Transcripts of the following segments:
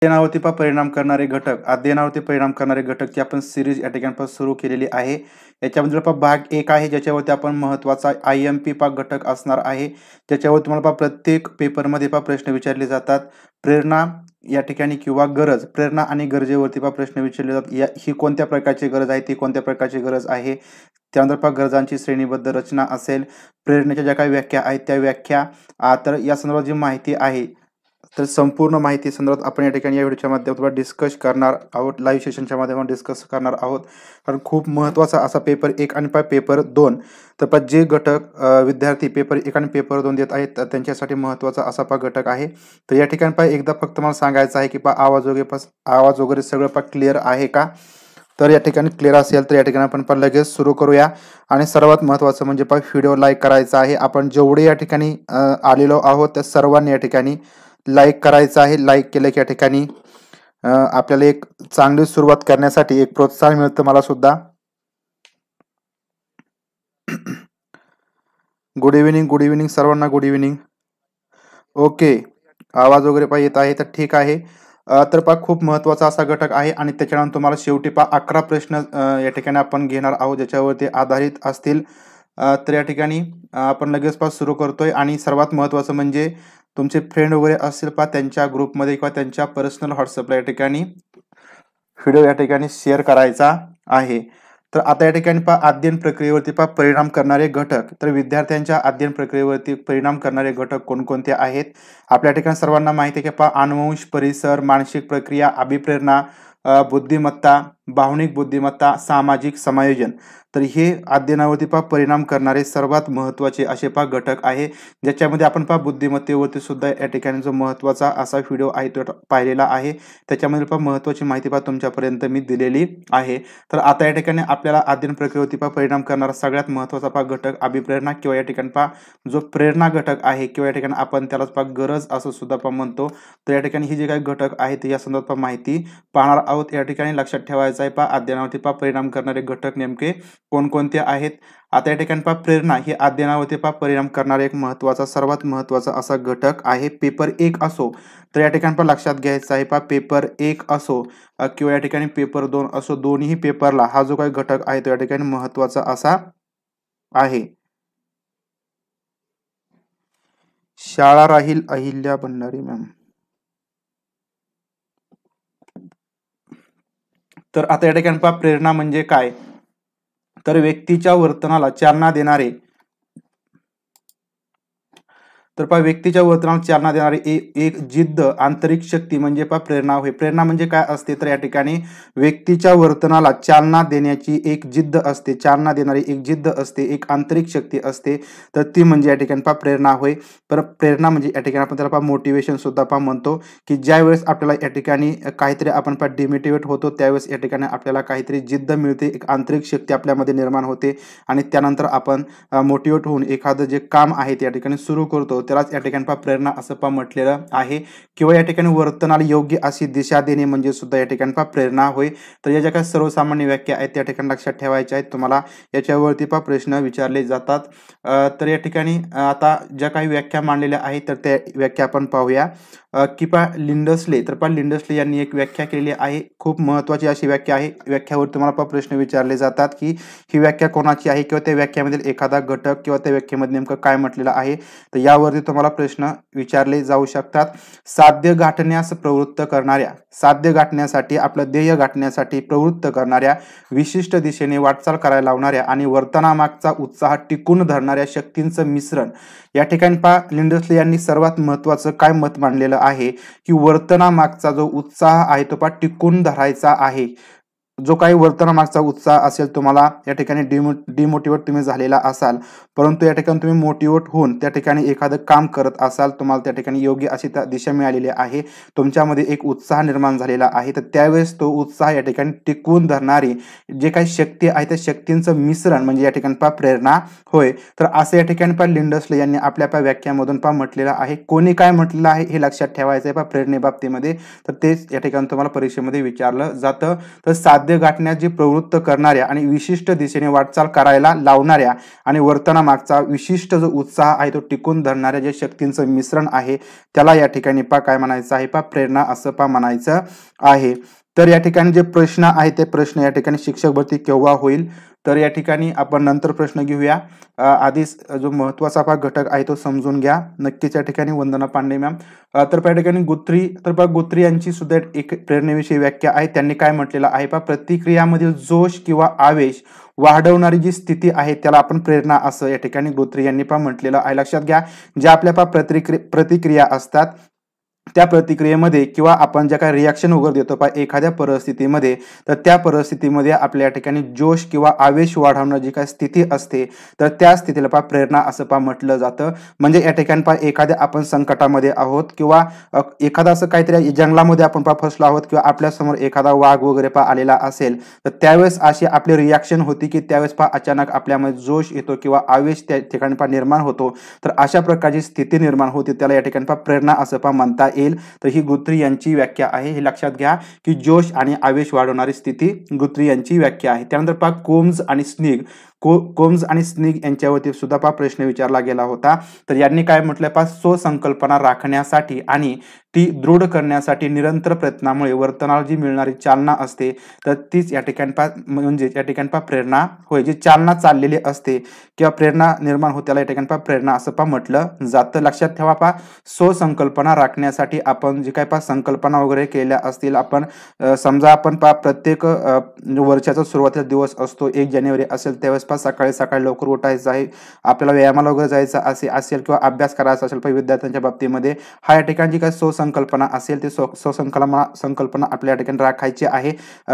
अध्ययनावरती परिणाम करणारे घटक, अध्ययनावरती परिणाम करणारे घटकची आपण सीरीज या ठिकाणी सुरू केलेली आहे. याच्यामध्ये भाग 1 आहे, ज्याच्यावरती आपण महत्त्वाचा IMP घटक असणार आहे. ज्याच्यावर तुम्हाला प्रत्येक पेपरमध्ये प्रश्न विचारले जातात. प्रेरणा या ठिकाणी किंवा गरज, प्रेरणा आणि गरजेवरती प्रश्न विचारले जातात. ही कोणत्या प्रकारची गरज आहे, ती कोणत्या प्रकारची गरज आहे. त्यानंतर गरजांची श्रेणीबद्ध रचना असेल, प्रेरणेच्या ज्या काही व्याख्या आहेत त्या व्याख्या, तर या संदर्भात जी माहिती आहे, तर संपूर्ण माहिती संदर्भात आपण या ठिकाणी या व्हिडिओच्या माध्यमातून डिस्कस करणार आहोत. लाईव्ह सेशनच्या माध्यमातून डिस्कस करणार आहोत. कारण खूप महत्त्वाचा असा पेपर 1 आणि पेपर 2, तर जे घटक विद्यार्थी पेपर 1 आणि पेपर 2 देत आहेत त्यांच्यासाठी महत्त्वाचा असा घटक आहे. तर या ठिकाणी एकदा फक्त मला सांगायचं आहे की आवाज वगैरे सगळं क्लिअर आहे का. तर या ठिकाणी क्लिअर असेल तर या ठिकाणी आपण लगेच सुरू करूया. आणि सर्वात महत्त्वाचं म्हणजे व्हिडिओ लाईक करायचा आहे. आपण जेवढे या ठिकाणी आलेलो आहोत त्या सर्वांनी या ठिकाणी लाईक करायचं आहे. लाईक केलं की या ठिकाणी आपल्याला एक चांगली सुरुवात करण्यासाठी एक प्रोत्साहन मिळतं. मला सुद्धा गुड इव्हिनिंग सर्वांना, गुड इव्हिनिंग. ओके, आवाज वगैरे येत आहे तर ठीक आहे. तर खूप महत्त्वाचा असा घटक आहे आणि त्याच्यानंतर तुम्हाला शेवटी 11 प्रश्न या ठिकाणी आपण घेणार आहोत ज्याच्यावरती आधारित असतील. तर या ठिकाणी आपण लगेच सुरू करतोय. आणि सर्वात महत्त्वाचं म्हणजे तुमचे फ्रेंड वगैरे असतील त्यांच्या ग्रुपमध्ये किंवा त्यांच्या पर्सनल व्हॉट्सअपला या ठिकाणी व्हिडिओ या ठिकाणी शेअर करायचा आहे. तर आता या ठिकाणी अध्ययन प्रक्रियेवरती परिणाम करणारे घटक, तर विद्यार्थ्यांच्या अध्ययन प्रक्रियेवरती परिणाम करणारे घटक कोणकोणते आहेत. आपल्या ठिकाणी सर्वांना माहिती आहे की अनुवंश, परिसर, मानसिक प्रक्रिया, अभिप्रेरणा, बुद्धिमत्ता, भावनिक बुद्धिमत्ता, सामाजिक समायोजन. तर हे अध्ययनावरती परिणाम करणारे सर्वात महत्त्वाचे असे घटक आहे, ज्याच्यामध्ये आपण बुद्धिमत्तेवरती सुद्धा या ठिकाणी जो महत्त्वाचा असा व्हिडिओ आहे तो पाहिलेला आहे. त्याच्यामध्ये महत्त्वाची माहिती तुमच्यापर्यंत मी दिलेली आहे. तर आता या ठिकाणी आपल्याला अध्ययन प्रक्रियेवरती परिणाम करणारा सगळ्यात महत्त्वाचा घटक अभिप्रेरणा किंवा या ठिकाणी जो प्रेरणा घटक आहे किंवा या ठिकाणी आपण त्याला गरज असं सुद्धा म्हणतो. तर या ठिकाणी ही जे काही घटक आहेत या संदर्भात माहिती पाहणार आहोत. या ठिकाणी लक्षात ठेवायचं आहे अध्ययनावरती परिणाम करणारे घटक नेमके कोणकोणते आहेत. आता या ठिकाणी प्रेरणा ही अध्ययनावरती परिणाम करणारा एक सर्वात महत्त्वाचा असा घटक आहे. पेपर 1 असो तर या ठिकाणी लक्षात घ्यायचं आहे पेपर 1 असो किंवा या ठिकाणी पेपर 2 असो, दोन्ही पेपरला हा जो काही घटक आहे तो या ठिकाणी महत्त्वाचा असा आहे. शाळा राहील अहिल्या भंडारी मॅम. तर आता या ठिकाणी प्रेरणा म्हणजे काय, तर व्यक्तीच्या वर्तनाला चालना देणारे, तर व्यक्तीच्या वर्तनाला चालना देणारी एक जिद्द, आंतरिक शक्ती म्हणजे प्रेरणा होय. प्रेरणा म्हणजे काय असते, तर या ठिकाणी व्यक्तीच्या वर्तनाला चालना देण्याची एक जिद्द असते, चालना देणारी एक जिद्द असते, एक आंतरिक शक्ती असते, तर ती म्हणजे या ठिकाणी प्रेरणा होय. तर प्रेरणा म्हणजे या ठिकाणी आपण त्याला मोटिवेशन सुद्धा म्हणतो, की ज्या वेळेस आपल्याला या ठिकाणी काहीतरी आपण डिमोटिवेट होतो त्यावेळेस या ठिकाणी आपल्याला काहीतरी जिद्द मिळते, एक आंतरिक शक्ती आपल्यामध्ये निर्माण होते आणि त्यानंतर आपण मोटिवेट होऊन एखादं जे काम आहे त्या ठिकाणी सुरू करतो त्यालाच या ठिकाणी प्रेरणा असं म्हटलेलं आहे. किंवा या ठिकाणी वर्तनाला योग्य अशी दिशा देणे म्हणजे सुद्धा या ठिकाणी प्रेरणा होय. तर या ज्या काही सर्वसामान्य व्याख्या आहेत त्या ठिकाणी लक्षात ठेवायच्या आहेत. तुम्हाला याच्यावरती प्रश्न विचारले जातात. तर या ठिकाणी आता ज्या काही व्याख्या मांडलेल्या आहेत तर त्या व्याख्या आपण पाहूया. की लिंडसले, तर लिंडसले यांनी एक व्याख्या केलेली आहे, खूप महत्त्वाची अशी व्याख्या आहे. व्याख्यावर तुम्हाला प्रश्न विचारले जातात की ही व्याख्या कोणाची आहे किंवा त्या व्याख्यामधील एखादा घटक किंवा त्या व्याख्येमध्ये नेमकं काय म्हटलेलं आहे. तर यावरती तुम्हाला प्रश्न विचारले जाऊ शकतात. साध्य गाठण्यास प्रवृत्त करणाऱ्या, साध्य गाठण्यासाठी आपलं ध्येय गाठण्यासाठी प्रवृत्त करणाऱ्या, विशिष्ट दिशेने वाटचाल करायला लावणाऱ्या आणि वर्तनामागचा उत्साह टिकून धरणाऱ्या शक्तींचं मिश्रण. या ठिकाणी लिंडसले यांनी सर्वात महत्त्वाचं काय मत मांडलेलं आहे की वर्तनामागचा जो उत्साह आहे तो टिकून धरायचा आहे. जो काही वर्तनामागचा उत्साह असेल तुम्हाला या ठिकाणी डिमोटिवेट तुम्ही झालेला असाल, परंतु या ठिकाणी तुम्ही मोटिवेट होऊन त्या ठिकाणी एखादं काम करत असाल, तुम्हाला त्या ठिकाणी योग्य अशी दिशा मिळालेली आहे, तुमच्यामध्ये एक उत्साह निर्माण झालेला आहे, तर त्यावेळेस तो उत्साह या ठिकाणी टिकवून धरणारी जे काही शक्ती आहे त्या शक्तींचं मिश्रण म्हणजे या ठिकाणी प्रेरणा होय. तर असं या ठिकाणी लिंडसले यांनी आपल्या व्याख्यामधून म्हटलेलं आहे. कोणी काय म्हटलेलं आहे हे लक्षात ठेवायचं आहे प्रेरणेबाबतीमध्ये, तर तेच या ठिकाणी तुम्हाला परीक्षेमध्ये विचारलं जातं. तर साध्य साध्य गाठण्यास जे प्रवृत्त करणाऱ्या आणि विशिष्ट दिशेने वाटचाल करायला लावणाऱ्या आणि वर्तनामागचा विशिष्ट जो उत्साह आहे तो टिकून धरणाऱ्या जे शक्तींचं मिश्रण आहे त्याला या ठिकाणी काय म्हणायचं आहे प्रेरणा असं म्हणायचं आहे. तर या ठिकाणी जे प्रश्न आहे ते प्रश्न या ठिकाणी शिक्षक भरती केव्हा होईल, तर या ठिकाणी आपण नंतर प्रश्न घेऊया. आधीच जो महत्वाचा घटक आहे तो समजून घ्या. नक्कीच या ठिकाणी वंदना पांडे मॅम. तर या ठिकाणी गुत्री यांची सुद्धा एक प्रेरणेविषयी व्याख्या आहे. त्यांनी काय म्हटलेलं आहे प्रतिक्रियामधील जोश किंवा आवेश वाढवणारी जी स्थिती आहे त्याला आपण प्रेरणा असं या ठिकाणी गुत्री यांनी म्हटलेलं आहे. लक्षात घ्या, ज्या आपल्या प्रतिक्रिया असतात त्या प्रतिक्रियेमध्ये किंवा आपण ज्या काही रिॲक्शन वगैरे देतो एखाद्या परिस्थितीमध्ये, तर त्या परिस्थितीमध्ये आपल्या या ठिकाणी जोश किंवा आवेश वाढवणं जी काही स्थिती असते तर त्या स्थितीला प्रेरणा असं म्हटलं जातं. म्हणजे या ठिकाणी एखाद्या आपण संकटामध्ये आहोत किंवा एखादा असं काहीतरी जंगलामध्ये आपण फसलो आहोत किंवा आपल्या समोर एखादा वाघ वगैरे आलेला असेल तर त्यावेळेस अशी आपली रिॲक्शन होती की त्यावेळेस अचानक आपल्यामध्ये जोश येतो किंवा आवेश त्या ठिकाणी निर्माण होतो. तर अशा प्रकारची स्थिती निर्माण होते त्याला या ठिकाणी प्रेरणा असं म्हणता येईल. तर ही गुत्री यांची व्याख्या आहे. हे लक्षात घ्या की जोश आणि आवेश वाढवणारी स्थिती गुत्री यांची व्याख्या आहे. त्यानंतर कोम्स आणि स्निग यांच्यावरती सुद्धा प्रश्न विचारला गेला होता. तर यांनी काय म्हटलं स्वसंकल्पना राखण्यासाठी आणि ती दृढ करण्यासाठी निरंतर प्रयत्नामुळे वर्तनाला जी मिळणारी चालना असते तर तीच या ठिकाणी म्हणजे या ठिकाणी प्रेरणा होय. जी चालना चाललेली असते किंवा प्रेरणा निर्माण होते त्याला या ठिकाणी प्रेरणा असं म्हटलं जातं. लक्षात ठेवा स्वसंकल्पना राखण्यासाठी आपण जे काय संकल्पना वगैरे केल्या असतील, आपण समजा आपण प्रत्येक वर्षाचा सुरुवातीचा दिवस असतो 1 जानेवारी असेल त्यावेळेस सकाळी लवकर उठायचं आहे, आपल्याला व्यायामाला वगैरे जायचं असेल किंवा अभ्यास करायचा असेल विद्यार्थ्यांच्या बाबतीमध्ये हा या ठिकाणी जी काही स्वसंकल्पना असेल ती स्वसंकल्पना आपल्या या ठिकाणी राखायची आहे,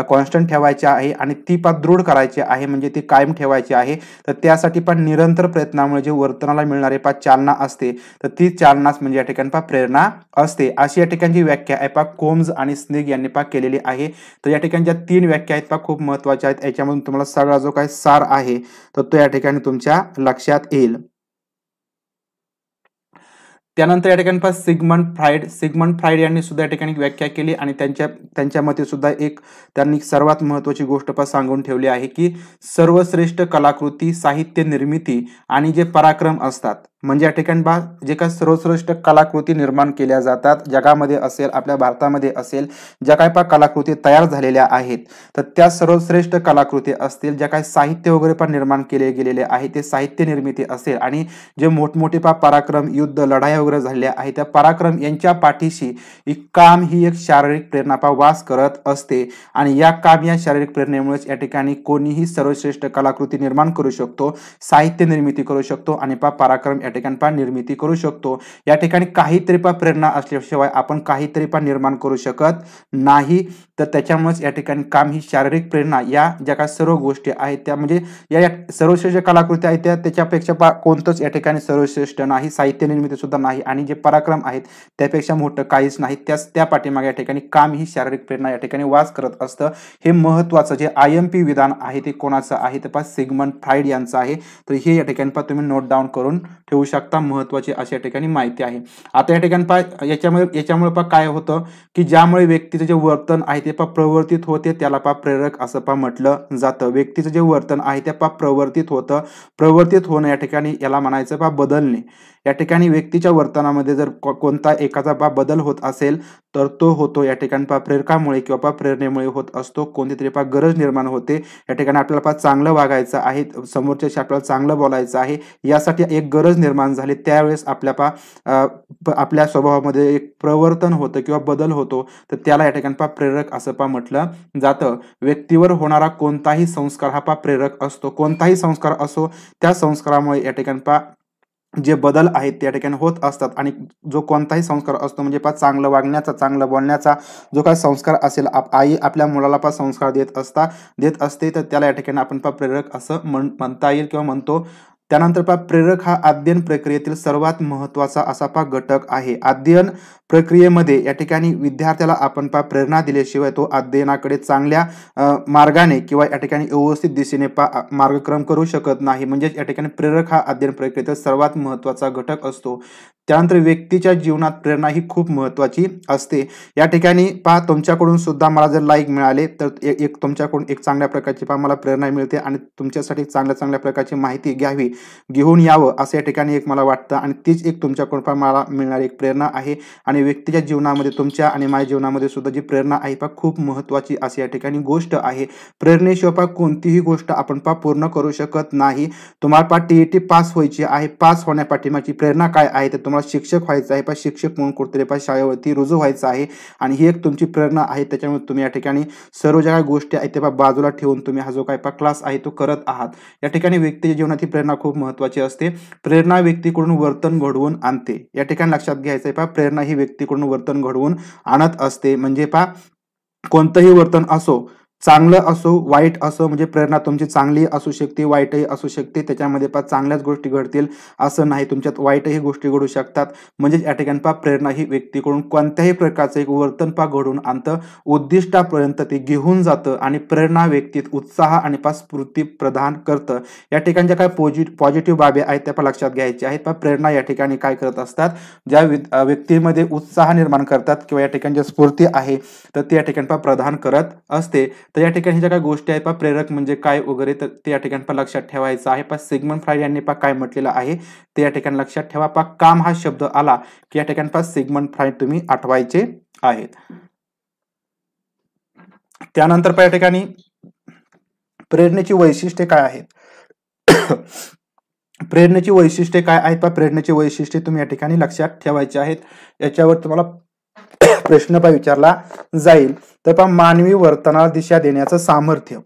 कॉन्स्टंट ठेवायची आहे आणि ती दृढ करायची आहे, म्हणजे ती कायम ठेवायची आहे. तर त्यासाठी निरंतर प्रयत्नामुळे जे वर्तनाला मिळणारे चालना असते तर ती चालनाच म्हणजे या ठिकाणी प्रेरणा असते. अशी या ठिकाणी व्याख्या आहे कोम्स आणि स्निग यांनी केलेली आहे. तर या ठिकाणी ज्या 3 व्याख्या आहेत खूप महत्वाच्या आहेत. याच्यामधून तुम्हाला सगळा जो काही सार आहे तर तो या ठिकाणी तुमच्या लक्षात येईल. त्यानंतर या ठिकाणी सिगमंड फ्राइड यांनी सुद्धा या ठिकाणी व्याख्या केली आणि त्यांच्या मते सुद्धा त्यांनी सर्वात महत्वाची गोष्ट सांगून ठेवली आहे की सर्वश्रेष्ठ कलाकृती, साहित्य निर्मिती आणि जे पराक्रम असतात म्हणजे या ठिकाणी जे काही सर्वश्रेष्ठ कलाकृती निर्माण केल्या जातात जगामध्ये असेल, आपल्या भारतामध्ये असेल, ज्या काही कलाकृती तयार झालेल्या आहेत तर त्या सर्वश्रेष्ठ कलाकृती असतील, ज्या काही साहित्य वगैरे निर्माण केले गेलेले आहे ते साहित्य निर्मिती असेल आणि जे मोठमोठे पराक्रम, युद्ध, लढाई वगैरे झालेल्या आहेत त्या पराक्रम यांच्या पाठीशी काम ही एक शारीरिक प्रेरणा वास करत असते आणि या शारीरिक प्रेरणेमुळेच या ठिकाणी कोणीही सर्वश्रेष्ठ कलाकृती निर्माण करू शकतो, साहित्य निर्मिती करू शकतो आणि पराक्रम या ठिकाणी निर्मिती करू शकतो. या ठिकाणी काहीतरी प्रेरणा असल्याशिवाय आपण काहीतरी निर्माण करू शकत नाही. तर त्याच्यामुळेच या ठिकाणी काम ही शारीरिक प्रेरणा या ज्या काही सर्व गोष्टी आहेत त्या म्हणजे या सर्वश्रेष्ठ कलाकृती आहेत त्याच्यापेक्षा कोणतंच या ठिकाणी सर्वश्रेष्ठ नाही, साहित्य निर्मिती सुद्धा नाही आणि जे पराक्रम आहेत त्यापेक्षा मोठं काहीच नाही. त्या पाठीमागे या ठिकाणी काम ही शारीरिक प्रेरणा या ठिकाणी वास करत असतं. हे महत्वाचं जे IMP विधान आहे ते कोणाचं आहे तर सिगमंड फ्राइड यांचं आहे. तर हे या ठिकाणी तुम्ही नोट डाऊन करून ठेवू शकता, महत्वाची अशा ठिकाणी माहिती आहे. आता या ठिकाणी याच्यामुळे काय होतं की ज्यामुळे व्यक्तीचं जे वर्तन आहे ते प्रवर्तित होते त्याला प्रेरक असं म्हटलं जातं. व्यक्तीचं जे वर्तन आहे ते प्रवर्तित होतं. प्रवर्तित होणं या ठिकाणी याला म्हणायचं बदलणे. या ठिकाणी व्यक्तीच्या वर्तनामध्ये जर कोणता एखादा बदल होत असेल तर तो होतो या ठिकाणी प्रेरकामुळे किंवा प्रेरणेमुळे होत असतो. कोणतीतरी गरज निर्माण होते. या ठिकाणी आपल्याला चांगलं वागायचं आहे, समोरच्याशी आपल्याला चांगलं बोलायचं आहे, यासाठी एक गरज निर्माण झाली त्यावेळेस आपल्या स्वभावामध्ये एक प्रवर्तन होतं किंवा बदल होतो तर त्याला या ठिकाणी प्रेरक असं म्हटलं जातं. व्यक्तीवर होणारा कोणताही संस्कार हा प्रेरक असतो. कोणताही संस्कार असो त्या संस्कारामुळे या ठिकाणी जे बदल आहेत त्या ठिकाणी होत असतात आणि जो कोणताही संस्कार असतो म्हणजे चांगलं वागण्याचा, चांगलं बोलण्याचा जो काही संस्कार असेल, आई आपल्या मुलाला संस्कार देत असते तर त्याला या ठिकाणी आपण प्रेरक असं म्हणता येईल किंवा म्हणतो. त्यानंतर प्रेरक हा अध्ययन प्रक्रियेतील सर्वात महत्वाचा असा घटक आहे. अध्ययन प्रक्रियेमध्ये या ठिकाणी विद्यार्थ्याला आपण प्रेरणा दिल्याशिवाय तो अध्ययनाकडे चांगल्या मार्गाने किंवा या ठिकाणी व्यवस्थित दिशेने मार्गक्रम करू शकत नाही. म्हणजे या ठिकाणी प्रेरक हा अध्ययन प्रक्रियेतील सर्वात महत्वाचा घटक असतो. त्यानंतर व्यक्तीच्या जीवनात प्रेरणा ही खूप महत्त्वाची असते. या ठिकाणी पहा तुमच्याकडून सुद्धा मला जर लाईक मिळाले तर एक तुमच्याकडून एक चांगल्या प्रकारची पहा मला प्रेरणा मिळते आणि तुमच्यासाठी चांगल्या प्रकारची माहिती घेऊन यावं असं या ठिकाणी एक मला वाटतं आणि तीच एक तुमच्याकडून पहा मला मिळणारी एक प्रेरणा आहे. आणि व्यक्तीच्या जीवनामध्ये तुमच्या आणि माझ्या जीवनामध्ये सुद्धा जी प्रेरणा आहे पहा खूप महत्त्वाची अशी या ठिकाणी गोष्ट आहे. प्रेरणेशिवाय पहा कोणतीही गोष्ट आपण पहा पूर्ण करू शकत नाही. तुम्हाला पहा TET पास व्हायची आहे. पास होण्यापाठीमागची प्रेरणा काय आहे तर तुम्हाला शिक्षक व्हायचं आहे. पहा शिक्षक म्हणून कुठेतरी पहा शाळेवरती रुजू व्हायचं आहे आणि ही एक तुमची प्रेरणा आहे. त्याच्यामुळे तुम्ही या ठिकाणी सर्व ज्या काही गोष्टी आहेत त्या बाजूला ठेवून तुम्ही हा जो काही क्लास आहे तो करत आहात. या ठिकाणी व्यक्तीच्या जीवनात ही प्रेरणा खूप महत्त्वाची असते. प्रेरणा व्यक्तीकडून वर्तन घडवून आणते. या ठिकाणी लक्षात घ्यायचं आहे पहा प्रेरणा ही व्यक्तीकडून वर्तन घडवून आणत असते. म्हणजे पहा कोणतंही वर्तन असो, चांगलं असो वाईट असो, म्हणजे प्रेरणा तुमची चांगली असू शकते, वाईटही असू शकते. त्याच्यामध्ये पहा चांगल्याच गोष्टी घडतील असं नाही, तुमच्यात वाईटही गोष्टी घडू शकतात. म्हणजे या ठिकाणी पहा प्रेरणा ही व्यक्तीकडून कोणत्याही प्रकारचं एक वर्तन पहा घडून आणतं, उद्दिष्टापर्यंत ते घेऊन जातं आणि प्रेरणा व्यक्तीत उत्साह आणि पहा स्फूर्ती प्रदान करतं. या ठिकाणी ज्या काही पॉझिटिव्ह बाबी आहेत त्या पण लक्षात घ्यायच्या आहेत. पहा प्रेरणा या ठिकाणी काय करत असतात, ज्या व्यक्तीमध्ये उत्साह निर्माण करतात किंवा या ठिकाणी जी स्फूर्ती आहे तर ते या ठिकाणी पहा प्रदान करत असते. तर या ठिकाणी ज्या काही गोष्टी आहेत पहा प्रेरक म्हणजे काय वगैरे तर ते या ठिकाणी पण लक्षात ठेवायचं आहे. पहा सिग्मंड फ्राईड यांनी पहा काय म्हटलेलं आहे ते या ठिकाणी लक्षात ठेवा. पहा काम हा शब्द आला की या ठिकाणी पहा सिग्मंड फ्राईड तुम्ही आठवायचे आहेत. त्यानंतर पहा या ठिकाणी प्रेरणेची वैशिष्ट्ये काय आहेत प्रेरणेची वैशिष्ट्ये काय आहेत पहा प्रेरणेची वैशिष्ट्ये तुम्ही या ठिकाणी लक्षात ठेवायचे आहेत. याच्यावर तुम्हाला प्रश्न पहा विचारला जाईल. तर पहा मानवी वर्तनाला दिशा देण्याचं सामर्थ्य.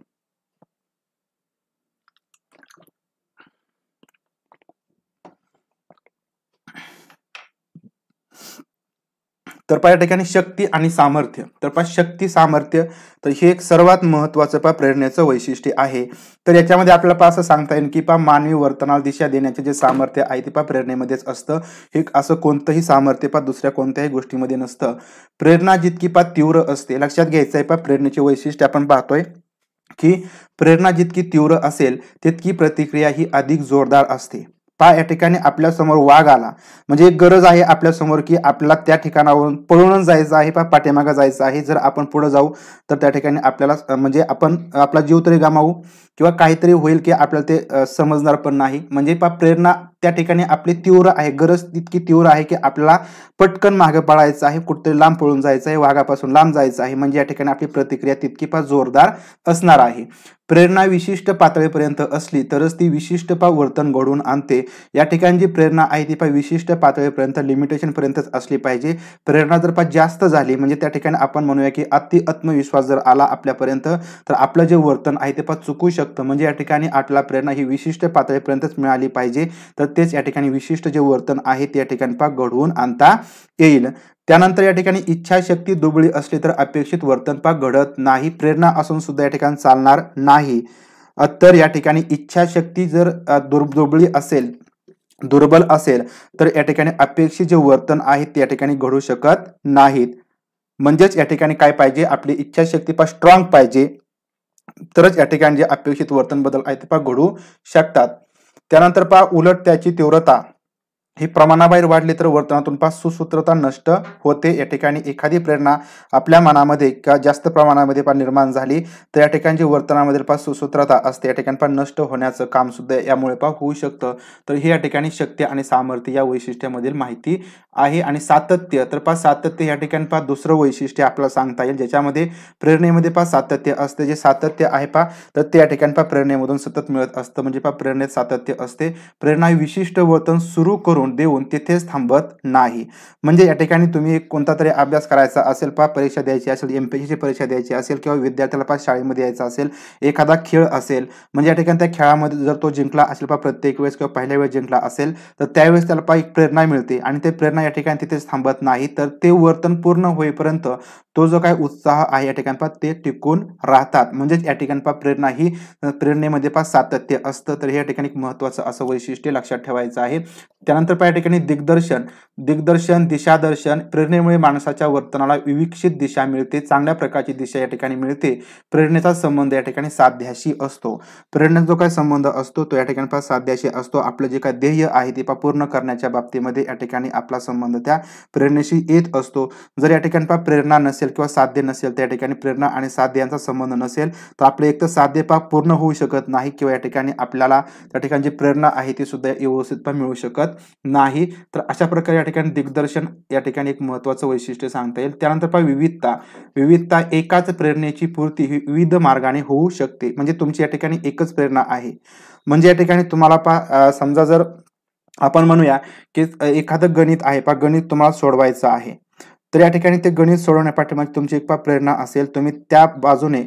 तर पहा या ठिकाणी शक्ती आणि सामर्थ्य. तर पहा शक्ती सामर्थ्य तर हे एक सर्वात महत्वाचं पहा प्रेरणेचं वैशिष्ट्य आहे. तर याच्यामध्ये आपल्याला पहा असं सांगता येईल की पहा मानवी वर्तनाला दिशा देण्याचे जे सामर्थ्य आहे ते पहा प्रेरणेमध्येच असतं. हे असं कोणतंही सामर्थ्य पहा दुसऱ्या कोणत्याही गोष्टीमध्ये नसतं. प्रेरणा जितकी पहा तीव्र असते, लक्षात घ्यायचं आहे पहा प्रेरणेचे वैशिष्ट्य आपण पाहतोय की प्रेरणा जितकी तीव्र असेल तितकी प्रतिक्रिया ही अधिक जोरदार असते. पहा या ठिकाणी आपल्या समोर वाघ आला म्हणजे एक गरज आहे आपल्या समोर की आपल्याला त्या ठिकाणावरून पळून जायचं आहे, पहा पाठीमागे जायचं आहे. जर आपण पुढे जाऊ तर त्या ठिकाणी आपल्याला म्हणजे आपण आपला जीव तरी गमावू किंवा काहीतरी होईल की आपल्याला ते समजणार पण नाही. म्हणजे पहा प्रेरणा त्या ठिकाणी आपली तीव्र आहे, गरज तितकी तीव्र आहे की आपल्याला पटकन मागे पळायचं आहे, कुठेतरी लांब पळून जायचं आहे, वाघापासून लांब जायचं आहे. म्हणजे या ठिकाणी आपली प्रतिक्रिया तितकी पहा जोरदार असणार आहे. प्रेरणा विशिष्ट पातळीपर्यंत असली तरच ती विशिष्ट पहा वर्तन घडवून आणते. या ठिकाणी जी प्रेरणा आहे ती पहा विशिष्ट पातळीपर्यंत लिमिटेशन पर्यंतच असली पाहिजे. प्रेरणा जर पहा जास्त झाली म्हणजे त्या ठिकाणी आपण म्हणूया की अति आत्मविश्वास जर आला आपल्यापर्यंत तर आपलं जे वर्तन आहे ते पहा चुकू शकतं. म्हणजे या ठिकाणी आपल्याला प्रेरणा ही विशिष्ट पातळीपर्यंतच मिळाली पाहिजे तर तेच या ठिकाणी विशिष्ट जे वर्तन आहे ते या ठिकाणी पहा घडवून आणता येईल. त्यानंतर या ठिकाणी इच्छाशक्ती दुबळी असली तर अपेक्षित वर्तन पहा घडत नाही. प्रेरणा असून सुद्धा या ठिकाणी चालणार नाही. तर या ठिकाणी इच्छाशक्ती जर दुर्बल असेल तर या ठिकाणी अपेक्षित जे वर्तन आहे ते या ठिकाणी घडू शकत नाहीत. म्हणजेच या ठिकाणी काय पाहिजे, आपली इच्छाशक्ती पहा स्ट्रॉंग पाहिजे तरच या ठिकाणी जे अपेक्षित वर्तन बदल आहे ते पहा घडू शकतात. त्यानंतर पहा उलट त्याची तीव्रता ही प्रमाणाबाहेर वाढली तर वर्तनातून पहा सुसूत्रता नष्ट होते. या ठिकाणी एखादी प्रेरणा आपल्या मनामध्ये किंवा जास्त प्रमाणामध्ये पहा निर्माण झाली तर या ठिकाणी जी वर्तनामध्ये पहा सुसूत्रता असते या ठिकाणी पहा नष्ट होण्याचं काम सुद्धा यामुळे पहा होऊ शकतं. तर हे या ठिकाणी शक्ती आणि सामर्थ्य या वैशिष्ट्यामधील माहिती आहे. आणि सातत्य तर पहा सातत्य या ठिकाणी पहा दुसरं वैशिष्ट्य आपल्याला सांगता येईल ज्याच्यामध्ये प्रेरणेमध्ये पहा सातत्य असते. जे सातत्य आहे पहा तर ते या ठिकाणी पहा प्रेरणेमधून सतत मिळत असतं. म्हणजे पहा प्रेरणेत सातत्य असते. प्रेरणा विशिष्ट वर्तन सुरू करून देऊन तिथेच थांबत नाही. म्हणजे या ठिकाणी तुम्ही कोणता तरी अभ्यास करायचा असेल पहा, परीक्षा द्यायची असेल, MPSC ची परीक्षा द्यायची असेल किंवा विद्यार्थ्याला पहा शाळेमध्ये यायचं असेल, एखादा खेळ असेल म्हणजे या ठिकाणी त्या खेळामध्ये जर तो जिंकला असेल पहा प्रत्येक वेळेस किंवा पहिल्या वेळेस जिंकला असेल तर त्यावेळेस त्याला पहा एक प्रेरणा मिळते आणि ते प्रेरणा या ठिकाणी तिथेच थांबत नाही. तर ते वर्तन पूर्ण होईपर्यंत तो जो काय उत्साह आहे या ठिकाणी पहा ते टिकून राहतात. म्हणजेच या ठिकाणी पहा प्रेरणा ही प्रेरणेमध्ये पहा सातत्य असतं. तर या ठिकाणी एक महत्त्वाचं असं वैशिष्ट्य लक्षात ठेवायचं आहे. त्यानंतर पहा या ठिकाणी दिग्दर्शन, दिशादर्शन प्रेरणेमुळे माणसाच्या वर्तनाला विविकसित दिशा मिळते, चांगल्या प्रकारची दिशा या ठिकाणी मिळते. प्रेरणेचा संबंध या ठिकाणी साध्याशी असतो. प्रेरणेचा जो काही संबंध असतो तो या ठिकाणी पहा साध्याशी असतो. आपलं जे काही ध्येय आहे ते पहा पूर्ण करण्याच्या बाबतीमध्ये या ठिकाणी आपला संबंध त्या प्रेरणेशी येत असतो. जर या ठिकाणी पहा प्रेरणा नसेल किंवा साध्य नसेल तर या ठिकाणी प्रेरणा आणि साध्य यांचा संबंध नसेल तर आपले एक तर साध्य पहा पूर्ण होऊ शकत नाही किंवा या ठिकाणी आपल्याला त्या ठिकाणी जी प्रेरणा आहे ती सुद्धा व्यवस्थित मिळू शकत नाही. तर अशा प्रकारे या ठिकाणी दिग्दर्शन या ठिकाणी एक महत्त्वाचं वैशिष्ट्य सांगता येईल. त्यानंतर पहा विविधता एकाच प्रेरणेची पूर्ती ही विविध मार्गाने होऊ शकते. म्हणजे तुमची या ठिकाणी एकच प्रेरणा आहे. म्हणजे या ठिकाणी तुम्हाला पहा समजा जर आपण म्हणूया की एखादं गणित आहे पहा गणित तुम्हाला सोडवायचं आहे. तर या ठिकाणी ते गणित सोडवण्यापाठीमागे तुमची एक प्रेरणा असेल. तुम्ही त्या बाजूने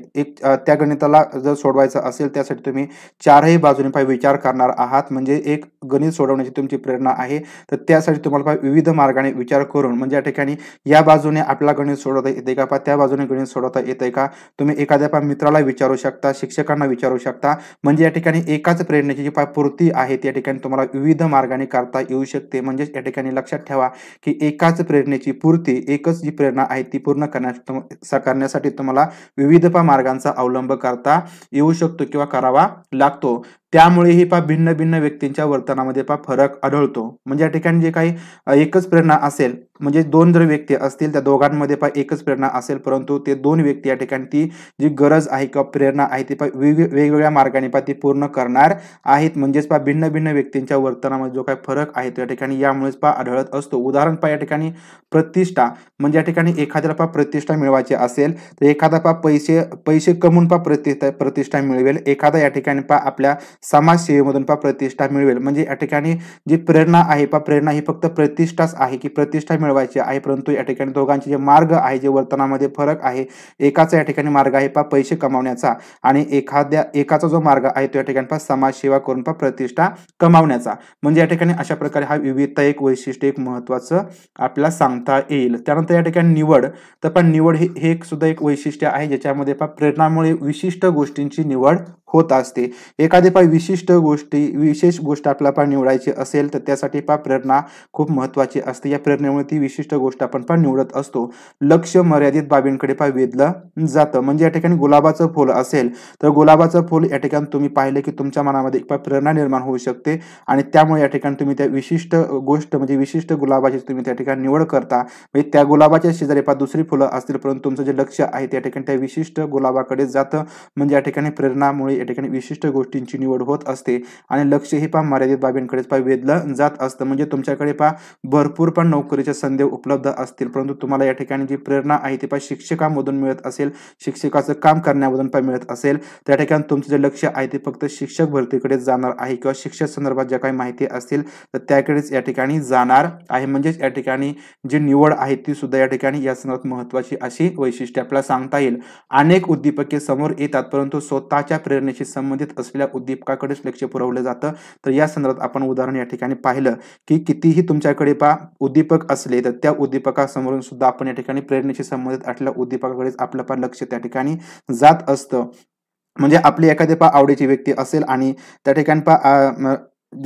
त्या गणिताला जर सोडवायचं असेल त्यासाठी तुम्ही चारही बाजूने विचार करणार आहात. म्हणजे एक गणित सोडवण्याची तुमची प्रेरणा आहे. तर त्यासाठी तुम्हाला विविध मार्गाने विचार करून म्हणजे या ठिकाणी या बाजूने आपल्याला गणित सोडवता येते का, त्या बाजूने गणित सोडवता येते का, तुम्ही एखाद्या मित्राला विचारू शकता, शिक्षकांना विचारू शकता. म्हणजे या ठिकाणी एकाच प्रेरणेची जी पूर्ती आहे त्या ठिकाणी तुम्हाला विविध मार्गाने करता येऊ शकते. म्हणजे या ठिकाणी लक्षात ठेवा की एकाच प्रेरणेची पूर्ती एकच जी प्रेरणा आहे ती पूर्ण करण्यासाठी तुम्हाला विविध मार्गांचा अवलंब करता येऊ शकतो किंवा करावा लागतो. त्यामुळेही भिन्न भिन्न व्यक्तींच्या वर्तनामध्ये फरक आढळतो. म्हणजे या ठिकाणी जे काही एकच प्रेरणा असेल म्हणजे दोन जर व्यक्ती असतील त्या दोघांमध्ये एकच प्रेरणा असेल परंतु ते दोन व्यक्ती या ठिकाणी ती जी गरज आहे किंवा प्रेरणा आहे ती वेगवेगळ्या मार्गाने ती पूर्ण करणार आहेत. म्हणजेच भिन्न भिन्न व्यक्तींच्या वर्तनामध्ये जो काही फरक आहे तो या ठिकाणी यामुळेच आढळत असतो. उदाहरण या ठिकाणी प्रतिष्ठा म्हणजे या ठिकाणी एखाद्याला प्रतिष्ठा मिळवायची असेल तर एखादा पैसे कमवून प्रतिष्ठा मिळवेल. एखादा या ठिकाणी आपल्या समाजसेवेमधून प्रतिष्ठा मिळवेल. म्हणजे या ठिकाणी जी प्रेरणा आहे प्रेरणा ही फक्त प्रतिष्ठाच आहे की प्रतिष्ठा मिळवायची आहे. परंतु या ठिकाणी दोघांचे जे मार्ग आहे जे वर्तनामध्ये फरक आहे. एकाचा या ठिकाणी मार्ग आहे पैसे कमावण्याचा आणि एकाचा जो मार्ग आहे तो या ठिकाणी समाजसेवा करून प्रतिष्ठा कमावण्याचा. म्हणजे या ठिकाणी अशा प्रकारे हा विविधता एक वैशिष्ट्य एक महत्त्वाचं आपल्याला सांगता येईल. त्यानंतर या ठिकाणी निवड तर निवड हे एक सुद्धा एक वैशिष्ट्य आहे ज्याच्यामध्ये प्रेरणामुळे विशिष्ट गोष्टींची निवड होत असते. एखादी विशेष गोष्ट आपल्याला निवडायची असेल तर त्यासाठी प्रेरणा खूप महत्त्वाची असते. या प्रेरणेमुळे ती विशिष्ट गोष्ट आपण निवडत असतो. लक्ष मर्यादित बाबींकडे वेधलं जातं. म्हणजे या ठिकाणी गुलाबाचं फूल असेल तर गुलाबाचं फूल या ठिकाणी तुम्ही पाहिले की तुमच्या मनामध्ये प्रेरणा निर्माण होऊ शकते आणि त्यामुळे या ठिकाणी तुम्ही त्या विशिष्ट गोष्ट म्हणजे विशिष्ट गुलाबाची तुम्ही त्या ठिकाणी निवड करता. म्हणजे त्या गुलाबाच्या शेजारी दुसरी फुलं असतील परंतु तुमचं जे लक्ष आहे त्या ठिकाणी त्या विशिष्ट गुलाबाकडे जातं. म्हणजे या ठिकाणी प्रेरणामुळे या ठिकाणी विशिष्ट गोष्टींची निवड होत असते आणि लक्ष ही मर्यादित बाबींकडे वेधलं जात असतं. म्हणजे तुमच्याकडे भरपूर नोकरीच्या संधी उपलब्ध असतील परंतु तुम्हाला या ठिकाणी जी प्रेरणा आहे ती शिक्षकांमधून मिळत असेल, शिक्षकाचं काम करण्यामधून मिळत असेल त्या ठिकाणी तुमचं जे लक्ष आहे ते फक्त शिक्षक भरतीकडे जाणार आहे किंवा शिक्षक संदर्भात ज्या काही माहिती असतील तर त्याकडेच या ठिकाणी जाणार आहे. म्हणजेच या ठिकाणी जी निवड आहे ती सुद्धा या ठिकाणी या संदर्भात महत्त्वाची अशी वैशिष्ट्ये आपल्याला सांगता येईल. अनेक उद्दीपके समोर येतात परंतु स्वतःच्या प्रेरणेशी संबंधित असलेल्या उद्दीपकाकडेच लक्ष पुरवले जातं. तर या संदर्भात आपण उदाहरण या ठिकाणी पाहिलं की कितीही तुमच्याकडे उद्दीपक असले तर त्या उद्दीपकासमोरून सुद्धा आपण या ठिकाणी प्रेरणेशी संबंधित असलेल्या उद्दीपकाकडेच आपलं लक्ष त्या ठिकाणी जात असतं. म्हणजे आपली एखादी आवडीची व्यक्ती असेल आणि त्या ठिकाणी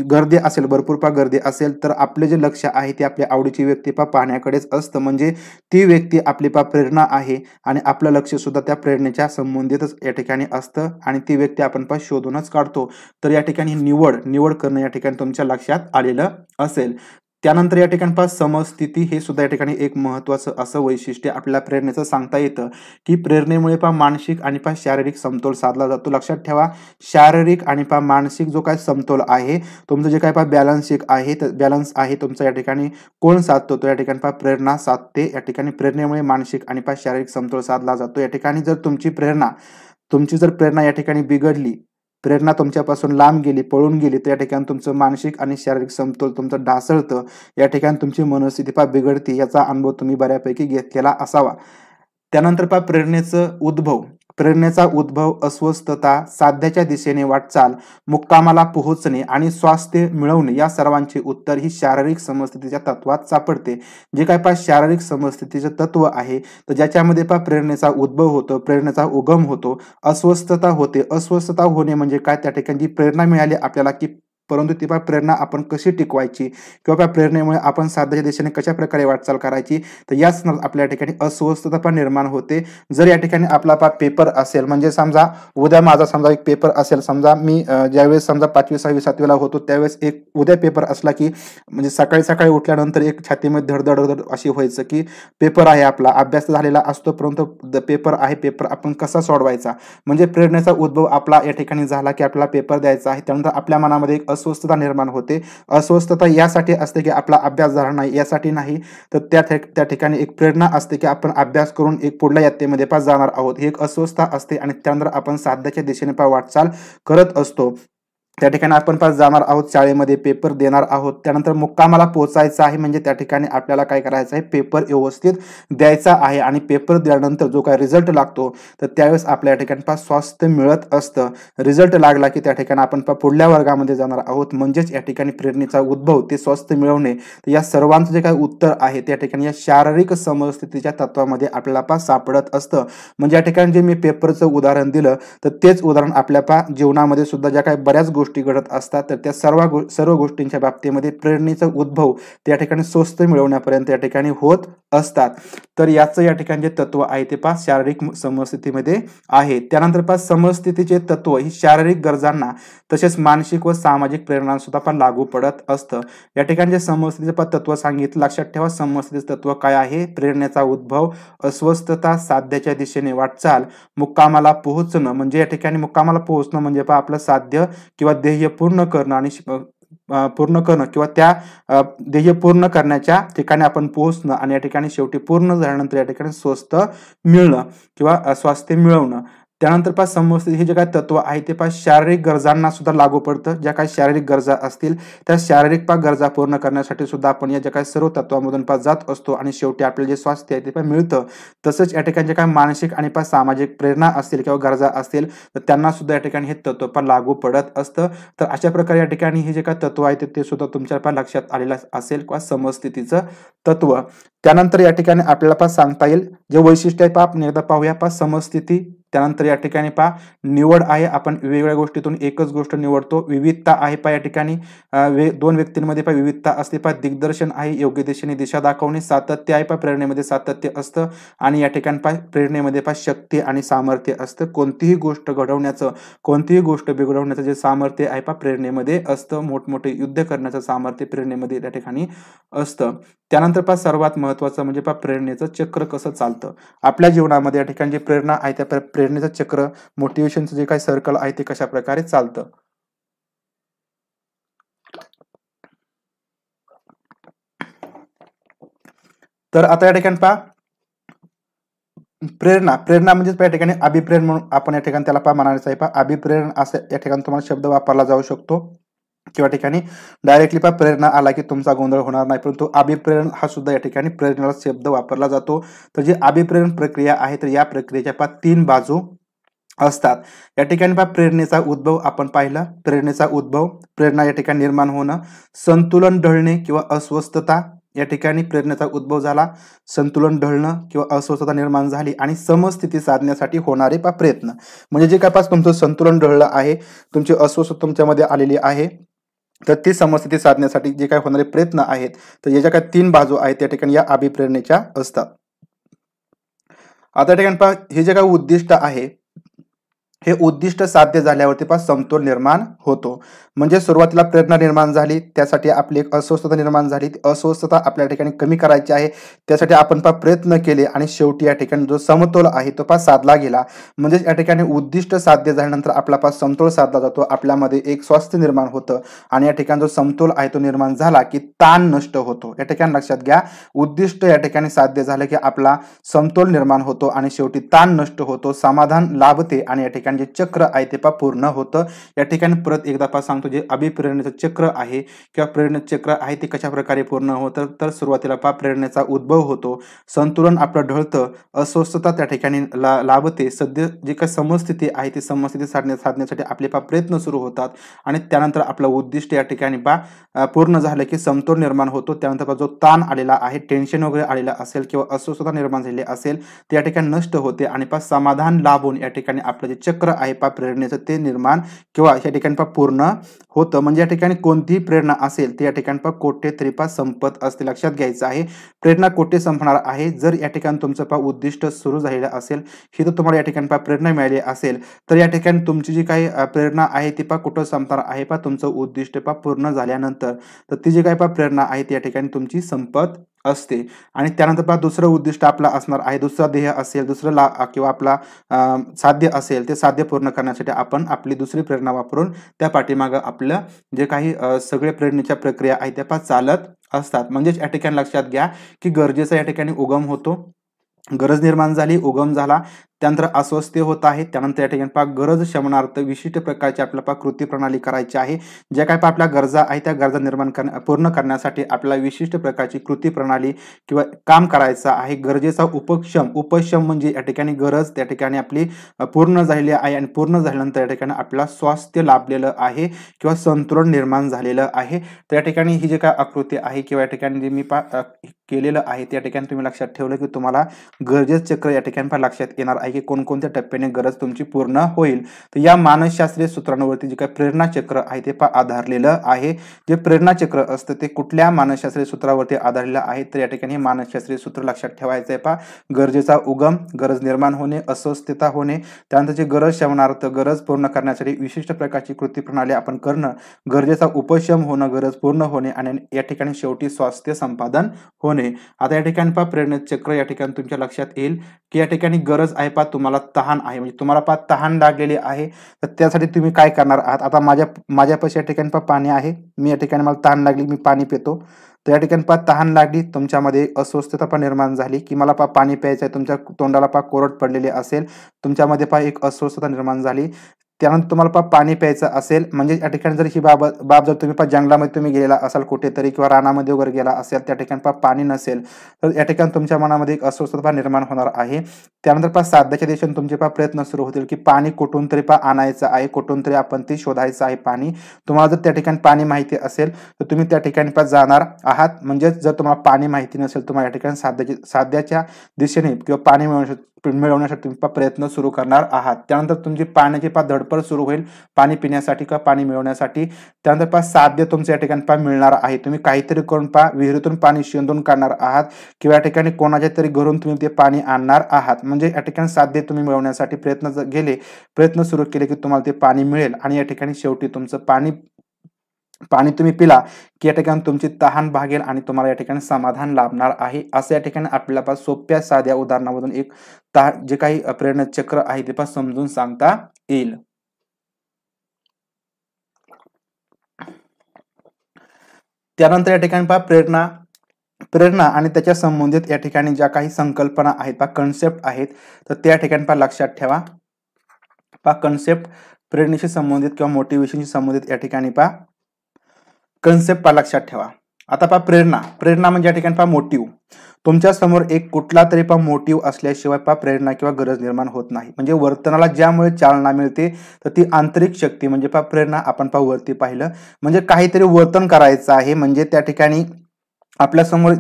गर्दी असेल भरपूर गर्दी असेल तर आपले जे लक्ष आहे ते आपल्या आवडीची व्यक्ती पाहण्याकडेच असतं. म्हणजे ती व्यक्ती आपली प्रेरणा आहे आणि आपलं लक्ष सुद्धा त्या प्रेरणेच्या संबंधितच या ठिकाणी असतं आणि ती व्यक्ती आपण शोधूनच काढतो. तर या ठिकाणी निवड करणं या ठिकाणी तुमच्या लक्षात आलेलं असेल. त्यानंतर या ठिकाणी समस्थिती हे सुद्धा या ठिकाणी एक महत्त्वाचं असं वैशिष्ट्य आपल्याला प्रेरणेचं सांगता येतं की प्रेरणेमुळे मानसिक आणि शारीरिक समतोल साधला जातो. लक्षात ठेवा शारीरिक आणि मानसिक जो काही समतोल आहे तुमचं जे काही बॅलन्स आहे तुमचा या ठिकाणी कोण साधतो तो या ठिकाणी प्रेरणा साधते. या ठिकाणी प्रेरणेमुळे मानसिक आणि शारीरिक समतोल साधला जातो. या ठिकाणी जर तुमची जर प्रेरणा या ठिकाणी बिघडली, प्रेरणा तुमच्यापासून लांब गेली, पळून गेली तर या ठिकाणी तुमचं मानसिक आणि शारीरिक समतोल तुमचं ढासळतं. या ठिकाणी तुमची मनस्थिती बिघडते. याचा अनुभव तुम्ही बऱ्यापैकी घेतलेला असावा. त्यानंतर प्रेरणेचं प्रेरणेचा उद्भव, अस्वस्थता, साध्याच्या दिशेने वाटचाल, मुक्कामाला पोहोचणे आणि स्वास्थ्य मिळवणे या सर्वांचे उत्तर ही शारीरिक समस्थितीच्या तत्वात सापडते. जे काय पहा शारीरिक समस्थितीचे तत्व आहे तर ज्याच्यामध्ये पहा प्रेरणेचा उद्भव होतो, प्रेरणेचा उगम होतो, अस्वस्थता होते. अस्वस्थता होणे म्हणजे काय, त्या ठिकाणी जी प्रेरणा मिळाली आपल्याला की परंतु ती प्रेरणा आपण कशी टिकवायची किंवा प्रेरणेमुळे आपण साध्याच्या दिशेने कशा प्रकारे वाटचाल करायची, तर याच आपल्या ठिकाणी अस्वस्थता पण निर्माण होते. जर या ठिकाणी आपला पेपर असेल, म्हणजे समजा उद्या माझा समजा एक पेपर असेल, समजा मी ज्यावेळेस समजा 5वी 6वी 7वी ला होतो त्यावेळेस एक उद्या पेपर असला की म्हणजे सकाळी सकाळी उठल्यानंतर एक छातीमध्ये धडधड अशी व्हायचं की पेपर आहे, आपला अभ्यास झालेला असतो परंतु पेपर आहे, पेपर आपण कसा सोडवायचा. म्हणजे प्रेरणेचा उद्भव आपला या ठिकाणी झाला की आपल्याला पेपर द्यायचा आहे. त्यानंतर आपल्या मनामध्ये एक अस्वस्थता निर्माण होते. अस्वस्थता यासाठी असते की आपला अभ्यास झाला नाही, यासाठी नाही, तर त्या ठिकाणी एक प्रेरणा असते की आपण अभ्यास करून एक पुढल्या इयत्तेमध्ये जाणार आहोत. ही एक अस्वस्थता असते आणि त्यानंतर आपण साध्याच्या दिशेने वाटचाल करत असतो. त्या ठिकाणी आपण जाणार आहोत शाळेमध्ये, पेपर देणार आहोत. त्यानंतर मुक्कामाला पोहोचायचं आहे, म्हणजे त्या ठिकाणी आपल्याला काय करायचं आहे, पेपर व्यवस्थित द्यायचा आहे आणि पेपर दिल्यानंतर जो काय रिझल्ट लागतो तर त्यावेळेस आपल्या ठिकाणी स्वास्थ्य मिळत असतं. रिझल्ट लागला की त्या ठिकाणी आपण पुढल्या वर्गामध्ये जाणार आहोत. म्हणजेच या ठिकाणी प्रेरणेचा उद्भव, ते स्वास्थ्य मिळवणे, तर या सर्वांचं जे काही उत्तर आहे त्या ठिकाणी या शारीरिक समस्थितीच्या तत्वामध्ये आपल्याला सापडत असतं. म्हणजे या ठिकाणी जे मी पेपरचं उदाहरण दिलं तर तेच उदाहरण आपल्या जीवनामध्ये सुद्धा ज्या काही बऱ्याच गोष्टी घडत असतात तर त्या सर्व गोष्टींच्या बाबतीमध्ये प्रेरणेचा उद्भव त्या ठिकाणी स्वास्थ्य मिळवण्यापर्यंत या ठिकाणी होत असतात. तर याचं या ठिकाणी जे तत्व आहे ते शारीरिक समस्थितीमध्ये आहे. त्यानंतर समस्थितीचे तत्व ही शारीरिक गरजांना तसेच मानसिक व सामाजिक प्रेरणांना सुद्धा लागू पडत असतं. या ठिकाणी जे समस्थितीचे तत्व सांगितलं, लक्षात ठेवा समस्थितीचे तत्व काय आहे. प्रेरणेचा उद्भव, अस्वस्थता, साध्याच्या दिशेने वाटचाल, मुक्कामाला पोहोचणं, म्हणजे या ठिकाणी मुक्कामाला पोहोचणं म्हणजे आपलं साध्य किंवा ध्येय पूर्ण करणं आणि किंवा त्या ध्येय पूर्ण करण्याच्या ठिकाणी आपण पोहोचणं आणि या ठिकाणी शेवटी पूर्ण झाल्यानंतर या ठिकाणी स्वस्थ मिळणं किंवा स्वास्थ्य मिळवणं. त्यानंतर समस्थिती हे जे काही तत्व आहे ते शारीरिक गरजांना सुद्धा लागू पडतं. ज्या काही शारीरिक गरजा असतील त्या शारीरिक गरजा पूर्ण करण्यासाठी सुद्धा आपण या ज्या काही सर्व तत्वांमधून जात असतो आणि शेवटी आपल्याला जे स्वास्थ्य आहे ते मिळतं. तसंच या ठिकाणी जे काही मानसिक आणि सामाजिक प्रेरणा असतील किंवा गरजा असतील तर त्यांना सुद्धा या ठिकाणी हे तत्व लागू पडत असतं. तर अशा प्रकारे या ठिकाणी हे जे काही तत्व आहे ते सुद्धा तुमच्या लक्षात आलेलं असेल किंवा समस्थितीचं तत्व. त्यानंतर या ठिकाणी आपल्याला सांगता येईल जे वैशिष्ट्य आहे आपण एकदा पाहूया. समस्थिती, त्यानंतर या ठिकाणी निवड आहे, आपण वेगवेगळ्या गोष्टीतून एकच गोष्ट निवडतो. विविधता आहे या ठिकाणी दोन व्यक्तींमध्ये विविधता असते. दिग्दर्शन आहे, योग्य दिशेने दिशा दाखवणे. सातत्य आहे, प्रेरणेमध्ये सातत्य असतं आणि या ठिकाणी प्रेरणेमध्ये शक्ती आणि सामर्थ्य असतं. कोणतीही गोष्ट घडवण्याचं, कोणतीही गोष्ट बिघडवण्याचं जे सामर्थ्य आहे प्रेरणेमध्ये असतं. मोठमोठे युद्ध करण्याचं सामर्थ्य प्रेरणेमध्ये त्या ठिकाणी असतं. त्यानंतर सर्वात महत्वाचं म्हणजे प्रेरणेचं चक्र कसं चालतं आपल्या जीवनामध्ये. या ठिकाणी जे प्रेरणा आहे त्या प्रेरणेचं चक्र, मोटिवेशनचं जे काही सर्कल आहे ते कशा प्रकारे चालतं. तर आता या ठिकाणी प्रेरणा म्हणजे या ठिकाणी अभिप्रेरण म्हणून आपण या ठिकाणी त्याला म्हणायचं आहे. अभिप्रेरण असं या ठिकाणी तुम्हाला शब्द वापरला जाऊ शकतो किंवा ठिकाणी डायरेक्टली प्रेरणा आला की तुमचा गोंधळ होणार नाही, परंतु अभिप्रेरण हा सुद्धा या ठिकाणी प्रेरणेला शब्द वापरला जातो. तर जी अभिप्रेरण प्रक्रिया आहे तर या प्रक्रियेच्या 3 बाजू असतात. या ठिकाणी प्रेरणेचा उद्भव आपण पाहिला. प्रेरणेचा उद्भव, प्रेरणा या ठिकाणी निर्माण होणं, संतुलन ढळणे किंवा अस्वस्थता, या ठिकाणी प्रेरणेचा उद्भव झाला, संतुलन ढळणं किंवा अस्वस्थता निर्माण झाली आणि समस्थिती साधण्यासाठी होणारे प्रयत्न. म्हणजे जे काय तुमचं संतुलन ढळलं आहे, तुमची अस्वस्थता तुमच्यामध्ये आलेली आहे, तर ती समस्थिती साधण्यासाठी जे काही होणारे प्रयत्न आहेत तर याच्या काही 3 बाजू आहेत त्या ठिकाणी या अभिप्रेरणेच्या असतात. आता ठिकाणी हे जे काही उद्दिष्ट आहे हे उद्दिष्ट साध्य झाल्यावरती समतोल निर्माण होतो. म्हणजे सुरुवातीला प्रेरणा निर्माण झाली, त्यासाठी आपली एक अस्वस्थता निर्माण झाली, ती अस्वस्थता आपल्या ठिकाणी कमी करायची आहे, त्यासाठी आपण प्रयत्न केले आणि शेवटी या ठिकाणी जो समतोल आहे तो साधला गेला. म्हणजे या ठिकाणी उद्दिष्ट साध्य झाल्यानंतर आपला समतोल साधला जातो, आपल्यामध्ये एक स्वास्थ्य निर्माण होतं आणि या ठिकाणी जो समतोल आहे तो निर्माण झाला की ताण नष्ट होतो. या ठिकाणी लक्षात घ्या, उद्दिष्ट या ठिकाणी साध्य झालं की आपला समतोल निर्माण होतो आणि शेवटी ताण नष्ट होतो, समाधान लाभते आणि या ठिकाणी ठिकाणी जे चक्र आहे ते पूर्ण होतं. या ठिकाणी परत एकदा सांगतो, जे अभिप्रेरणेचं चक्र आहे किंवा प्रेरणेचं चक्र आहे ते कशा प्रकारे पूर्ण होतं. तर सुरुवातीला प्रेरणेचा उद्भव होतो, संतुलन आपलं ढळतं, अस्वस्थता त्या ठिकाणी लाभते, सध्या जी काही समस्थिती आहे ती समस्थिती साधण्यासाठी आपले प्रयत्न सुरू होतात आणि त्यानंतर आपलं उद्दिष्ट या ठिकाणी पूर्ण झालं की समतोल निर्माण होतो. त्यानंतर जो ताण आलेला आहे, टेन्शन वगैरे आलेला असेल किंवा अस्वस्थता निर्माण झालेली असेल ते या ठिकाणी नष्ट होते आणि समाधान लाभून या ठिकाणी आपलं जे चक्र आहे प्रेरणेचं ते निर्माण किंवा या ठिकाणी पूर्ण होतं. म्हणजे या ठिकाणी कोणतीही प्रेरणा असेल ते या ठिकाणी कुठेतरी संपत असते. लक्षात घ्यायचं आहे, प्रेरणा कुठे संपणार आहे. जर या ठिकाणी तुमचं उद्दिष्ट सुरू झालेलं असेल, ही तर तुम्हाला या ठिकाणी प्रेरणा मिळाली असेल, तर या ठिकाणी तुमची जी काही प्रेरणा आहे ती कुठं संपणार आहे, तुमचं उद्दिष्ट पूर्ण झाल्यानंतर. तर ती जी काही प्रेरणा आहे ती या ठिकाणी तुमची संपत असते आणि त्यानंतर दुसरं उद्दिष्ट आपलं असणार आहे, दुसरा ध्येय असेल, दुसरं किंवा आपला साध्य असेल, ते साध्य पूर्ण करण्यासाठी आपण आपली दुसरी प्रेरणा वापरून त्या पाठीमागं आपलं जे काही सगळे प्रेरणेच्या प्रक्रिया आहेत त्या चालत असतात. म्हणजेच या ठिकाणी लक्षात घ्या की गरजेचा या ठिकाणी उगम होतो, गरज निर्माण झाली, उगम झाला, त्यानंतर अस्वस्थ होत आहे, त्यानंतर या ठिकाणी गरज शमनार्थ विशिष्ट प्रकारची आपल्याला कृती प्रणाली करायची आहे. ज्या काही आपल्या गरजा आहेत त्या गरजा निर्माण पूर्ण करण्यासाठी आपल्याला विशिष्ट प्रकारची कृती प्रणाली किंवा काम करायचं आहे. गरजेचा उपशम म्हणजे या ठिकाणी गरज त्या ठिकाणी आपली पूर्ण झालेली आहे आणि पूर्ण झाल्यानंतर या ठिकाणी आपल्याला स्वास्थ्य लाभलेलं आहे किंवा संतुलन निर्माण झालेलं आहे. तर या ठिकाणी ही जी काय आकृती आहे किंवा या ठिकाणी जे मी केलेलं आहे त्या ठिकाणी तुम्ही लक्षात ठेवलं की तुम्हाला गरजेचं चक्र या ठिकाणी लक्षात येणार आहे की कोणकोणत्या टप्प्याने गरज तुमची पूर्ण होईल. तर या मानसशास्त्रीय सूत्रांवरती जे काही प्रेरणा चक्र आहे ते आधारलेलं आहे. जे प्रेरणा चक्र असतं ते कुठल्या मानसशास्त्रीय सूत्रावरती आधारलेलं आहे, तर या ठिकाणी मानसशास्त्रीय सूत्र लक्षात ठेवायचं आहे. गरजेचा उगम, गरज निर्माण होणे, अस्वस्थता होणे, त्यानंतर गरज शमनार्थ गरज पूर्ण करण्यासाठी विशिष्ट प्रकारची कृती प्रणाली आपण करणं, गरजेचा उपशम होणं, गरज पूर्ण होणे आणि या ठिकाणी शेवटी स्वास्थ्य संपादन होणे. आता या ठिकाणी माझ्या चक्र या ठिकाणी तुमच्या लक्षात येईल की या ठिकाणी गरज आहे तुम्हाला तहान आहे, म्हणजे तुम्हाला तहान लागलेली आहे, तर त्यासाठी तुम्ही काय करणार आहात. आता माझ्यापाशी या ठिकाणी पाणी आहे, मी या ठिकाणी मला तहान लागली, मी पाणी पितो. तर या ठिकाणी तहान लागली, तुमच्यामध्ये अस्वस्थता निर्माण झाली की मला पाणी प्यायचं आहे, तुमच्या तोंडाला कोरड पडलेली असेल, तुमच्यामध्ये एक अस्वस्थता निर्माण झाली, त्यानंतर तुम्हाला पाणी प्यायचं असेल, म्हणजे या ठिकाणी जर ही बाब जर तुम्ही जंगलामध्ये तुम्ही गेलेला असाल कुठेतरी किंवा रानामध्ये वगैरे गेला असेल, त्या ठिकाणी पाणी नसेल, तर या ठिकाणी तुमच्या मनामध्ये एक अस्वस्थता निर्माण होणार आहे. त्यानंतर साध्याच्या दिशेने तुमचे प्रयत्न सुरू होतील की पाणी कुठून तरी आणायचं आहे, कुठून तरी आपण ते शोधायचं आहे पाणी. तुम्हाला जर त्या ठिकाणी पाणी माहिती असेल तर तुम्ही त्या ठिकाणी जाणार आहात. म्हणजे जर तुम्हाला पाणी माहिती नसेल, तुम्हाला या ठिकाणी साध्याच्या दिशेने किंवा पाणी मिळवण्यासाठी तुम्ही प्रयत्न सुरू करणार आहात. त्यानंतर तुमची पाण्याची धडपड सुरू होईल पाणी पिण्यासाठी किंवा पाणी मिळवण्यासाठी. त्यानंतर साध्य तुमच्या या ठिकाणी मिळणार आहे, तुम्ही काहीतरी करून विहिरीतून पाणी शेंदून काढणार आहात किंवा या ठिकाणी कोणाच्या तरी घरून तुम्ही ते पाणी आणणार आहात. म्हणजे या ठिकाणी साध्य तुम्ही मिळवण्यासाठी प्रयत्न सुरू केले की तुम्हाला ते पाणी मिळेल आणि या ठिकाणी शेवटी तुमचं पाणी तुम्ही पिला की या ठिकाणी तुमची तहान भागेल आणि तुम्हाला या ठिकाणी समाधान लाभणार आहे. असं या ठिकाणी आपल्याला सोप्या साध्या उदाहरणामधून एक जे काही प्रेरणा चक्र आहे ते समजून सांगता येईल. त्यानंतर या ठिकाणी प्रेरणा आणि त्याच्या संबंधित या ठिकाणी ज्या काही संकल्पना आहेत कन्सेप्ट आहेत, तर त्या ठिकाणी लक्षात ठेवा. कन्सेप्ट प्रेरणेशी संबंधित किंवा मोटिवेशनशी संबंधित या ठिकाणी कन्सेप्ट लक्षात ठेवा. आता प्रेरणा म्हणजे या ठिकाणी मोटिव्ह. तुमच्या समोर एक कुठला तरी मोटिव्ह असल्याशिवाय प्रेरणा किंवा गरज निर्माण होत नाही. म्हणजे वर्तनाला ज्यामुळे चालना मिळते तर ती आंतरिक शक्ती म्हणजे प्रेरणा. आपण वरती पाहिलं म्हणजे काहीतरी वर्तन करायचं आहे, म्हणजे त्या ठिकाणी आपल्या समोर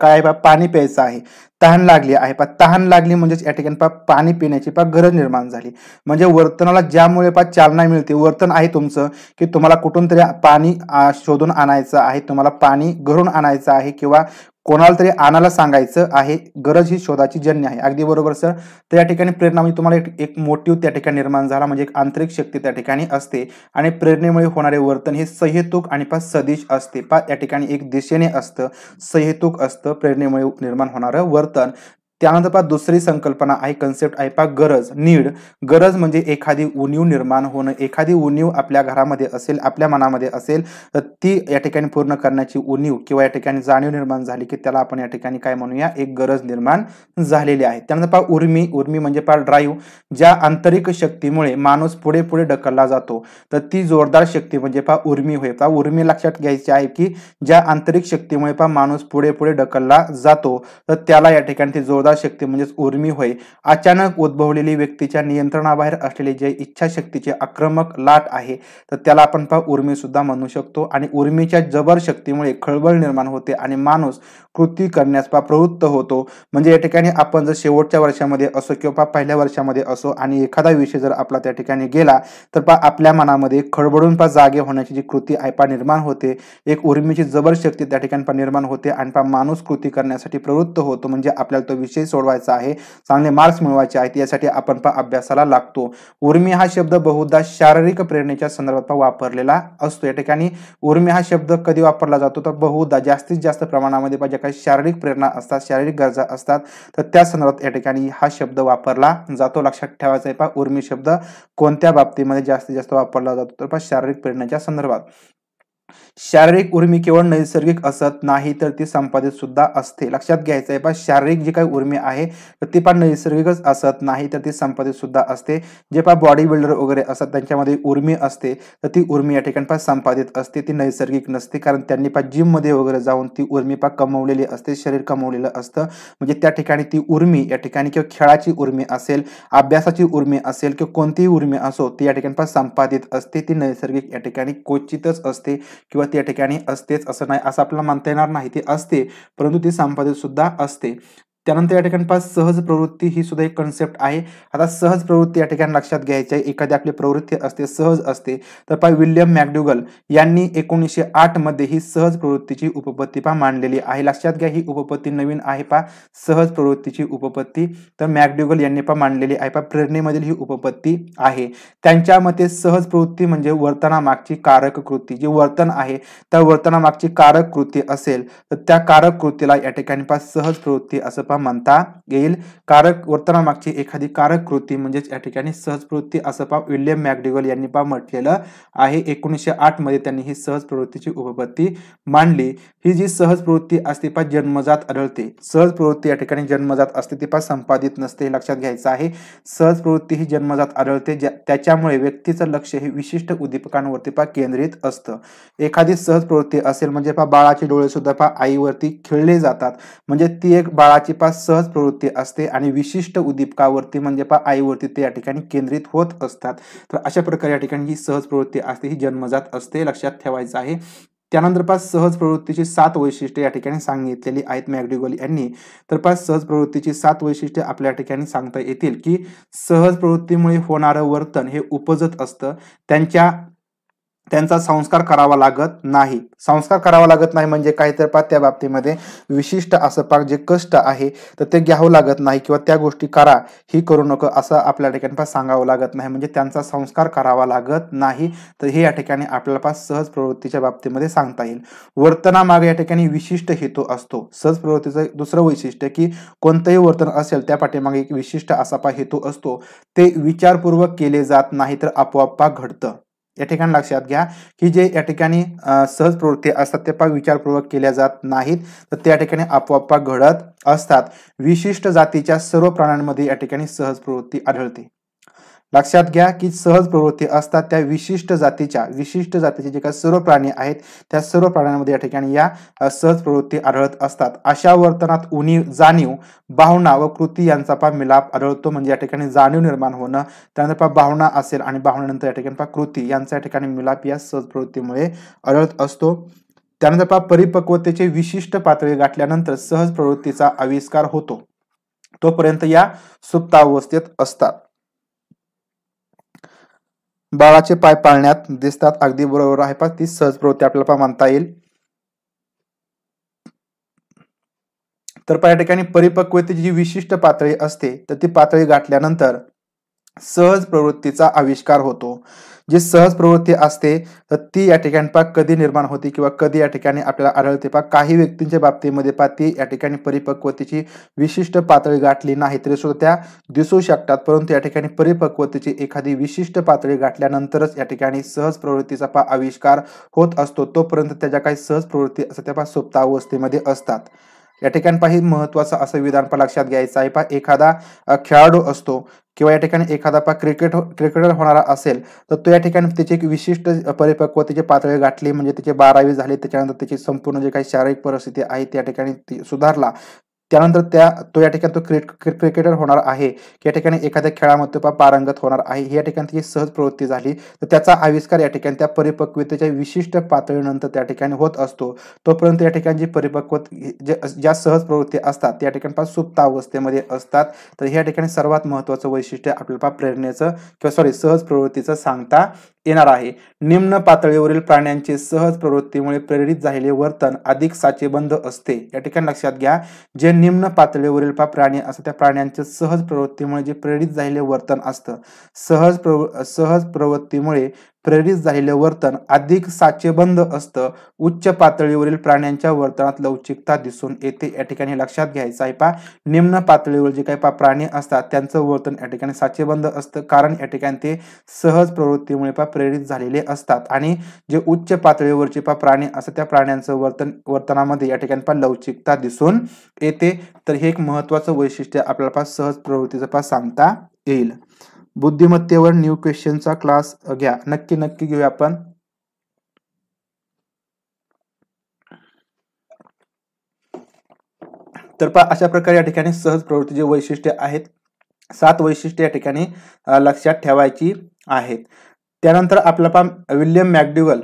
काय पाणी प्यायचं आहे, तहान लागली आहे, तहान लागली म्हणजे या ठिकाणी पाणी पिण्याची गरज निर्माण झाली. म्हणजे वर्तनाला ज्यामुळे चालना मिळते, वर्तन आहे तुमचं की तुम्हाला कुठून तरी पाणी शोधून आणायचं आहे, तुम्हाला पाणी घरून आणायचं आहे किंवा कोणाला तरी आणायला सांगायचं आहे, गरज ही शोधाची जन्य आहे. अगदी बरोबर सर. तर या ठिकाणी प्रेरणा म्हणजे तुम्हाला एक मोटिव्ह त्या ठिकाणी निर्माण झाला, म्हणजे एक आंतरिक शक्ती त्या ठिकाणी असते आणि प्रेरणेमुळे होणारे वर्तन हे सहेतुक आणि सदिश असते. या ठिकाणी एक दिशेने असतं, सहेतुक असतं प्रेरणेमुळे निर्माण होणारं वर्तन. त्यानंतर पहा दुसरी संकल्पना आहे, कन्सेप्ट आहे पहा गरज, नीड. गरज म्हणजे एखादी उणीव निर्माण होणं. एखादी उणीव आपल्या घरामध्ये असेल, आपल्या मनामध्ये असेल, तर ती या ठिकाणी पूर्ण करण्याची उणीव किंवा या ठिकाणी जाणीव निर्माण झाली की त्याला आपण या ठिकाणी काय म्हणूया, एक गरज निर्माण झालेली आहे. त्यानंतर पहा उर्मी. उर्मी म्हणजे पहा ड्राईव्ह. ज्या आंतरिक शक्तीमुळे माणूस पुढे पुढे ढकलला जातो, तर ती जोरदार शक्ती म्हणजे पहा उर्मी होय. पहा उर्मी लक्षात घ्यायची आहे की ज्या आंतरिक शक्तीमुळे पहा माणूस पुढे पुढे ढकलला जातो, तर त्याला या ठिकाणी ती जोरदार शक्ती म्हणजेच उर्मी होय. अचानक उद्भवलेली व्यक्तीच्या नियंत्रणाबाहेर असलेली जे इच्छाशक्तीची आक्रमक लाट आहे, तर त्याला आपण पहा उर्मी सुद्धा म्हणू शकतो. आणि उर्मीच्या जबर शक्तीमुळे खळबळ निर्माण होते आणि माणूस कृती करण्यास पहा प्रवृत्त होतो. म्हणजे या ठिकाणी आपण जर शेवटच्या वर्षामध्ये असो किंवा पहिल्या वर्षामध्ये असो आणि एखादा विषय जर आपला त्या ठिकाणी गेला, तर पहा आपल्या मनामध्ये खडबडून पहा जागे होण्याची जी कृती आहे पहा निर्माण होते. एक उर्मीची जबर शक्ती त्या ठिकाणी पहा निर्माण होते आणि पहा माणूस कृती करण्यासाठी प्रवृत्त होतो. म्हणजे आपल्याला तो विषय सोडवायचा आहे, चांगले मार्क्स मिळवायचे आहेत, यासाठी आपण पहा अभ्यासाला लागतो. उर्मी हा शब्द बहुधा शारीरिक प्रेरणेच्या संदर्भात वापरलेला असतो. या ठिकाणी उर्मी हा शब्द कधी वापरला जातो, तर बहुधा जास्तीत जास्त प्रमाणामध्ये ज्या काही शारीरिक प्रेरणा असतात, शारीरिक गरजा असतात, तर त्या संदर्भात या ठिकाणी हा शब्द वापरला जातो. लक्षात ठेवायचा आहे पहा उर्मी शब्द कोणत्या बाबतीमध्ये जास्तीत जास्त वापरला जातो, तर पहा शारीरिक प्रेरणेच्या संदर्भात. शारीरिक उर्मी केवळ नैसर्गिक असत नाही, तर ती संपादित सुद्धा असते. लक्षात घ्यायचं आहे पहा शारीरिक जी काही उर्मी आहे, तर ती पण नैसर्गिकच असत नाही, तर ती संपादित सुद्धा असते. जे पहा बॉडी बिल्डर वगैरे असतात त्यांच्यामध्ये उर्मी असते, तर ती उर्मी या ठिकाणी पहा संपादित असते, ती नैसर्गिक नसते. कारण त्यांनी पहा जिम मध्ये वगैरे जाऊन ती उर्मी पहा कमवलेली असते, शरीर कमवलेलं असतं. म्हणजे त्या ठिकाणी ती उर्मी या ठिकाणी किंवा खेळाची उर्मी असेल, अभ्यासाची उर्मी असेल किंवा कोणतीही उर्मी असो, ती या ठिकाणी पहा संपादित असते. ती नैसर्गिक या ठिकाणी क्वचितच असते किंवा त्या ठिकाणी असतेच असं नाही, असं आपल्याला म्हणता येणार नाही. ती असते, परंतु ती संपादित सुद्धा असते. त्यानंतर या ठिकाणी पहा सहज प्रवृत्ती ही सुद्धा एक कन्सेप्ट आहे. आता सहज प्रवृत्ती या ठिकाणी लक्षात घ्यायची आहे. एखादी आपली प्रवृत्ती असते, सहज असते, तर पहा विल्यम मॅकडुगल यांनी 1908 मध्ये ही सहज प्रवृत्तीची उपपत्ती पहा मांडलेली आहे. लक्षात घ्या, ही उपपत्ती नवीन आहे पहा, सहज प्रवृत्तीची उपपत्ती. तर मॅकडुगल यांनी पहा मांडलेली आहे पहा, प्रेरणेमधील ही उपपत्ती आहे. त्यांच्या मते सहज प्रवृत्ती म्हणजे वर्तनामागची कारक कृती. जे वर्तन आहे त्या वर्तनामागची कारक कृती असेल, तर त्या कारक कृतीला या ठिकाणी पहा सहज प्रवृत्ती असं पहा म्हणता येईल. कारक वर्तनामागची एखादी कारक कृती म्हणजेच या ठिकाणी सहज प्रवृत्ती असं पहा विल्यम मॅकडुगल यांनी पहा म्हटलेलं आहे. 1908 मध्ये त्यांनी ही सहज प्रवृत्तीची उपपत्ती मांडली. ही जी सहज प्रवृत्ती असते पहा जन्मजात आढळते. सहज प्रवृत्ती या ठिकाणी जन्मजात असते, ती पहा संपादित नसते, हे लक्षात घ्यायचं आहे. सहज प्रवृत्ती ही जन्मजात आढळते, त्याच्यामुळे व्यक्तीचं लक्ष हे विशिष्ट उद्दीपकांवरती पहा केंद्रित असतं. एखादी सहज प्रवृत्ती असेल म्हणजे पहा बाळाचे डोळे सुद्धा पहा आईवरती खिळले जातात, म्हणजे ती एक बाळाची पहा सहज प्रवृत्ती असते आणि विशिष्ट उद्दीपकावरती म्हणजे पहा आईवरती ते या ठिकाणी केंद्रित होत असतात. तर अशा प्रकारे या ठिकाणी ही सहज प्रवृत्ती असते, ही जन्मजात असते, लक्षात ठेवायचं आहे. त्यानंतर पहा सहज प्रवृत्तीची 7 वैशिष्ट्ये या ठिकाणी सांगितलेली आहेत मॅकडुगल यांनी. तर पहा सहज प्रवृत्तीची 7 वैशिष्ट्ये आपल्या ठिकाणी सांगता येतील की सहज प्रवृत्तीमुळे होणारं वर्तन हे उपजत असतं. त्यांचा संस्कार करावा लागत नाही. संस्कार करावा लागत नाही म्हणजे काय, तर पहा त्या बाबतीमध्ये विशिष्ट असं पहा जे कष्ट आहे तर ते घ्यावं लागत नाही किंवा त्या गोष्टी करा, ही करू नको असं आपल्या ठिकाणी पहा सांगावं लागत नाही. म्हणजे त्यांचा संस्कार करावा लागत नाही. तर हे या ठिकाणी आपल्याला पहा सहज प्रवृत्तीच्या बाबतीमध्ये सांगता येईल. वर्तनामागे या ठिकाणी विशिष्ट हेतू असतो. सहज प्रवृत्तीचं दुसरं वैशिष्ट्य की कोणतंही वर्तन असेल त्या पाठीमागे एक विशिष्ट असा पहा हेतू असतो. ते विचारपूर्वक केले जात नाही, तर आपोआप पहा घडतं. या ठिकाणी लक्षात घ्या की जे या ठिकाणी सहज प्रवृत्ती असतात ते पहा विचारपूर्वक केल्या जात नाहीत, तर त्या ठिकाणी आपोआप घडत असतात. विशिष्ट जातीच्या सर्व प्राण्यांमध्ये या ठिकाणी सहज प्रवृत्ती आढळते. लक्षात घ्या की सहज प्रवृत्ती असतात त्या विशिष्ट जातीचे जे काही सर्व प्राणी आहेत त्या सर्व प्राण्यांमध्ये या ठिकाणी या सहज प्रवृत्ती आढळत असतात. अशा वर्तनात उणीव, जाणीव, भावना व कृती यांचा पहा मिलाप आढळतो. म्हणजे या ठिकाणी जाणीव निर्माण होणं, त्यानंतर पहा भावना असेल आणि भावनेनंतर या ठिकाणी पहा कृती यांचा या ठिकाणी मिलाप या सहज प्रवृत्तीमुळे आढळत असतो. त्यानंतर पहा परिपक्वतेचे विशिष्ट पातळी गाठल्यानंतर सहज प्रवृत्तीचा आविष्कार होतो. तोपर्यंत या सुप्तावस्थेत असतात. बाळाचे पाय पाळण्यात दिसतात, अगदी बरोबर आहे पहा, ती सहज प्रवृत्ती आपल्याला म्हणता येईल. तर पहा या ठिकाणी परिपक्वतेची जी विशिष्ट पातळी असते तर ती पातळी गाठल्यानंतर सहज प्रवृत्तीचा आविष्कार होतो. जी सहज प्रवृत्ती असते तर ती या ठिकाणी कधी निर्माण होते किंवा कधी या ठिकाणी आपल्याला आढळते काही व्यक्तींच्या बाबतीमध्ये ती या ठिकाणी परिपक्वतेची विशिष्ट पातळी गाठली नाही तरी सुद्धा त्या दिसू शकतात, परंतु या ठिकाणी परिपक्वतेची एखादी विशिष्ट पातळी गाठल्यानंतरच या ठिकाणी सहज प्रवृत्तीचा आविष्कार होत असतो। तोपर्यंत त्याच्या काही सहज प्रवृत्ती असतात त्या सुप्तावस्थेमध्ये असतात। या ठिकाणी महत्वाचं असं विधान लक्षात घ्यायचं आहे। एखादा खेळाडू असतो किंवा या ठिकाणी एखादा क्रिकेटर होणारा असेल तर तो या ठिकाणी त्याची एक विशिष्ट परिपक्वतेची पातळी गाठली म्हणजे त्याची 12वी झाली, त्याच्यानंतर त्याची संपूर्ण जे काही शारीरिक परिस्थिती आहे त्या ठिकाणी सुधारला, त्यानंतर तो या ठिकाणी तो क्रिकेटर होणार आहे की या ठिकाणी एखाद्या खेळामध्ये पारंगत होणार आहे, ही या ठिकाणी त्याची सहज प्रवृत्ती झाली तर त्याचा आविष्कार या ठिकाणी त्या परिपक्वतेच्या विशिष्ट पातळीनंतर त्या ठिकाणी होत असतो। तोपर्यंत या ठिकाणी जी ज्या सहज प्रवृत्ती असतात त्या ठिकाणी सुप्त अवस्थेमध्ये असतात। तर ह्या ठिकाणी सर्वात महत्वाचं वैशिष्ट्य आपल्याला प्रेरणेचं किंवा सहज प्रवृत्तीचं सांगता येणार आहे। निम्न पातळीवरील प्राण्यांचे सहज प्रवृत्तीमुळे प्रेरित झालेले वर्तन अधिक साचेबंद असते। या ठिकाणी लक्षात घ्या, जे निम्न पातळीवरील प्राणी असतात त्या प्राण्यांचे सहज प्रवृत्तीमुळे जे प्रेरित झालेले वर्तन असतं, सहज प्रवृत्तीमुळे प्रेरित झालेले वर्तन अधिक साचेबंद असतं। उच्च पातळीवरील प्राण्यांच्या वर्तनात लवचिकता दिसून येते। या ठिकाणी लक्षात घ्यायचं आहे निम्न पातळीवर जे काही प्राणी असतात त्यांचं वर्तन या ठिकाणी साचेबंद असतं, कारण या ठिकाणी ते सहज प्रवृत्तीमुळे प्रेरित झालेले असतात आणि जे उच्च पातळीवरचे प्राणी असतात त्या प्राण्यांचं वर्तनामध्ये या ठिकाणी लवचिकता दिसून येते। तर हे एक महत्वाचं वैशिष्ट्य आपल्याला सहज प्रवृत्तीचं सांगता येईल। बुद्धिमत्तेवर न्यू क्वेश्चनचा क्लास घ्या, नक्की घेऊया आपण। तर अशा प्रकारे या ठिकाणी सहज प्रवृत्तीचे वैशिष्ट्य आहेत, 7 वैशिष्ट्ये या ठिकाणी लक्षात ठेवायची आहेत। त्यानंतर आपला विल्यम मॅकडोगल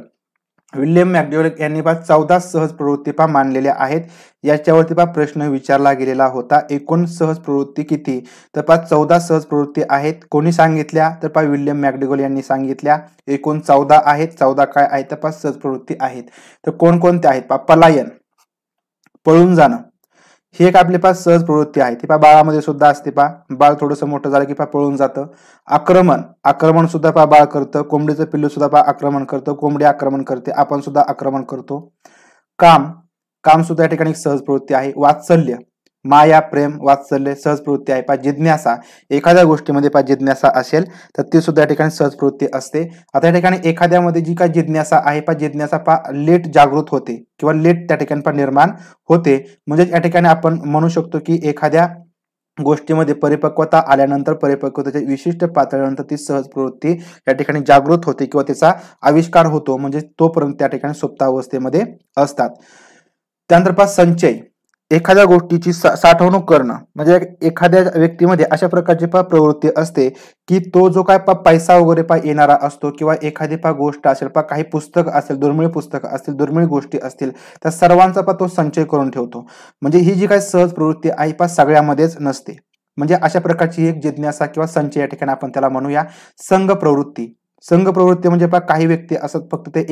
यांनी 14 सहज प्रवृत्ती मांडलेल्या आहेत। याच्यावरती प्रश्न विचारला गेलेला होता, एकूण सहज प्रवृत्ती किती? तर 14 सहज प्रवृत्ती आहेत। कोणी सांगितल्या? तर विल्यम मॅकडोगल यांनी सांगितल्या। एकूण 14 आहेत। 14 काय आहेत? तर सहज प्रवृत्ती आहेत। तर कोणकोणत्या आहेत? पलायन, पळून जाणं, ही एक आपली सहज प्रवृत्ती आहे। ती बाळामध्ये सुद्धा असते। बाळ थोडंसं मोठं झालं की पळून जातं। आक्रमण सुद्धा बाळ करतं। कोंबडीचं पिल्लू सुद्धा आक्रमण करतं। कोंबडी आक्रमण करते, आपण सुद्धा आक्रमण करतो। काम सुद्धा या ठिकाणी सहज प्रवृत्ती आहे। वात्सल्य, माया, प्रेम, वात्सल्य सहज प्रवृत्ती आहे। जिज्ञासा, एखाद्या गोष्टीमध्ये जिज्ञासा असेल तर ती सुद्धा या ठिकाणी सहज प्रवृत्ती असते। आता या ठिकाणी एखाद्यामध्ये जी काही जिज्ञासा आहे जिज्ञासा लेट जागृत होते किंवा लेट त्या ठिकाणी निर्माण होते, म्हणजे या ठिकाणी आपण म्हणू शकतो की एखाद्या गोष्टीमध्ये परिपक्वता आल्यानंतर परिपक्वतेच्या विशिष्ट पातळीनंतर ती सहज प्रवृत्ती या ठिकाणी जागृत होते किंवा त्याचा आविष्कार होतो, म्हणजे तोपर्यंत त्या ठिकाणी सुप्तावस्थेमध्ये असतात। त्यानंतर संचय, एखाद्या गोष्टीची साठवणूक करणं, म्हणजे एखाद्या व्यक्तीमध्ये अशा प्रकारची प्रवृत्ती असते की तो जो काय पैसा वगैरे येणारा असतो किंवा एखादी गोष्ट असेल, काही पुस्तक असेल, दुर्मिळ पुस्तक असतील, दुर्मिळ गोष्टी असतील, त्या सर्वांचा तो संचय करून ठेवतो। म्हणजे ही जी काही सहज प्रवृत्ती आहे सगळ्यामध्येच नसते। म्हणजे अशा प्रकारची एक जिज्ञासा किंवा संचय या ठिकाणी आपण त्याला म्हणूया। संघ प्रवृत्ती म्हणजे काही व्यक्ती असत फक्त ते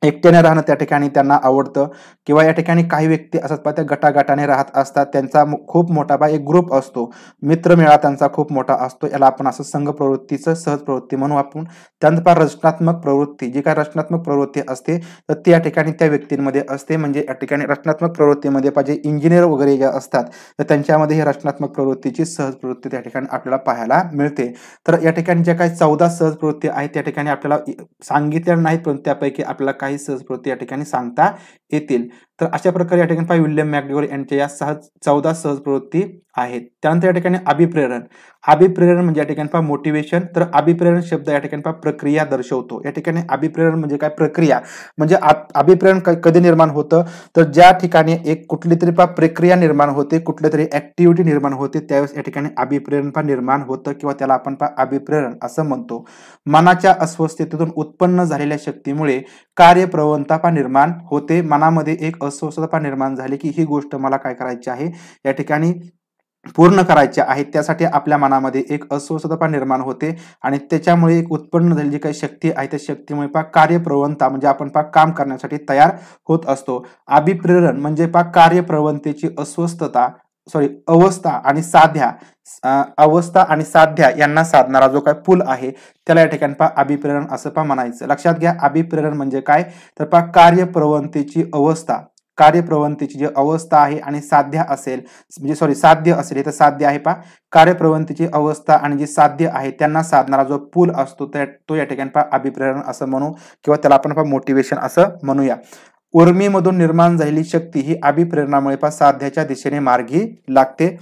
एकट्याने राहणं त्या ठिकाणी त्यांना आवडतं, किंवा या ठिकाणी काही व्यक्ती असतात त्या गटागटाने राहत असतात, त्यांचा खूप मोठा एक ग्रुप असतो, मित्रमेळा त्यांचा खूप मोठा असतो, याला आपण असं संघ प्रवृत्तीचं सहज प्रवृत्ती म्हणू आपण। त्यानंतर रचनात्मक प्रवृत्ती, जी काय रचनात्मक प्रवृत्ती असते तर ती या ठिकाणी त्या व्यक्तींमध्ये असते। म्हणजे या ठिकाणी रचनात्मक प्रवृत्तीमध्ये जे इंजिनियर वगैरे जे असतात तर त्यांच्यामध्ये ही रचनात्मक प्रवृत्तीची सहज प्रवृत्ती त्या ठिकाणी आपल्याला पाहायला मिळते। तर या ठिकाणी ज्या काही 14 सहज प्रवृत्ती आहेत त्या ठिकाणी आपल्याला सांगितल्या नाहीत, पण त्यापैकी आपल्याला काही सहज प्रवृत्ती या ठिकाणी सांगता येतील। तर अशा प्रकारे या ठिकाणी विल्यम मॅकडोगल यांच्या या 14 सहज प्रवृत्ती आहेत। त्यानंतर या ठिकाणी अभिप्रेरण म्हणजे या ठिकाणी मोटिवेशन। तर अभिप्रेरण शब्द या ठिकाणी प्रक्रिया दर्शवतो। या ठिकाणी अभिप्रेरण म्हणजे काय? प्रक्रिया। म्हणजे अभिप्रेरण कधी निर्माण होतं तर ज्या ठिकाणी एक कुठली तरी प्रक्रिया निर्माण होते, कुठली तरी ऍक्टिव्हिटी निर्माण होते, त्यावेळेस या ठिकाणी अभिप्रेरण निर्माण होतं किंवा त्याला आपण अभिप्रेरण असं म्हणतो। मनाच्या अस्वस्थतेतून उत्पन्न झालेल्या शक्तीमुळे कार्यप्रवणता निर्माण होते। मनामध्ये एक अस्वस्थता निर्माण झाली की ही गोष्ट मला काय करायची आहे, या ठिकाणी पूर्ण करायचे आहे, त्यासाठी आपल्या मनामध्ये एक अस्वस्थता निर्माण होते आणि त्याच्यामुळे एक उत्पन्न झालेली जी काही शक्ती आहे त्या शक्तीमुळे कार्यप्रवणता म्हणजे आपण काम करण्यासाठी तयार होत असतो। अभिप्रेरण म्हणजे कार्यप्रवणतेची अस्वस्थता अवस्था आणि साध्या अवस्था आणि साध्या यांना साधणारा जो काय पूल आहे त्याला या ठिकाणी पहा अभिप्रेरण असं पहा म्हणायचं. लक्षात घ्या, अभिप्रेरण म्हणजे काय तर पहा कार्यप्रवणतेची अवस्था, कार्यप्रवणतेची जी अवस्था आहे आणि साध्य असेल म्हणजे साध्य असेल, तर साध्य आहे पहा कार्यप्रवणतेची अवस्था आणि जी साध्य आहे त्यांना साधणारा जो पूल असतो तो या ठिकाणी पहा अभिप्रेरण असं म्हणू किंवा त्याला आपण पहा मोटिवेशन असं म्हणूया. उर्मीमधून निर्माण झालेली शक्ती ही अभिप्रेरणामुळे पहा साध्याच्या दिशेने मार्गी लागते.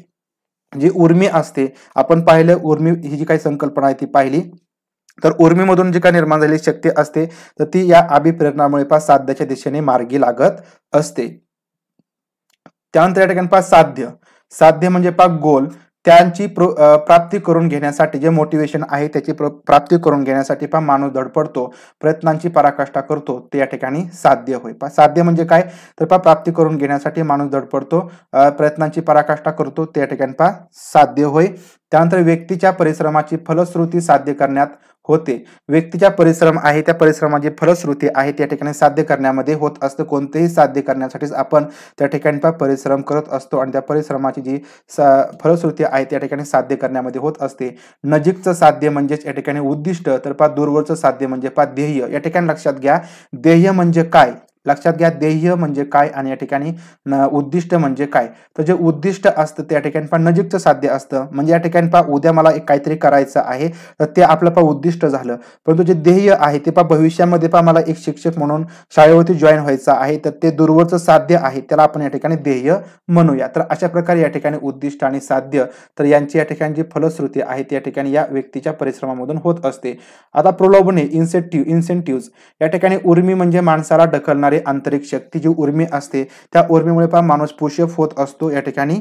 जी उर्मी असते, आपण पाहिलं उर्मी ही जी काही संकल्पना आहे ती पाहिली, तर उर्मीमधून जी काही निर्माण झालेली शक्ती असते तर ती या अभिप्रेरणामुळे पहा साध्याच्या दिशेने मार्गी लागत असते. त्यानंतर या ठिकाणी पहा साध्य, साध्य म्हणजे पहा गोल त्यांची प्राप्ती करून घेण्यासाठी जे मोटिवेशन आहे त्याची प्राप्ती करून घेण्यासाठी पहा माणूस धडपडतो, प्रयत्नांची पराकाष्ठा करतो, ते या ठिकाणी साध्य होय. पहा साध्य म्हणजे काय तर पहा प्राप्ती करून घेण्यासाठी माणूस धडपडतो, प्रयत्नांची पराकाष्ठा करतो, ते या ठिकाणी पहा साध्य होय. त्यानंतर व्यक्तीच्या परिश्रमाची फलश्रुती साध्य करण्यात होते. व्यक्तीच्या परिश्रम आहे त्या परिश्रमाची फलश्रुती आहे त्या ठिकाणी साध्य करण्यामध्ये होत असतं. कोणतेही साध्य करण्यासाठीच आपण त्या ठिकाणी परिश्रम करत असतो आणि त्या परिश्रमाची जी फलश्रुती आहे त्या ठिकाणी साध्य करण्यामध्ये होत असते. नजीकचं साध्य म्हणजेच या ठिकाणी उद्दिष्ट, तर पहा दूरवरचं साध्य म्हणजे पहा ध्येय. या ठिकाणी लक्षात घ्या, ध्येय म्हणजे काय, लक्षात घ्या ध्येय म्हणजे काय आणि या ठिकाणी उद्दिष्ट म्हणजे काय. तर जे उद्दिष्ट असतं त्या ठिकाणी पहा नजीकचं साध्य असतं, म्हणजे या ठिकाणी पहा उद्या मला एक काहीतरी करायचं आहे तर ते आपलं पहा उद्दिष्ट झालं. परंतु जे ध्येय आहे ते पहा भविष्यामध्ये पहा मला एक शिक्षक म्हणून शाळेवरती जॉईन व्हायचं आहे, तर ते दूरवरचं साध्य आहे त्याला आपण या ठिकाणी ध्येय म्हणूया. तर अशा प्रकारे या ठिकाणी उद्दिष्ट आणि साध्य तर यांची या ठिकाणी जी फलश्रुती आहे त्या ठिकाणी या व्यक्तीच्या परिश्रमामधून होत असते. आता प्रलोभने, इन्सेंटिव्ह या ठिकाणी उर्मी म्हणजे माणसाला ढकलणारे आंतरिक शक्ती, जी उर्मी असते त्या उर्मीमुळे पहा माणूस पुशअप होत असतो या ठिकाणी.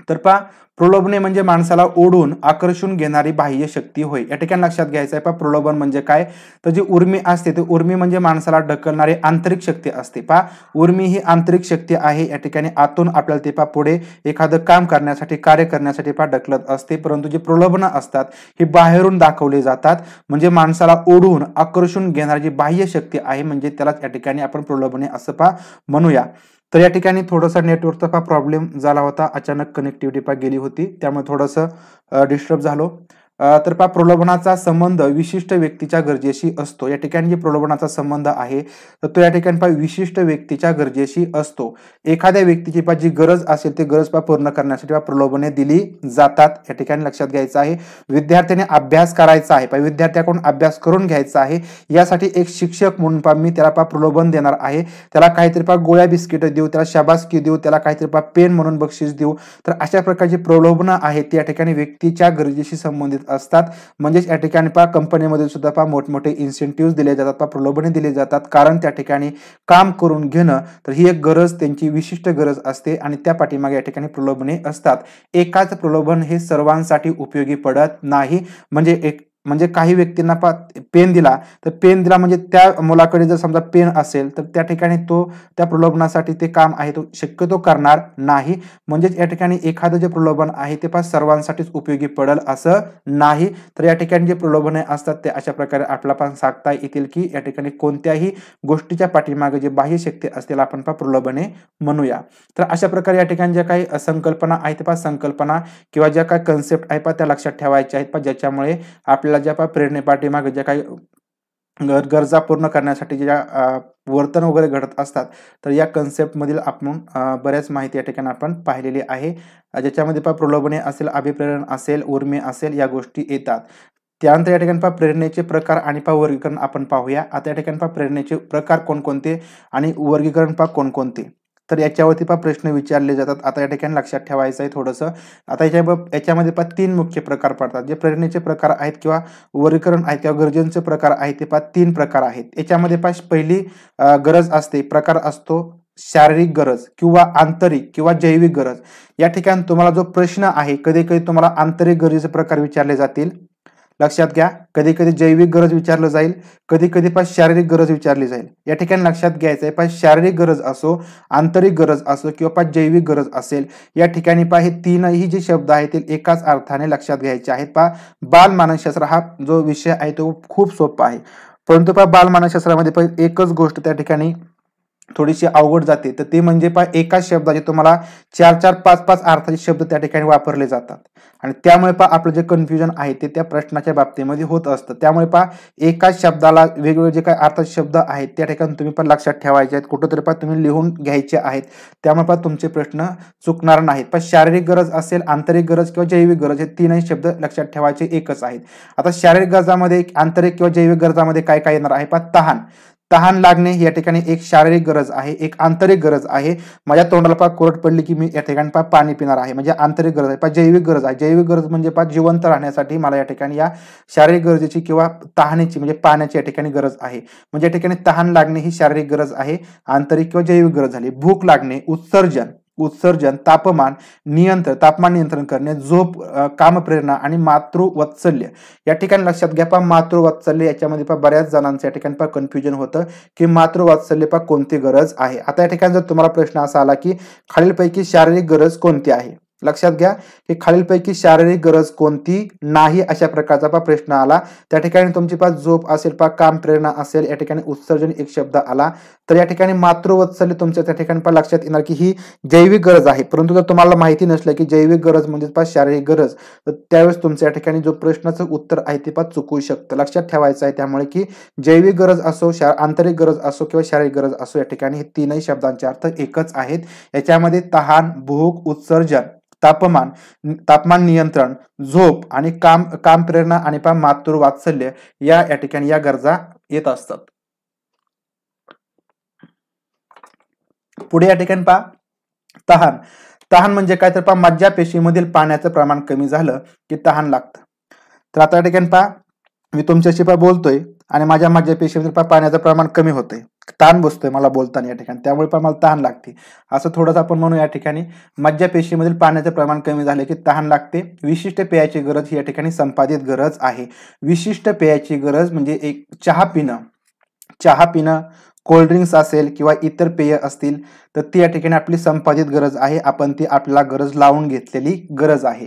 तर पहा प्रलोभने म्हणजे माणसाला ओढून आकर्षून घेणारी बाह्य शक्ती होय. या ठिकाणी लक्षात घ्यायचं आहे पहा प्रलोभन म्हणजे काय तर जी उर्मी असते ते उर्मी म्हणजे माणसाला ढकलणारी आंतरिक शक्ती असते. पहा उर्मी ही आंतरिक शक्ती आहे, या ठिकाणी आतून आपल्याला ते पहा पुढे एखादं काम करण्यासाठी कार्य करण्यासाठी पहा ढकलत असते. परंतु जी प्रलोभनं असतात ही बाहेरून दाखवली जातात, म्हणजे माणसाला ओढून आकर्षून घेणारी जी बाह्य शक्ती आहे म्हणजे त्याला या ठिकाणी आपण प्रलोभने असं पहा म्हणूया. तर या ठिकाणी थोडासा नेटवर्कचा पहा प्रॉब्लेम झाला होता, अचानक कनेक्टिव्हिटी पहा गेली होती त्यामुळे थोडंसं डिस्टर्ब झालो. तर पहा प्रलोभनाचा संबंध विशिष्ट व्यक्तीच्या गरजेशी असतो. या ठिकाणी जे प्रलोभनाचा संबंध आहे तर तो या ठिकाणी पहा विशिष्ट व्यक्तीच्या गरजेशी असतो. एखाद्या व्यक्तीची पहा जी गरज असेल ते गरज पहा पूर्ण करण्यासाठी पहा प्रलोभने दिली जातात. या ठिकाणी लक्षात घ्यायचं आहे विद्यार्थ्याने अभ्यास करायचा आहे, पहा विद्यार्थ्याकडून अभ्यास करून घ्यायचा आहे, यासाठी एक शिक्षक म्हणून पहा मी त्याला पहा प्रलोभन देणार आहे, त्याला काहीतरी पहा गोळ्या बिस्किट देऊ, त्याला शाबासकी देऊ, त्याला काहीतरी पहा पेन म्हणून बक्षीस देऊ. तर अशा प्रकारची प्रलोभनं आहेत ती या ठिकाणी व्यक्तीच्या गरजेशी संबंधित असतात. म्हणजेच या ठिकाणी पहा कंपनीमध्ये सुद्धा पहा मोठमोठे इन्सेंटिव्ह दिले जातात, पहा प्रलोभने दिली जातात, कारण त्या ठिकाणी काम करून घेणं तर ही एक गरज त्यांची विशिष्ट गरज असते आणि त्या पाठीमागे या ठिकाणी प्रलोभने असतात. एकाच प्रलोभन हे सर्वांसाठी उपयोगी पडत नाही. म्हणजे काही व्यक्तींना पेन दिला तर पेन दिला म्हणजे त्या मुलाकडे जर समजा पेन असेल तर त्या ठिकाणी तो त्या प्रलोभनासाठी ते काम आहे तो शक्यतो करणार नाही. म्हणजेच या ठिकाणी एखादं जे प्रलोभन आहे ते सर्वांसाठीच उपयोगी पडेल असं नाही. तर या ठिकाणी जे प्रलोभने असतात ते अशा प्रकारे आपल्याला पण सांगता येतील की या ठिकाणी कोणत्याही गोष्टीच्या पाठीमागे जे बाह्य शक्ती असतील आपण प्रलोभने म्हणूया. तर अशा प्रकारे या ठिकाणी ज्या काही संकल्पना आहेत संकल्पना किंवा ज्या काही कन्सेप्ट आहे त्या लक्षात ठेवायच्या आहेत ज्याच्यामुळे आपल्याला ज्या प्रेरणे पाठीमागे ज्या काही गरजा पूर्ण करण्यासाठी ज्या वर्तन वगैरे घडत असतात तर या कन्सेप्ट मधील आपण बऱ्याच माहिती या ठिकाणी आपण पाहिलेली आहे, ज्याच्यामध्ये प्रलोभने असेल, अभिप्रेरण असेल, उर्मी असेल या गोष्टी येतात. त्यानंतर या ठिकाणी प्रेरणेचे प्रकार आणि वर्गीकरण आपण पाहूया. आता या ठिकाणी प्रेरणेचे प्रकार कोणकोणते आणि वर्गीकरण कोणकोणते तर याच्यावरती प्रश्न विचारले जातात. आता या ठिकाणी लक्षात ठेवायचं आहे थोडंसं. आता याच्यामध्ये तीन मुख्य प्रकार पडतात. जे प्रेरणेचे प्रकार आहेत किंवा वर्गीकरण आहेत किंवा गरजेचे प्रकार आहेत ते तीन प्रकार आहेत. याच्यामध्ये पहिली गरज असते, प्रकार असतो शारीरिक गरज किंवा आंतरिक किंवा जैविक गरज. या ठिकाणी तुम्हाला जो प्रश्न आहे कधी कधी तुम्हाला आंतरिक गरजेचे प्रकार विचारले जातील लक्षात घ्या, कधी कधी जैविक गरज विचारलं जाईल, कधी कधी पण शारीरिक गरज विचारली जाईल. या ठिकाणी लक्षात घ्यायचं आहे, पण शारीरिक गरज असो, आंतरिक गरज असो किंवा पण जैविक गरज असेल, या ठिकाणी पहा हे तीनही जे शब्द आहेत ते एकाच अर्थाने लक्षात घ्यायचे आहेत. पहा बालमानसशास्त्र हा जो विषय आहे तो खूप सोपा आहे, परंतु पहा बालमानसशास्त्रामध्ये पण एकच गोष्ट त्या ठिकाणी थोडीशी अवघड जाते, तर ते म्हणजे पहा एकाच शब्दाचे तुम्हाला 4-4, 5-5 अर्थाचे शब्द त्या ठिकाणी वापरले जातात आणि त्यामुळे पहा आपलं जे कन्फ्युजन आहे ते त्या प्रश्नाच्या बाबतीमध्ये होत असतं. त्यामुळे पहा एकाच शब्दाला वेगवेगळे जे काही अर्थाचे शब्द आहेत त्या ठिकाणी तुम्ही पण लक्षात ठेवायचे आहेत, कुठेतरी पहा तुम्ही लिहून घ्यायचे आहेत, त्यामुळे पहा तुमचे प्रश्न चुकणार नाहीत. पण शारीरिक गरज असेल, आंतरिक गरज किंवा जैविक गरज हे तीनही शब्द लक्षात ठेवायचे एकच आहेत. आता शारीरिक गरजामध्ये, आंतरिक किंवा जैविक गरजामध्ये काय काय येणार आहे पहा तहान. तहान लागणे या ठिकाणी एक शारीरिक गरज आहे, एक आंतरिक गरज आहे. माझ्या तोंडाला पहा कोरड पडली की मी या ठिकाणी पहा पाणी पिणार आहे, म्हणजे आंतरिक गरज आहे. पहा जैविक गरज आहे, जैविक गरज म्हणजे पहा जिवंत राहण्यासाठी मला या ठिकाणी या शारीरिक गरजेची किंवा तहानेची म्हणजे पाण्याची या ठिकाणी गरज आहे. म्हणजे या ठिकाणी तहान लागणे ही शारीरिक गरज आहे, आंतरिक किंवा जैविक गरज झाली. भूक लागणे, उत्सर्जन, तापमान नियंत्रण करणे, झोप, कामप्रेरणा आणि मातृवात्सल्य. या ठिकाणी लक्षात घ्या पहा मातृवात्सल्य याच्यामध्ये पहा बऱ्याच जणांचं या ठिकाणी पहा कन्फ्युजन होतं की मातृवात्सल्य पहा कोणती गरज आहे. आता या ठिकाणी जर तुम्हाला प्रश्न असा आला की खालीलपैकी शारीरिक गरज कोणती आहे, लक्षात घ्या की खालीलपैकी शारीरिक गरज कोणती नाही अशा प्रकारचा पहा प्रश्न आला, त्या ठिकाणी तुमची पहा झोप असेल, पहा काम प्रेरणा असेल, या ठिकाणी उत्सर्जन एक शब्द आला, तर या ठिकाणी मातृवात्सल्य तुमच्या त्या ठिकाणी पहा लक्षात येणार की ही जैविक गरज आहे. परंतु जर तुम्हाला माहिती नसलं की जैविक गरज म्हणजे पहा शारीरिक गरज, तर त्यावेळेस तुमच्या या ठिकाणी जो प्रश्नाचं उत्तर आहे ते पहा चुकू शकतं. लक्षात ठेवायचं आहे त्यामुळे की जैविक गरज असो, आंतरिक गरज असो किंवा शारीरिक गरज असो, या ठिकाणी हे तीनही शब्दांचे अर्थ एकच आहेत. याच्यामध्ये तहान, भूक, उत्सर्जन, तापमान नियंत्रण, झोप आणि काम प्रेरणा आणि पहा मातृवात्सल्य या ठिकाणी या गरजा येत असतात. पुढे या ठिकाणी पहा तहान म्हणजे काय, तर पहा मज्जापेशीमधील पाण्याचं प्रमाण कमी झालं की तहान लागतं. तर आता या ठिकाणी पहा मी तुमच्याशी पहा बोलतोय आणि माझ्या मज्जापेशीमध्ये पहा पाण्याचं प्रमाण कमी होतंय, ताण बसतोय मला बोलताना या ठिकाणी, त्यामुळे पण मला तहान लागते. असं थोडंसं आपण म्हणू या ठिकाणी मज्जापेशीमधील पाण्याचं प्रमाण कमी झाले की तहान लागते. विशिष्ट पेयाची गरज ही या ठिकाणी संपादित गरज आहे. विशिष्ट पेयाची गरज म्हणजे एक चहा पिणं, कोल्ड्रिंक्स असेल किंवा इतर पेय असतील तर ती या ठिकाणी आपली संपादित गरज आहे, आपण ती आपल्याला गरज लावून घेतलेली गरज आहे.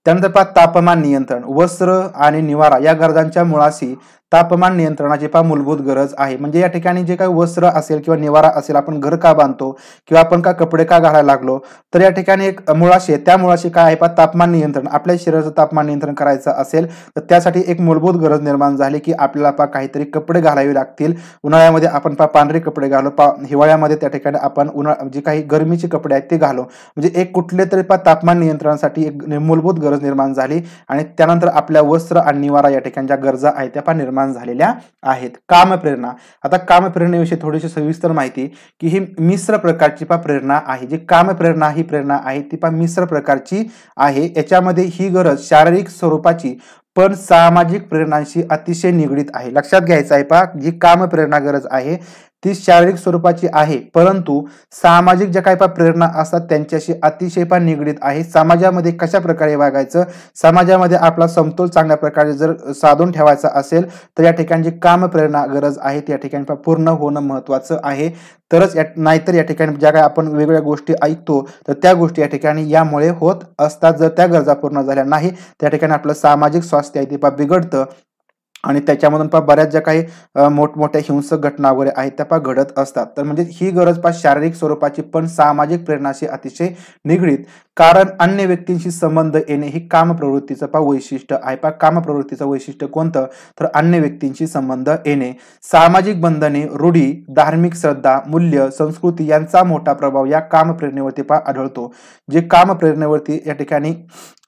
त्यानंतर पहा तापमान नियंत्रण, वस्त्र आणि निवारा या गरजांच्या मुळाशी तापमान नियंत्रणाची पहा मूलभूत गरज आहे. म्हणजे या ठिकाणी जे काही वस्त्र असेल किंवा निवारा असेल, आपण घर का बांधतो किंवा आपण का कपडे का घालायला लागलो, तर या ठिकाणी एक मुळाशी आहे, त्या मुळाशी काय आहे पहा तापमान नियंत्रण. आपल्या शरीराचं तापमान नियंत्रण करायचं असेल तर त्यासाठी एक मूलभूत गरज निर्माण झाली की आपल्याला पहा काहीतरी कपडे घालावे लागतील. उन्हाळ्यामध्ये आपण पहा पांढरे कपडे घालो, हिवाळ्यामध्ये त्या ठिकाणी आपण जे काही गरमीचे कपडे आहेत ते घालो. म्हणजे एक कुठले तरी पहा तापमान नियंत्रणासाठी एक मूलभूत गरज निर्माण झाली आणि त्यानंतर आपल्या वस्त्र आणि निवारा या ठिकाणी ज्या गरजा आहेत त्या पहा निर्माण झालेल्या आहेत. कामप्रेरणा, आता कामप्रेरणेविषयी थोडीशी सविस्तर माहिती की ही मिश्र प्रकारची पहा प्रेरणा आहे. जी कामप्रेरणा ही प्रेरणा आहे ती पहा मिश्र प्रकारची आहे. याच्यामध्ये ही गरज शारीरिक स्वरूपाची पण सामाजिक प्रेरणांशी अतिशय निगडीत आहे. लक्षात घ्यायचं आहे पहा, जी कामप्रेरणा गरज आहे ती शारीरिक स्वरूपाची आहे, परंतु सामाजिक ज्या काही प्रेरणा असतात त्यांच्याशी अतिशय पण निगडीत आहे. समाजामध्ये कशा प्रकारे वागायचं, समाजामध्ये आपला समतोल चांगल्या प्रकारे जर साधून ठेवायचा असेल तर या ठिकाणी जी कामप्रेरणा गरज आहे त्या ठिकाणी पूर्ण होणं महत्वाचं आहे. तरच नाहीतर या ठिकाणी ज्या काही आपण वेगवेगळ्या गोष्टी ऐकतो तर त्या गोष्टी या ठिकाणी यामुळे होत असतात. जर त्या गरजा पूर्ण झाल्या नाही त्या ठिकाणी आपलं सामाजिक स्वास्थ्य आहे ते बिघडतं आणि त्याच्यामधून पहा बऱ्याच ज्या काही मोठमोठ्या हिंसक घटना वगैरे आहेत त्या पहा घडत असतात. तर म्हणजे ही गरज पहा शारीरिक स्वरूपाची पण सामाजिक प्रेरणाशी अतिशय निगडीत, कारण अन्य व्यक्तींशी संबंध येणे ही काम प्रवृत्तीचं पहा वैशिष्ट्य आहे. पहा काम प्रवृत्तीचं वैशिष्ट्य कोणतं, तर अन्य व्यक्तींशी संबंध येणे. सामाजिक बंधने, रूढी, धार्मिक श्रद्धा, मूल्य, संस्कृती यांचा मोठा प्रभाव या काम प्रेरणेवरती पहा आढळतो. जे काम प्रेरणेवरती या ठिकाणी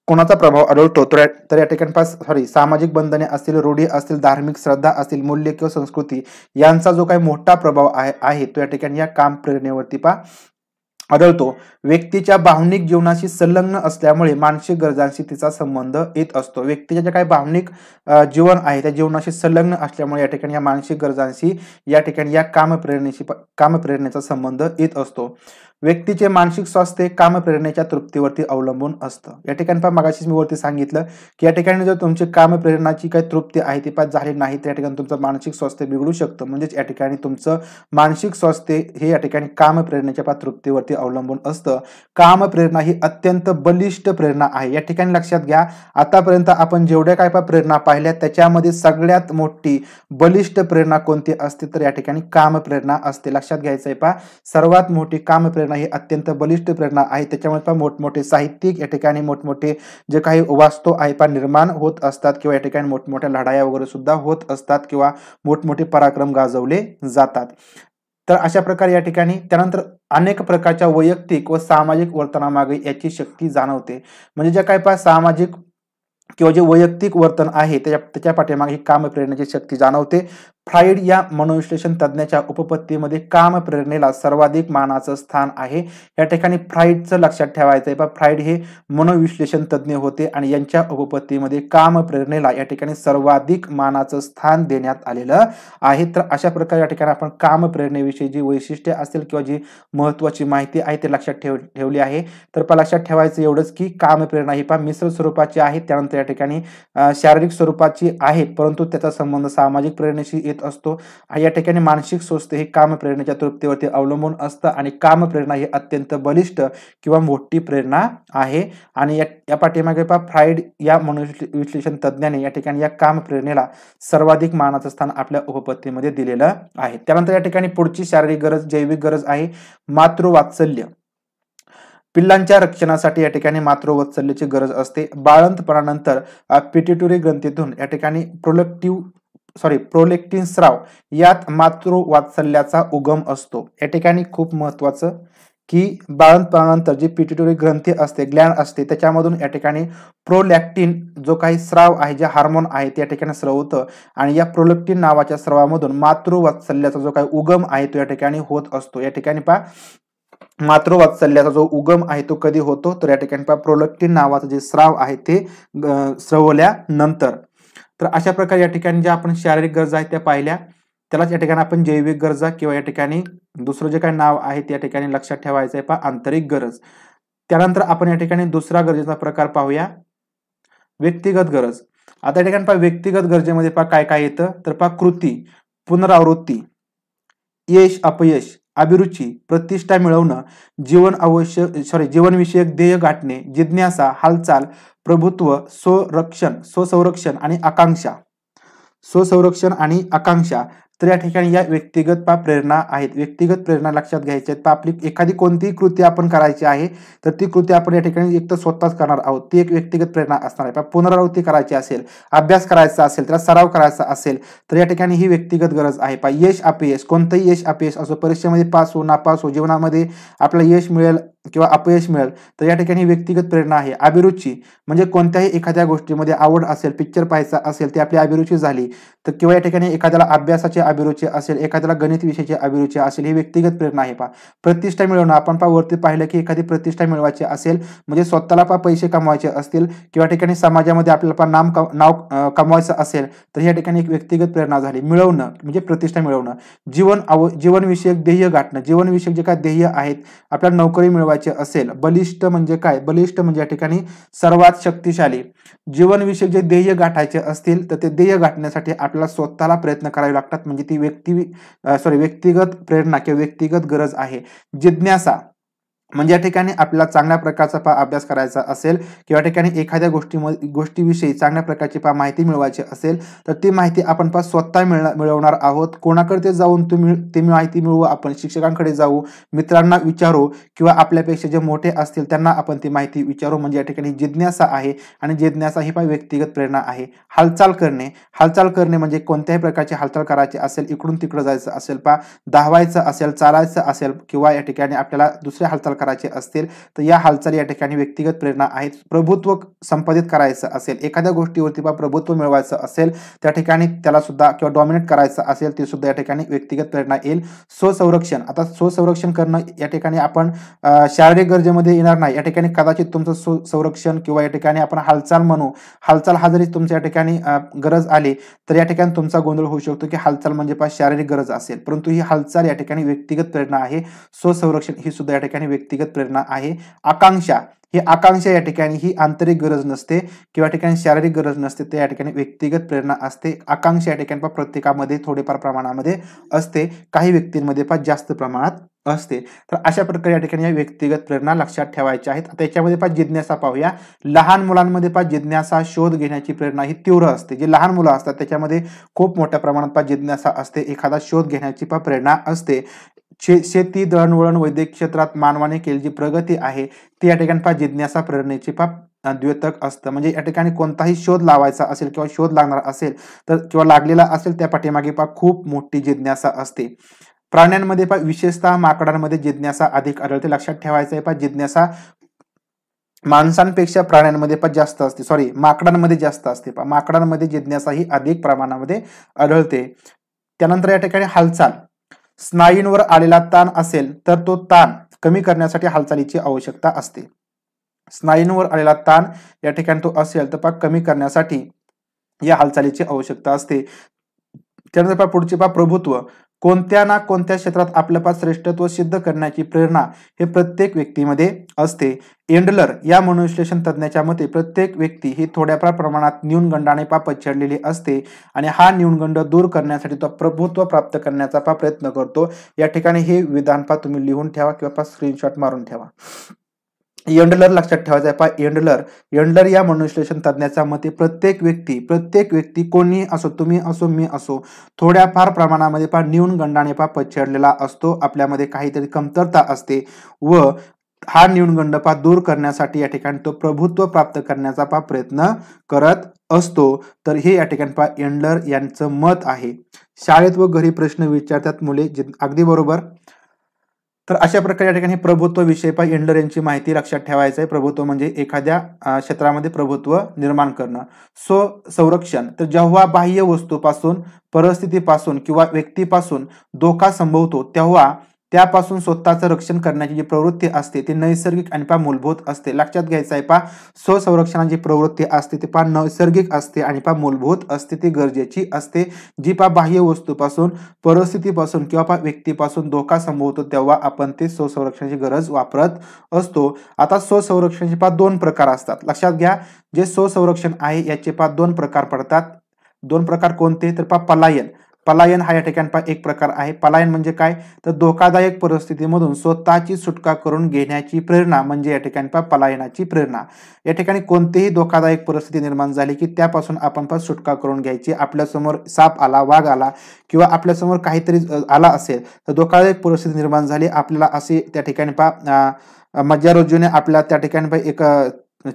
कोणाचा प्रभाव आढळतो तर या ठिकाणी सामाजिक बंधने असतील, रूढी असतील, धार्मिक श्रद्धा असतील, मूल्य किंवा संस्कृती यांचा जो काही मोठा प्रभाव आहे तो या ठिकाणी या काम प्रेरणेवरती पहा आढळतो. व्यक्तीच्या भावनिक जीवनाशी संलग्न असल्यामुळे मानसिक गरजांशी तिचा संबंध येत असतो. व्यक्तीच्या जे काही भावनिक जीवन आहे त्या जीवनाशी संलग्न असल्यामुळे या ठिकाणी या मानसिक गरजांशी या ठिकाणी या कामप्रेरणेचा संबंध येत असतो. व्यक्तीचे मानसिक स्वास्थ्य कामप्रेरणेच्या तृप्तीवरती अवलंबून असतं. या ठिकाणी पहा मगाशीच मी वरती सांगितलं की या ठिकाणी जर तुमची कामप्रेरणाची काही तृप्ती आहे ती झाली नाही तर या ठिकाणी तुमचं मानसिक स्वास्थ्य बिघडू शकतं. म्हणजेच या ठिकाणी तुमचं मानसिक स्वास्थ्य हे या ठिकाणी कामप्रेरणेच्या तृप्तीवरती अवलंबून असतं. कामप्रेरणा ही अत्यंत बलिष्ठ प्रेरणा आहे. या ठिकाणी लक्षात घ्या, आतापर्यंत आपण जेवढ्या काय प्रेरणा पाहिल्या त्याच्यामध्ये सगळ्यात मोठी बलिष्ठ प्रेरणा कोणती असते तर या ठिकाणी कामप्रेरणा असते. लक्षात घ्यायचं आहे पहा, सर्वात मोठी कामप्रेरणा ही अत्यंत बलिष्ठ प्रेरणा आहे. त्याच्यामुळे पहा मोठमोठे साहित्यिक या ठिकाणी मोठमोठे जे काही वास्तव आहे पहा निर्माण होत असतात किंवा या ठिकाणी मोठमोठ्या लढाया वगैरे सुद्धा होत असतात किंवा मोठमोठे पराक्रम गाजवले जातात. तर अशा प्रकारे या ठिकाणी त्यानंतर अनेक प्रकारच्या वैयक्तिक व सामाजिक वर्तनामागे याची शक्ती जाणवते. म्हणजे जे काही पहा सामाजिक किंवा जे वैयक्तिक वर्तन आहे त्याच्या पाठीमागे ही कामप्रेरणेची शक्ती जाणवते. फ्राइड या मनोविश्लेषण तज्ञाच्या उपपत्तीमध्ये कामप्रेरणेला सर्वाधिक मानाचं स्थान आहे. या ठिकाणी फ्राइडचं लक्षात ठेवायचं आहे. फ्राइड हे मनोविश्लेषण तज्ञ होते आणि यांच्या उपपत्तीमध्ये कामप्रेरणेला या ठिकाणी सर्वाधिक मानाचं स्थान देण्यात आलेलं आहे. तर अशा प्रकारे या ठिकाणी आपण कामप्रेरणेविषयी जी वैशिष्ट्ये असतील किंवा जी महत्वाची माहिती आहे ते लक्षात ठेवली आहे. तर लक्षात ठेवायचं एवढंच की कामप्रेरणा ही मिश्र स्वरूपाची आहे. त्यानंतर या ठिकाणी शारीरिक स्वरूपाची आहे परंतु त्याचा संबंध सामाजिक प्रेरणेशी येत असतो. या ठिकाणी मानसिक स्वास्थ्य हे कामप्रेरणेच्या तृप्तीवरती अवलंबून असतं आणि कामप्रेरणा ही अत्यंत बलिष्ठ किंवा मोठी प्रेरणा आहे. आणि या पाठीमागे फ्राइड या मनोविश्लेषण तज्ञाने या ठिकाणी या कामप्रेरणेला सर्वाधिक मानाचं स्थान आपल्या उपपत्तीमध्ये दिलेलं आहे. त्यानंतर या ठिकाणी पुढची शारीरिक गरज जैविक गरज आहे मातृवात्सल्य. पिल्लांच्या रक्षणासाठी या ठिकाणी मातृवात्सल्याची गरज असते. बाळंतपणानंतर पिट्युटरी ग्रंथीतून या ठिकाणी प्रोलेक्टिन स्राव यात मातृवात्सल्याचा उगम असतो. या ठिकाणी खूप महत्वाचं की बाळंतपणानंतर जी पिट्युटरी ग्रंथी असते ग्लॅंड असते त्याच्यामधून या ठिकाणी प्रोलॅक्टिन जो काही स्राव आहे जे हार्मोन आहे त्या ठिकाणी स्रवतं आणि या प्रोलॅक्टिन नावाच्या स्रावामधून मातृवात्सल्याचा जो काही उगम आहे तो या ठिकाणी होत असतो. या ठिकाणी पहा मातृवात्सल्याचा जो उगम आहे तो कधी होतो तर या ठिकाणी पहा प्रोलॅक्टिन नावाचं जे स्राव आहे ते स्रवल्यानंतर. तर अशा प्रकारे या ठिकाणी ज्या आपण शारीरिक गरजा आहेत त्या पाहिल्या. त्यालाच या ठिकाणी आपण जैविक गरजा किंवा या ठिकाणी दुसरं जे काही नाव आहे त्या ठिकाणी लक्षात ठेवायचं आहे पहा आंतरिक गरज. त्यानंतर आपण या ठिकाणी दुसरा गरजेचा प्रकार पाहूया व्यक्तिगत गरज. आता या ठिकाणी पहा व्यक्तिगत गरजेमध्ये पहा काय काय येतं तर पहा कृती, पुनरावृत्ती, यश अपयश, अभिरुची, प्रतिष्ठा मिळवणं, जीवनविषयक ध्येय गाठणे, जिज्ञासा, हालचाल, प्रभुत्व, स्वसंरक्षण आणि आकांक्षा. तर या ठिकाणी या व्यक्तिगत प्रेरणा आहेत. व्यक्तिगत प्रेरणा लक्षात घ्यायच्या आहेत. आपली एखादी कोणतीही कृती आपण करायची आहे तर ती कृती आपण या ठिकाणी एक तर स्वतःच करणार आहोत ती एक व्यक्तिगत प्रेरणा असणार आहे. पुनरावृत्ती करायची असेल, अभ्यास करायचा असेल, त्याला सराव करायचा असेल तर या ठिकाणी ही व्यक्तिगत गरज आहे. यश अपयश, कोणतंही यश अपयश असो, परीक्षेमध्ये पास हो नापास हो, जीवनामध्ये आपल्याला यश मिळेल किंवा अपयश मिळेल तर या ठिकाणी व्यक्तिगत प्रेरणा आहे. अभिरुची म्हणजे कोणत्याही एखाद्या गोष्टीमध्ये आवड असेल, पिक्चर पाहायचा असेल ती आपली अभिरुची झाली तर किंवा या ठिकाणी एखाद्याला अभ्यासाची अभिरुची असेल, एखाद्याला गणित विषयाची अभिरुची असेल ही व्यक्तिगत प्रेरणा आहे. प्रतिष्ठा मिळवणं, आपण वरती पाहिलं की एखादी प्रतिष्ठा मिळवायची असेल म्हणजे स्वतःला पैसे कमवायचे असतील किंवा ठिकाणी समाजामध्ये आपल्याला नाव कमवायचं असेल तर या ठिकाणी एक व्यक्तिगत प्रेरणा झाली. मिळवणं म्हणजे प्रतिष्ठा मिळवणं. जीवनविषयक ध्येय गाठणं, जीवनविषयक जे काही ध्येय आहेत आपल्याला नोकरी मिळवायची असेल. बलिष्ठ म्हणजे काय, बलिष्ठ म्हणजे या ठिकाणी सर्वात शक्तिशाली. जीवनविषयक जे ध्येय गाठायचे असतील तर ते ध्येय गाठण्यासाठी आपल्याला स्वतःला प्रयत्न करावे लागतात म्हणजे ती व्यक्तिगत प्रेरणा किंवा व्यक्तिगत गरज आहे. जिज्ञासा म्हणजे या ठिकाणी आपल्याला चांगल्या प्रकारचा अभ्यास करायचा असेल किंवा ठिकाणी एखाद्या गोष्टीविषयी चांगल्या प्रकारची माहिती मिळवायची असेल तर ती माहिती आपण स्वतः मिळवणार आहोत. कोणाकडे जाऊन ती माहिती मिळवू, आपण शिक्षकांकडे जाऊ, मित्रांना विचारू किंवा आपल्यापेक्षा जे मोठे असतील त्यांना आपण ती माहिती विचारू म्हणजे या ठिकाणी जिज्ञासा आहे. आणि जिज्ञासा ही व्यक्तिगत प्रेरणा आहे. हालचाल करणे म्हणजे कोणत्याही प्रकारची हालचाल करायची असेल, इकडून तिकडे जायचं असेल, धावायचं असेल, चालायचं असेल किंवा या ठिकाणी आपल्याला दुसऱ्या हालचाल करायचे असतील तर या हालचाली या ठिकाणी व्यक्तिगत प्रेरणा आहेत. प्रभुत्व संपादित करायचं असेल, एखाद्या गोष्टीवरती प्रभुत्व मिळवायचं असेल त्या ठिकाणी त्याला सुद्धा किंवा डॉमिनेट करायचं असेल ते सुद्धा या ठिकाणी व्यक्तिगत प्रेरणा येईल. स्वसंरक्षण, आता स्वसंरक्षण करणं या ठिकाणी आपण शारीरिक गरजेमध्ये येणार नाही. या ठिकाणी कदाचित तुमचं संरक्षण किंवा या ठिकाणी आपण हालचाल म्हणू, हालचाल हा जरी तुमच्या या ठिकाणी गरज आली तर या ठिकाणी तुमचा गोंधळ होऊ शकतो की हालचाल म्हणजे शारीरिक गरज असेल, परंतु ही हालचाल या ठिकाणी व्यक्तिगत प्रेरणा आहे. स्वसंरक्षण ही सुद्धा या ठिकाणी व्यक्तिगत प्रेरणा आहे. आकांक्षा, ही आकांक्षा या ठिकाणी ही आंतरिक गरज नसते किंवा या ठिकाणी शारीरिक गरज नसते, ते या ठिकाणी व्यक्तिगत प्रेरणा असते. आकांक्षा या ठिकाणी प्रत्येकामध्ये थोडेफार प्रमाणामध्ये असते, काही व्यक्तींमध्ये जास्त प्रमाणात असते. तर अशा प्रकारे या ठिकाणी व्यक्तिगत प्रेरणा लक्षात ठेवायच्या आहेत. त्याच्यामध्ये जिज्ञासा पाहूया. लहान मुलांमध्ये जिज्ञासा, शोध घेण्याची प्रेरणा ही तीव्र असते. जे लहान मुलं असतात त्याच्यामध्ये खूप मोठ्या प्रमाणात जिज्ञासा असते, एखादा शोध घेण्याची प्रेरणा असते. शेती, दळणवळण, वैद्यकीय क्षेत्रात मानवाने केलेली जी प्रगती आहे ती या ठिकाणी जिज्ञासा प्रेरणेची द्योतक असतं. म्हणजे या ठिकाणी कोणताही शोध लावायचा असेल किंवा शोध लागणार असेल तर किंवा लागलेला असेल त्या पाठीमागे खूप मोठी जिज्ञासा असते. प्राण्यांमध्ये विशेषतः माकडांमध्ये जिज्ञासा अधिक आढळते. लक्षात ठेवायचं आहे जिज्ञासा माणसांपेक्षा प्राण्यांमध्ये जास्त असते, माकडांमध्ये जास्त असते. माकडांमध्ये जिज्ञासा ही अधिक प्रमाणामध्ये आढळते. त्यानंतर या ठिकाणी हालचाल, स्नायूंवर आलेला ताण असेल तर तो ताण कमी करण्यासाठी हालचालीची आवश्यकता असते. स्नायूंवर आलेला ताण या ठिकाणी तो असेल तर कमी करण्यासाठी या हालचालीची आवश्यकता असते. त्यानंतर पुढचे प्रभुत्व, कोणत्या ना कोणत्या क्षेत्रात आपलं श्रेष्ठत्व सिद्ध करण्याची प्रेरणा हे प्रत्येक व्यक्तीमध्ये असते. एंडलर या मनोविश्लेषण तज्ञाच्या मते प्रत्येक व्यक्ती ही थोड्याफार प्रमाणात न्यूनगंडाने पछाडलेली असते आणि हा न्यूनगंड दूर करण्यासाठी तो प्रभुत्व प्राप्त करण्याचा प्रयत्न करतो. या ठिकाणी हे विधान तुम्ही लिहून ठेवा किंवा स्क्रीनशॉट मारून ठेवा. एंडलर लक्षात ठेवायचं आहे. एंडलर या मनोविश्लेषण तज्ञाच्या मते प्रत्येक व्यक्ती कोणी असो, तुम्ही असो, मी असो, थोड्याफार प्रमाणामध्ये न्यूनगंडाने पछाडलेला असतो. आपल्यामध्ये काहीतरी कमतरता असते व हा न्यूनगंड दूर करण्यासाठी या ठिकाणी तो प्रभुत्व प्राप्त करण्याचा प्रयत्न करत असतो. तर हे या ठिकाणी एंडलर यांचं मत आहे. शाळेत व घरी प्रश्न विचारतात मुले, अगदी बरोबर. तर अशा प्रकारे या ठिकाणी प्रभुत्व विषय एंडलर यांची माहिती लक्षात ठेवायचं आहे. प्रभुत्व म्हणजे एखाद्या क्षेत्रामध्ये प्रभुत्व निर्माण करणं. संरक्षण, तर जेव्हा बाह्य वस्तूपासून, परिस्थितीपासून किंवा व्यक्तीपासून धोका संभवतो तेव्हा त्यापासून स्वतःचं रक्षण करण्याची जी प्रवृत्ती असते ती नैसर्गिक आणि मूलभूत असते. लक्षात घ्यायचं आहे स्वसंरक्षणाची प्रवृत्ती असते ती नैसर्गिक असते आणि मूलभूत असते, ती गरजेची असते. जी बाह्य वस्तूपासून, परिस्थितीपासून किंवा व्यक्तीपासून धोका संभवतो तेव्हा आपण ते स्वसंरक्षणाची गरज वापरत असतो. आता स्वसंरक्षणाचे 2 प्रकार असतात. लक्षात घ्या, जे स्वसंरक्षण आहे याचे 2 प्रकार पडतात. 2 प्रकार कोणते, तर पलायन हा या ठिकाणी एक प्रकार आहे. पलायन म्हणजे काय, तर धोकादायक परिस्थितीमधून स्वतःची सुटका करून घेण्याची प्रेरणा म्हणजे या ठिकाणी पलायनाची प्रेरणा. या ठिकाणी कोणतीही धोकादायक परिस्थिती निर्माण झाली की त्यापासून आपण सुटका करून घ्यायची. आपल्यासमोर साप आला, वाघ आला किंवा आपल्यासमोर काहीतरी आला असेल तर धोकादायक परिस्थिती निर्माण झाली, आपल्याला असे त्या ठिकाणी मज्जारोजूने आपल्या त्या ठिकाणी एक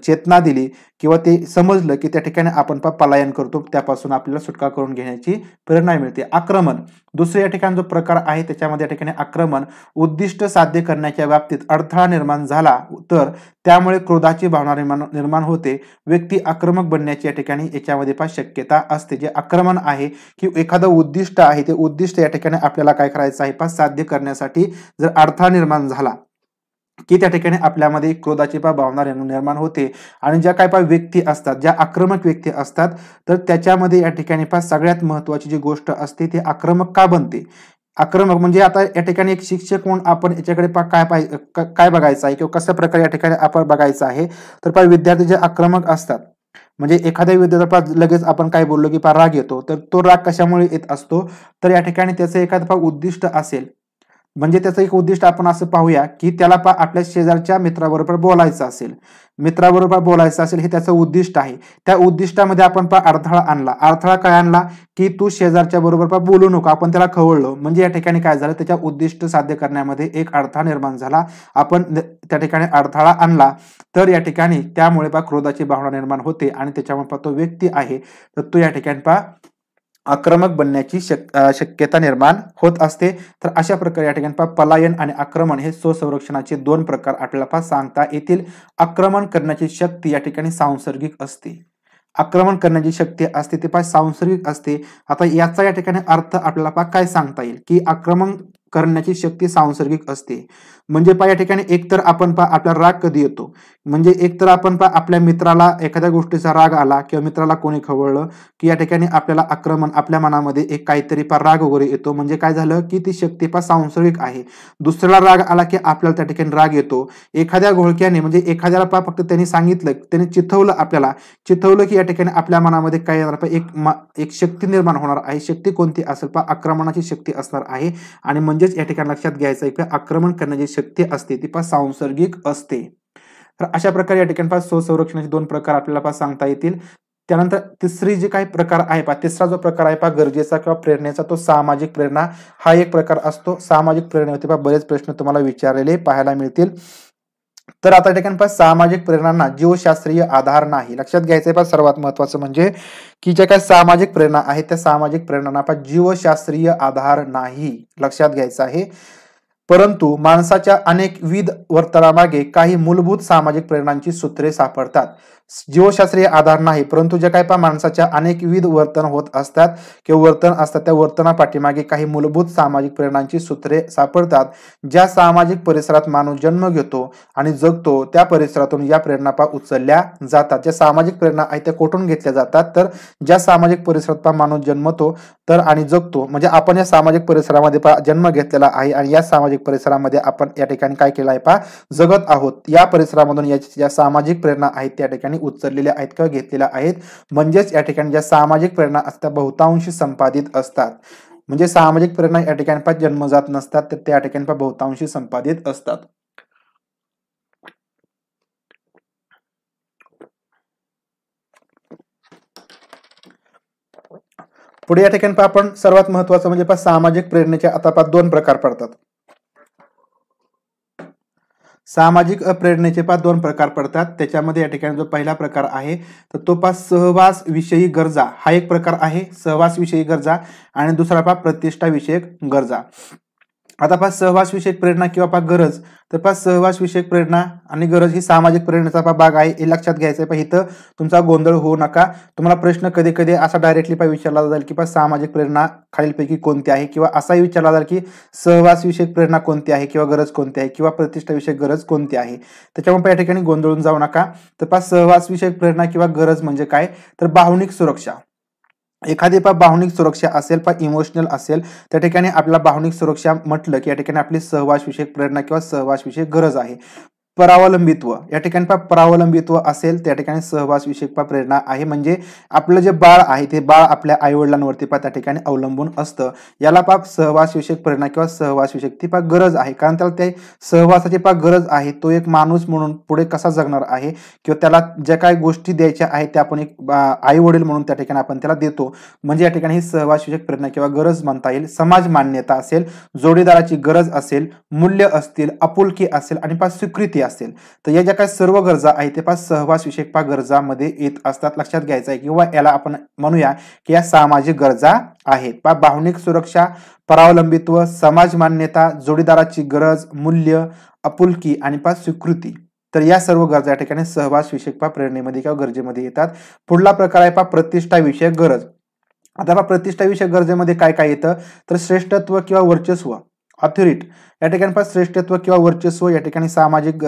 चेतना दिली किंवा ते समजलं की त्या ठिकाणी आपण पलायन करतो, त्यापासून आपल्याला सुटका करून घेण्याची प्रेरणा मिळते. आक्रमण, दुसरे या ठिकाणी जो प्रकार आहे त्याच्यामध्ये या ठिकाणी आक्रमण, उद्दिष्ट साध्य करण्याच्या बाबतीत अडथळा निर्माण झाला तर त्यामुळे क्रोधाची भावना निर्माण होते. व्यक्ती आक्रमक बनण्याची या ठिकाणी याच्यामध्ये शक्यता असते. जे आक्रमण आहे की एखादं उद्दिष्ट आहे ते उद्दिष्ट या ठिकाणी आपल्याला काय करायचं आहे साध्य करण्यासाठी जर अडथळा निर्माण झाला की त्या ठिकाणी आपल्यामध्ये क्रोधाची भावना निर्माण होते. आणि ज्या काय व्यक्ती असतात, ज्या आक्रमक व्यक्ती असतात तर त्याच्यामध्ये या ठिकाणी सगळ्यात महत्वाची जी गोष्ट असते ती आक्रमक का बनते. आक्रमक म्हणजे आता या ठिकाणी एक शिक्षक म्हणून आपण याच्याकडे काय बघायचं आहे किंवा कशा प्रकारे या ठिकाणी आपण बघायचं आहे, तर विद्यार्थी जे आक्रमक असतात म्हणजे एखाद्या विद्यार्थ्याला लगेच आपण काय बोललो की राग येतो, तर तो राग कशामुळे येत असतो, तर या ठिकाणी त्याचं एखादं उद्दिष्ट असेल, म्हणजे त्याचं एक उद्दिष्ट आपण असं पाहूया की त्याला आपल्या शेजारच्या मित्राबरोबर बोलायचं असेल, हे त्याचं उद्दिष्ट आहे. त्या उद्दिष्टामध्ये आपण अडथळा आणला. अडथळा काय आणला की तू शेजारच्या बरोबर बोलू नको, आपण त्याला खवळलो, म्हणजे या ठिकाणी काय झालं, त्याच्या उद्दिष्ट साध्य करण्यामध्ये एक अडथळा निर्माण झाला. आपण त्या ठिकाणी अडथळा आणला तर या ठिकाणी त्यामुळे क्रोधाची भावना निर्माण होते आणि त्याच्यामुळे तो व्यक्ती आहे तर तो या ठिकाणी आक्रमक बनण्याची शक्यता निर्माण होत असते. तर अशा प्रकारे या ठिकाणी पलायन आणि आक्रमण हे स्वसंरक्षणाचे दोन प्रकार आपल्याला सांगता येतील. आक्रमण करण्याची शक्ती या ठिकाणी सांसर्गिक असते. आक्रमण करण्याची शक्ती असते ते सांसर्गिक असते. आता याचा या ठिकाणी अर्थ आपल्याला काय सांगता येईल की आक्रमण करण्याची शक्ती सांसर्गिक असते. म्हणजे या ठिकाणी एकतर आपण आपला राग कधी येतो, म्हणजे एकतर आपण आपल्या मित्राला एखाद्या गोष्टीचा राग आला किंवा मित्राला कोणी खवळलं की या ठिकाणी आपल्याला आक्रमण आपल्या मनामध्ये एक काहीतरी राग वगैरे येतो. म्हणजे काय झालं की ती शक्ती सांसर्गिक आहे. दुसऱ्याला राग आला की आपल्याला त्या ठिकाणी राग येतो. एखाद्या घोळक्याने म्हणजे एखाद्याला फक्त त्यांनी सांगितलं, त्यांनी चिथवलं, आपल्याला चिथवलं की या ठिकाणी आपल्या मनामध्ये काय येणार एक शक्ती निर्माण होणार आहे. शक्ती कोणती असेल आक्रमणाची शक्ती असणार आहे. आणि म्हणजेच या ठिकाणी लक्षात घ्यायचं आहे की आक्रमण करण्याची शक्ती असते ती सांसर्गिक असते. तर अशा प्रकारे या ठिकाणी स्वसंरक्षणाचे दोन प्रकार आपल्याला सांगता येतील. त्यानंतर तिसरी जी काही प्रकार आहे तिसरा जो प्रकार आहे गरजेचा किंवा प्रेरणेचा, तो सामाजिक प्रेरणा हा एक प्रकार असतो. सामाजिक प्रेरणेवरती बरेच प्रश्न तुम्हाला विचारलेले पाहायला मिळतील. तर आता या ठिकाणी सामाजिक प्रेरणांना जीवशास्त्रीय आधार नाही. लक्षात घ्यायचं आहे सर्वात महत्वाचं म्हणजे की ज्या काही सामाजिक प्रेरणा आहेत त्या सामाजिक प्रेरणांना जीवशास्त्रीय आधार नाही. लक्षात घ्यायचं आहे. परंतु माणसाच्या अनेकविध वर्तनामागे काही मूलभूत सामाजिक प्रेरणांची सूत्रे सापडतात. जीवशास्त्रीय आधार नाही, परंतु जे काही माणसाच्या अनेकविध वर्तन होत असतात किंवा वर्तन असतात त्या वर्तनापाठीमागे काही मूलभूत सामाजिक प्रेरणांची सूत्रे सापडतात. ज्या सामाजिक परिसरात माणूस जन्म घेतो आणि जगतो त्या परिसरातून या प्रेरणा उचलल्या जातात. ज्या सामाजिक प्रेरणा आहेत त्या कोठून घेतल्या जातात, तर ज्या सामाजिक परिसरात माणूस जन्मतो तर आणि जगतो, म्हणजे आपण या सामाजिक परिसरामध्ये जन्म घेतलेला आहे आणि या सामाजिक परिसरामध्ये आपण या ठिकाणी काय केलं आहे जगत आहोत. या परिसरामधून या सामाजिक प्रेरणा आहेत त्या ठिकाणी उचललेल्या आहेत किंवा घेतलेल्या आहेत. म्हणजेच या ठिकाणी ज्या सामाजिक प्रेरणा असतात बहुतांशी संपादित असतात. म्हणजे सामाजिक प्रेरणा या ठिकाणी जन्मजात नसतात, तर त्या ठिकाणी बहुतांशी संपादित असतात. पुढे या ठिकाणी आपण सर्वात महत्वाचं म्हणजे सामाजिक प्रेरणेचे आता दोन प्रकार पडतात. सामाजिक प्रेरणेचे दोन प्रकार पडतात. त्याच्यामध्ये या ठिकाणी जो पहिला प्रकार आहे तर तो सहवास विषयी गरजा हा एक प्रकार आहे. सहवास विषयी गरजा आणि दुसरा प्रतिष्ठा विषयक गरजा. आता सहवास विषयक प्रेरणा किंवा गरज, तर सहवास विषयक प्रेरणा आणि गरज ही सामाजिक प्रेरणेचा भाग आहे. हे लक्षात घ्यायचं आहे. इथं तुमचा गोंधळ होऊ नका. तुम्हाला प्रश्न कधी कधी असा डायरेक्टली विचारला जाईल की सामाजिक प्रेरणा खालीलपैकी कोणती आहे, किंवा असाही विचारला जाईल की सहवास विषयक प्रेरणा कोणती आहे किंवा गरज कोणती आहे किंवा प्रतिष्ठा विषयक गरज कोणती आहे. त्याच्यामुळे या ठिकाणी गोंधळून जाऊ नका. तर सहवास विषयक प्रेरणा किंवा गरज म्हणजे काय, तर भावनिक सुरक्षा. एखादी भावनिक सुरक्षा असेल इमोशनल असेल, त्या ठिकाणी आपल्याला भावनिक सुरक्षा म्हटलं की या ठिकाणी आपली सहवास विषयक प्रेरणा किंवा सहवास विषयक गरज आहे. परावलंबित्व, या ठिकाणी परावलंबित्व असेल त्या ठिकाणी सहवास विषयक प्रेरणा आहे. म्हणजे आपलं जे बाळ आहे ते बाळ आपल्या आई वडिलांवरती त्या ठिकाणी अवलंबून असतं. याला सहवास विषयक प्रेरणा किंवा सहवास विषयक ती गरज आहे. कारण त्याला ते सहवासाची गरज आहे. तो एक माणूस म्हणून पुढे कसा जगणार आहे किंवा त्याला ज्या काही गोष्टी द्यायच्या आहेत त्या आपण एक आई वडील म्हणून त्या ठिकाणी आपण त्याला देतो. म्हणजे या ठिकाणी ही सहवास विषयक प्रेरणा किंवा गरज म्हणता येईल. समाज मान्यता असेल, जोडीदाराची गरज असेल, मूल्य असतील, आपुलकी असेल आणि स्वीकृती असेल, तर या ज्या काही सर्व गरजा आहेत ते सहवास विषयक गरजामध्ये येत असतात. लक्षात घ्यायचं आहे. किंवा याला आपण म्हणूया की या सामाजिक गरजा आहेत. भावनिक सुरक्षा, परावलंबित्व, समाज मान्यता, जोडीदाराची गरज, मूल्य, आपुलकी आणि स्वीकृती. तर या सर्व गरजा या ठिकाणी सहवास विषयक प्रेरणेमध्ये किंवा गरजेमध्ये येतात. पुढला प्रकार आहे प्रतिष्ठा विषयक गरज. आता प्रतिष्ठा विषयक गरजेमध्ये काय काय येतं, तर श्रेष्ठत्व किंवा वर्चस्व, ऑथॉरिटी. या ठिकाणी श्रेष्ठत्व किंवा वर्चस्व या ठिकाणी सामाजिक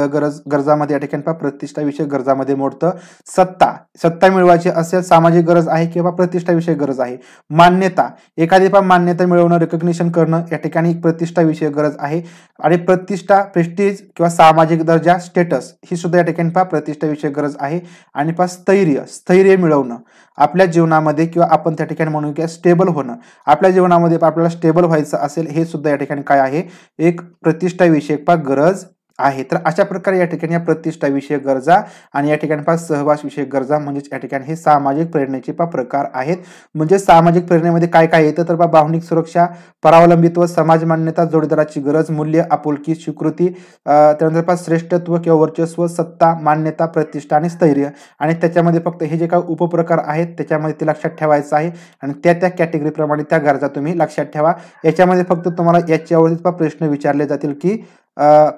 गरजामध्ये या ठिकाणी प्रतिष्ठा विषयक गरजामध्ये मोडतं. सत्ता मिळवायची असेल, सामाजिक गरज आहे किंवा प्रतिष्ठा विषयक गरज आहे. मान्यता, एखादी मान्यता मिळवणं, रिकॉग्निशन करणं या ठिकाणी प्रतिष्ठा विषयक गरज आहे. आणि प्रतिष्ठा, प्रेस्टीज किंवा सामाजिक दर्जा, स्टेटस ही सुद्धा या ठिकाणी प्रतिष्ठा विषयक गरज आहे. आणि स्थैर्य मिळवणं आपल्या जीवनामध्ये, किंवा आपण त्या ठिकाणी म्हणू की स्टेबल होणं, आपल्या जीवनामध्ये आपल्याला स्टेबल व्हायचं असेल, हे सुद्धा या ठिकाणी काय आहे, एक प्रतिष्ठा विषयक गरज आहे. तर अशा प्रकारे या ठिकाणी या प्रतिष्ठा विषयक गरजा आणि या ठिकाणी पहा सहवास विषयक गरजा म्हणजेच या ठिकाणी हे सामाजिक प्रेरणेचे प्रकार आहेत. म्हणजे सामाजिक प्रेरणेमध्ये काय काय येतं तर भावनिक सुरक्षा, परावलंबित्व, समाज मान्यता, जोडीदाराची गरज, मूल्य, आपुलकी, स्वीकृती, त्यानंतर श्रेष्ठत्व किंवा वर्चस्व, सत्ता, मान्यता, प्रतिष्ठा आणि स्थैर्य. आणि त्याच्यामध्ये फक्त हे जे काही उपप्रकार आहेत त्याच्यामध्ये ते लक्षात ठेवायचं आहे आणि त्या कॅटेगरी प्रमाणे त्या गरजा तुम्ही लक्षात ठेवा. याच्यामध्ये फक्त तुम्हाला याच्यावरती प्रश्न विचारले जातील की